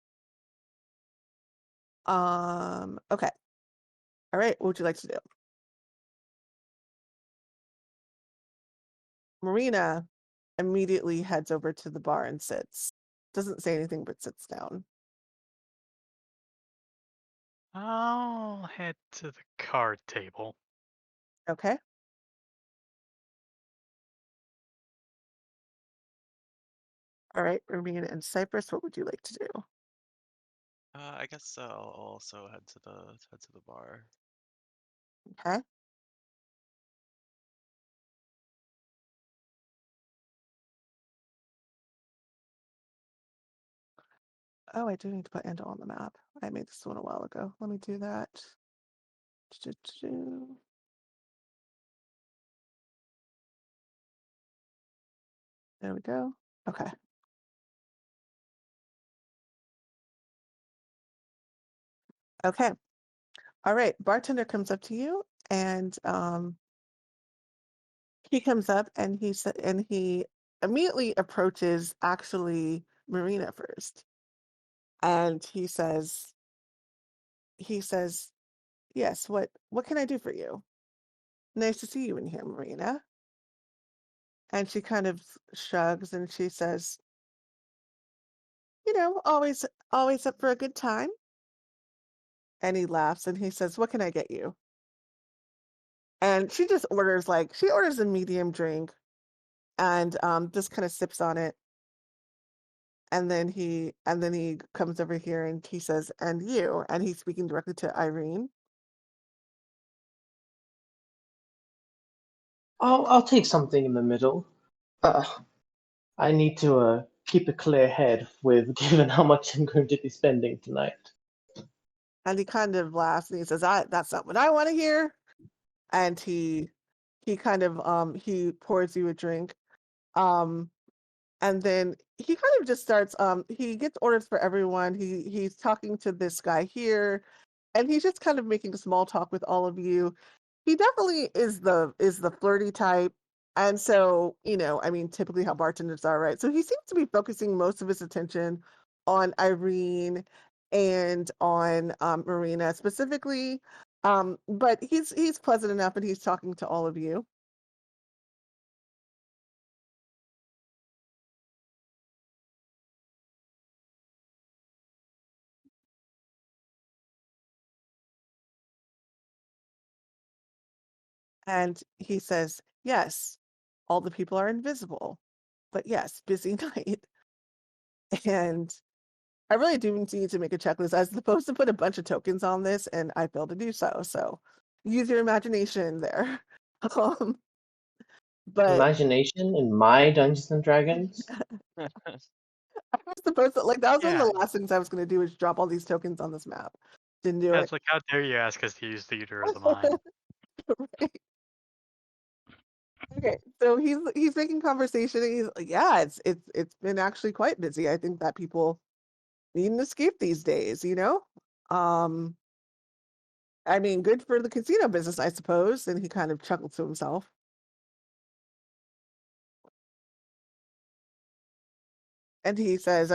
Okay. All right, what would you like to do? Marina immediately heads over to the bar and sits. Doesn't say anything but sits down. I'll head to the card table. Okay. All right, Marina and Cypress, what would you like to do? I guess I'll also head to the bar. Okay. Oh, I do need to put Andil on the map. I made this one a while ago. Let me do that. There we go. Okay. Okay. All right. Bartender comes up to you, and he comes up and he immediately approaches actually Marina first, and he says, "Yes. What can I do for you? Nice to see you in here, Marina." And she kind of shrugs and she says, always up for a good time. And he laughs and he says, "What can I get you?" And she just orders a medium drink and just kind of sips on it. And then he comes over here and he says, "And you?" And he's speaking directly to Irene. I'll take something in the middle. I need to keep a clear head with given how much I'm going to be spending tonight. And he kind of laughs and he says, "That's not what I want to hear." And he kind of he pours you a drink. Um and then he kind of just starts he gets orders for everyone. He's talking to this guy here, and he's just kind of making small talk with all of you. He definitely is the flirty type. And so, I mean, typically how bartenders are, right? So he seems to be focusing most of his attention on Irene and on Marina specifically. But he's pleasant enough and he's talking to all of you. And he says, "Yes, all the people are invisible, but yes, busy night." And I really do need to make a checklist. I was supposed to put a bunch of tokens on this, and I failed to do so. So use your imagination there. Um, but Imagination in my Dungeons and Dragons? I was supposed to, like, that was one Yeah. of the last things I was going to do is drop all these tokens on this map. Didn't do Yeah, it. it's like, how dare you ask us to use theater of the mind? Right. Okay, so he's making conversation. And he's like, "Yeah, it's been actually quite busy. I think that people need an escape these days. Um, I mean, good for the casino business, I suppose." And he kind of chuckled to himself. And he says,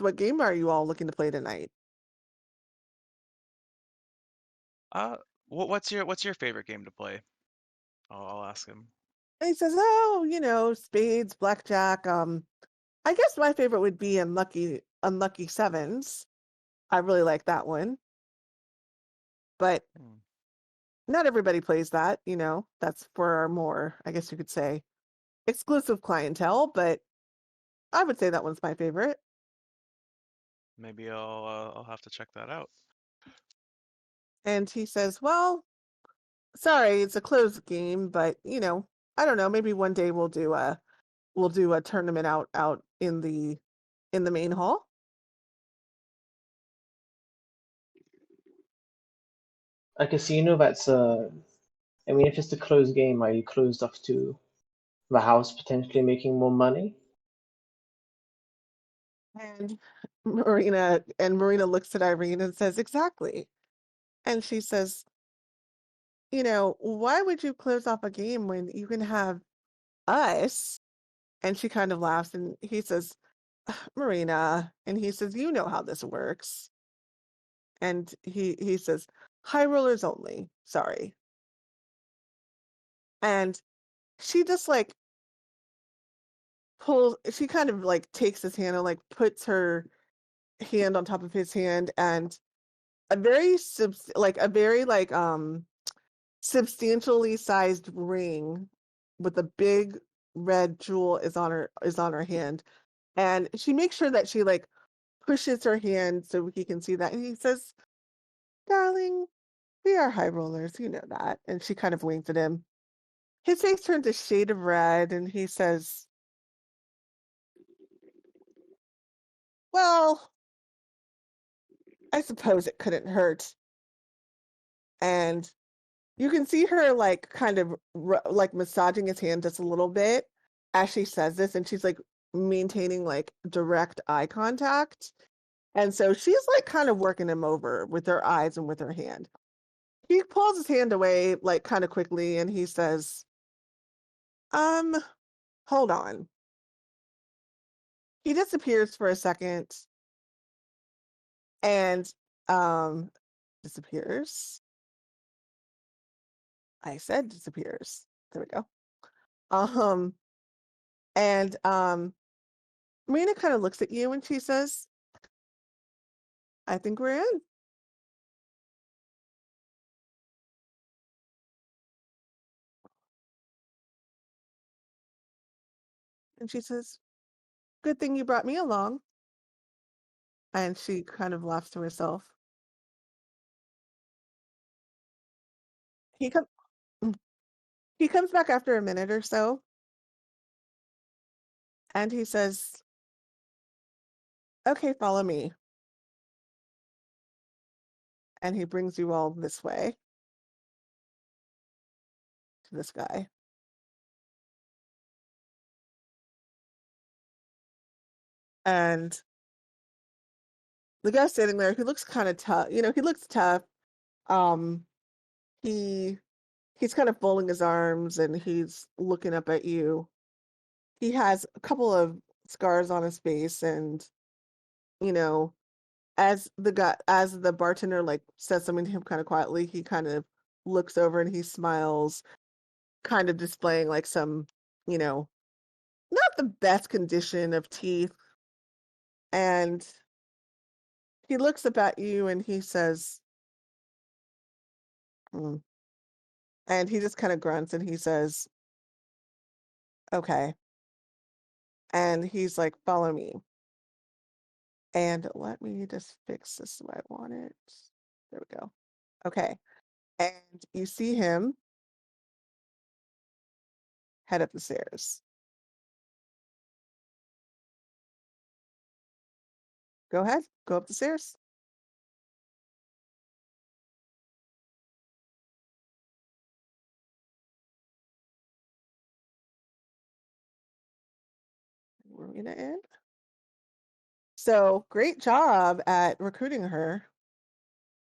"What game are you all looking to play tonight?" What's your favorite game to play? I'll ask him. And he says, "Oh, spades, blackjack. I guess my favorite would be Unlucky Sevens. I really like that one, but Hmm. not everybody plays that. That's for our more, I guess you could say, exclusive clientele. But I would say that one's my favorite." Maybe I'll have to check that out. And he says, "Well, sorry, it's a closed game, but I don't know. Maybe one day we'll do a tournament out in the main hall." A casino that's I mean, if it's a closed game, are you closed off to the house potentially making more money? And Marina looks at Irene and says, exactly. And she says, why would you close off a game when you can have us? And she kind of laughs and he says, Marina. And he says, you know how this works. And he says, high rollers only. Sorry. And she just like she kind of like takes his hand and like puts her hand on top of his hand, and a very substantially sized ring with a big red jewel is on her hand, and she makes sure that she like pushes her hand so he can see that, and he says, darling, we are high rollers, you know that. And she kind of winks at him. His face turns a shade of red and he says, well, I suppose it couldn't hurt. And you can see her like kind of like massaging his hand just a little bit as she says this, and she's like maintaining like direct eye contact. And so she's like kind of working him over with her eyes and with her hand. He pulls his hand away like kind of quickly and he says, um, hold on. He disappears for a second and disappears. I said disappears. There we go. Um and Marina kind of looks at you and she says, I think we're in. And she says, good thing you brought me along. And she kind of laughs to herself. He comes he comes back after a minute or so and he says, okay, follow me. And he brings you all this way to this guy. And the guy standing there, he looks kind of tough. He looks tough. Um, he he's kind of folding his arms and he's looking up at you. He has a couple of scars on his face, and you know, as the bartender like says something to him kind of quietly, he kind of looks over and he smiles, kind of displaying like some, not the best condition of teeth. And he looks up at you and he says, "Hmm." And he just kind of grunts and he says, okay. And he's like, follow me. And let me just fix this the way I want it. There we go. Okay. And you see him head up the stairs. Go ahead. Go up the stairs. We're going to end. So great job at recruiting her.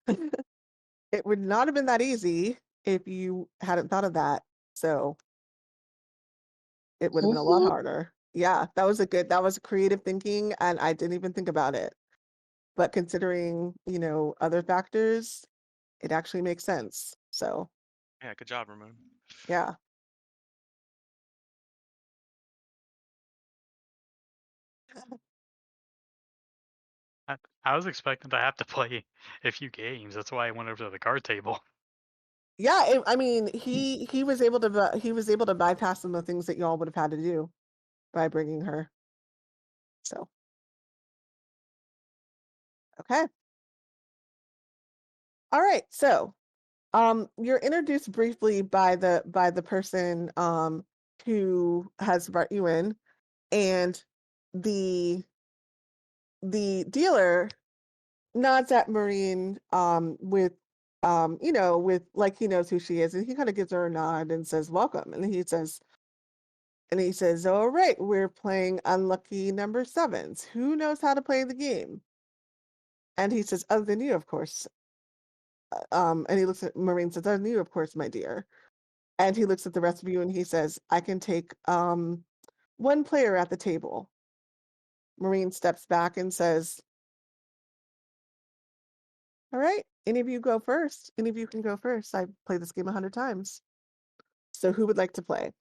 It would not have been that easy if you hadn't thought of that. So it would have been a lot harder. Yeah, that was creative thinking, and I didn't even think about it. But considering, other factors, it actually makes sense. So Yeah, good job, Ramune. yeah. I was expecting to have to play a few games. That's why I went over to the card table. Yeah, I mean, he was able to bypass some of the things that y'all would have had to do by bringing her. So, okay. All right. So, you're introduced briefly by the person who has brought you in, and the dealer nods at Marine with like he knows who she is, and he kind of gives her a nod and says welcome, and he says, And he says, all right, we're playing unlucky number sevens. Who knows how to play the game? And he says, other than you, of course. And he looks at Marine, says, other than you, of course, my dear. And he looks at the rest of you and he says, I can take one player at the table. Marine steps back and says, all right, any of you go first. Any of you can go first. I've played this game 100 times. So who would like to play?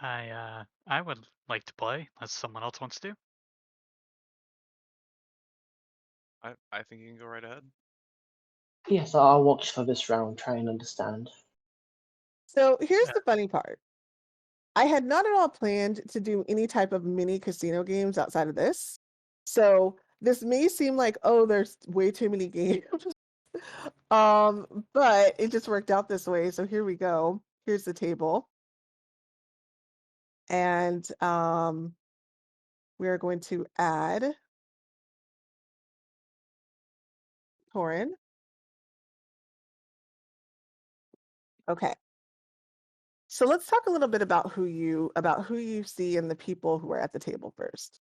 I would like to play, unless someone else wants to. I think you can go right ahead. Yes, I'll watch for this round, try and understand. So here's Yeah. the funny part. I had not at all planned to do any type of mini casino games outside of this. So this may seem like, oh, there's way too many games. But it just worked out this way. So here we go. Here's the table. And we are going to add Toren. Okay. So let's talk a little bit about who you see and the people who are at the table first.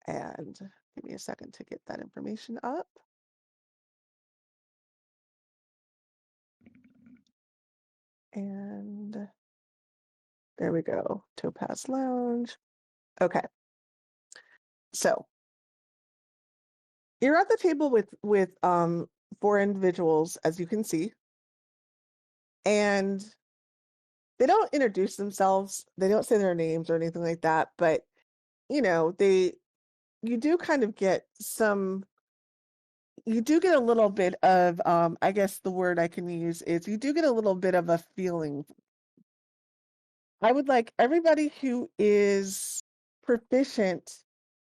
And give me a second to get that information up. And there we go. Topaz Lounge. Okay. So you're at the table with 4 individuals, as you can see. And they don't introduce themselves. They don't say their names or anything like that, but you know, you do kind of get you do get a little bit of I guess the word I can use is you do get a little bit of a feeling. I would like everybody who is proficient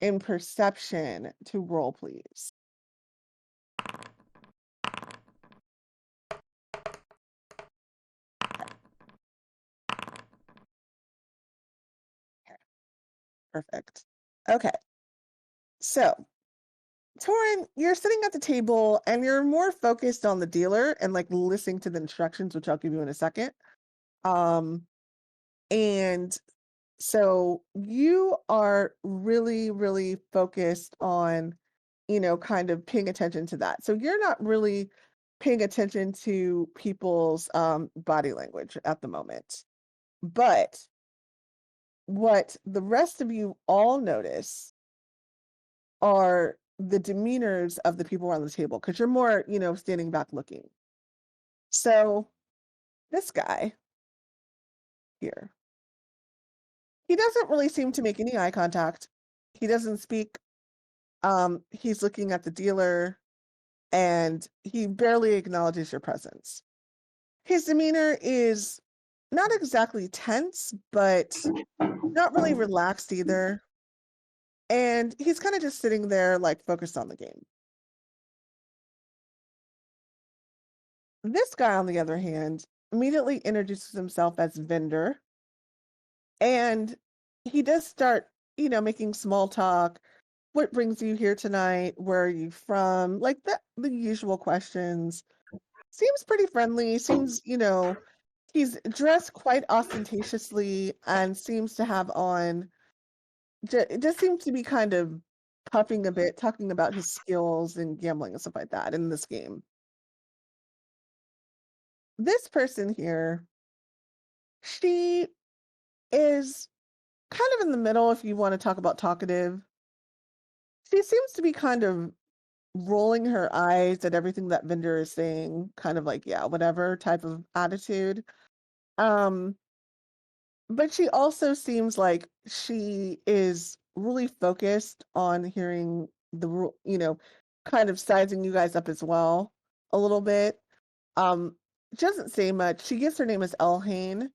in perception to roll, please. Perfect. Okay. So, Toren, you're sitting at the table and you're more focused on the dealer and like listening to the instructions, which I'll give you in a second. And so you are really, really focused on, kind of paying attention to that. So you're not really paying attention to people's body language at the moment. But what the rest of you all notice are the demeanors of the people around the table because you're more, standing back looking. So this guy here, he doesn't really seem to make any eye contact. He doesn't speak. He's looking at the dealer and he barely acknowledges your presence. His demeanor is not exactly tense, but not really relaxed either. And he's kind of just sitting there, like focused on the game. This guy, on the other hand, immediately introduces himself as vendor. And he does start, making small talk. What brings you here tonight? Where are you from? Like the usual questions. Seems pretty friendly. Seems, he's dressed quite ostentatiously and seems to have on, just seems to be kind of puffing a bit, talking about his skills and gambling and stuff like that in this game. This person here, she is kind of in the middle if you want to talk about talkative. She seems to be kind of rolling her eyes at everything that vendor is saying, kind of like, yeah, whatever type of attitude. But she also seems like she is really focused on hearing kind of sizing you guys up as well a little bit. She doesn't say much. She gives her name as Elhane,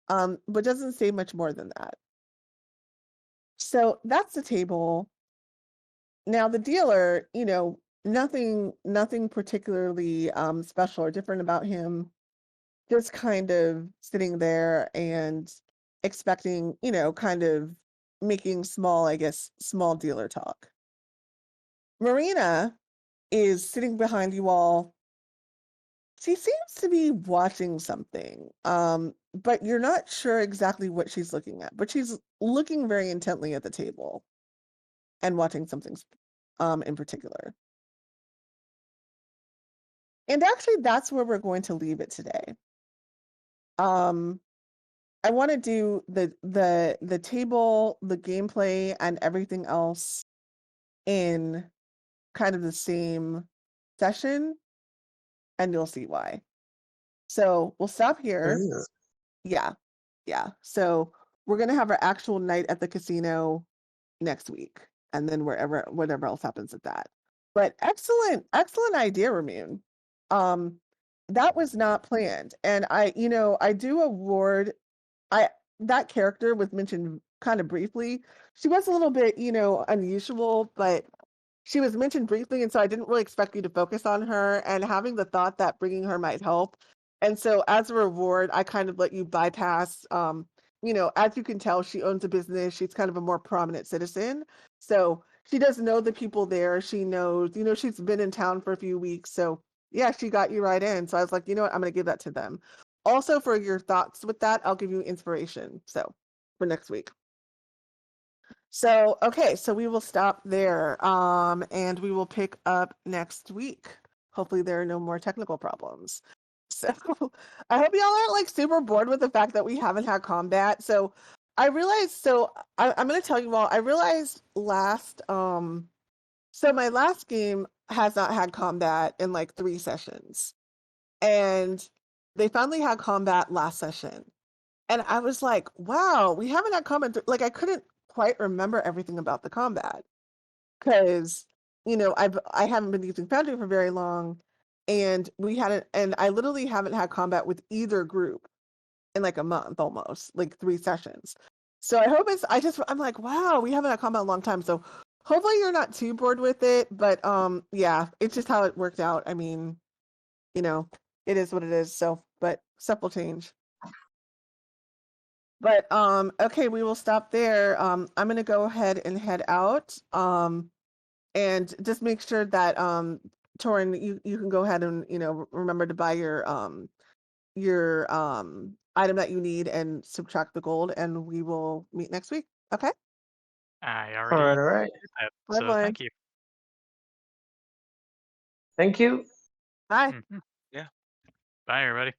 but doesn't say much more than that. So that's the table. Now the dealer, nothing particularly special or different about him. Just kind of sitting there and expecting, kind of making small, I guess, small dealer talk. Marina is sitting behind you all. She seems to be watching something, but you're not sure exactly what she's looking at. But she's looking very intently at the table and watching something in particular. And actually, that's where we're going to leave it today. I want to do the table, the gameplay, and everything else in kind of the same session, and you'll see why. So we'll stop here. Yeah. So we're gonna have our actual night at the casino next week, and then whatever else happens at that. But excellent idea, Ramune. That was not planned, and I do award. That character was mentioned kind of briefly. She was a little bit, unusual, but she was mentioned briefly, and so I didn't really expect you to focus on her, and having the thought that bringing her might help. And so as a reward, I kind of let you bypass, as you can tell, she owns a business. She's kind of a more prominent citizen. So she does know the people there. She knows, she's been in town for a few weeks. So yeah, she got you right in. So I was like, you know what, I'm going to give that to them. Also, for your thoughts with that, I'll give you inspiration. So for next week. So, okay, so we will stop there, and we will pick up next week. Hopefully there are no more technical problems. So I hope y'all aren't like super bored with the fact that we haven't had combat. So I realized, I'm going to tell you all, I realized so my last game has not had combat in like 3 sessions. And they finally had combat last session. And I was like, wow, we haven't had combat. Like I couldn't quite remember everything about the combat because I haven't been using Foundry for very long, and I literally haven't had combat with either group in like a month almost, like 3 sessions. So I hope I'm like, wow, we haven't had combat in a long time. So hopefully you're not too bored with it, but yeah, it's just how it worked out. I mean, it is what it is. So, but stuff will change. But okay, we will stop there. I'm gonna go ahead and head out. And just make sure that Toren, you can go ahead and remember to buy your item that you need and subtract the gold, and we will meet next week. Okay. I All already right, all right. did that, Bye so bye. thank you. Thank you. Bye. Mhm. Yeah. Bye, everybody.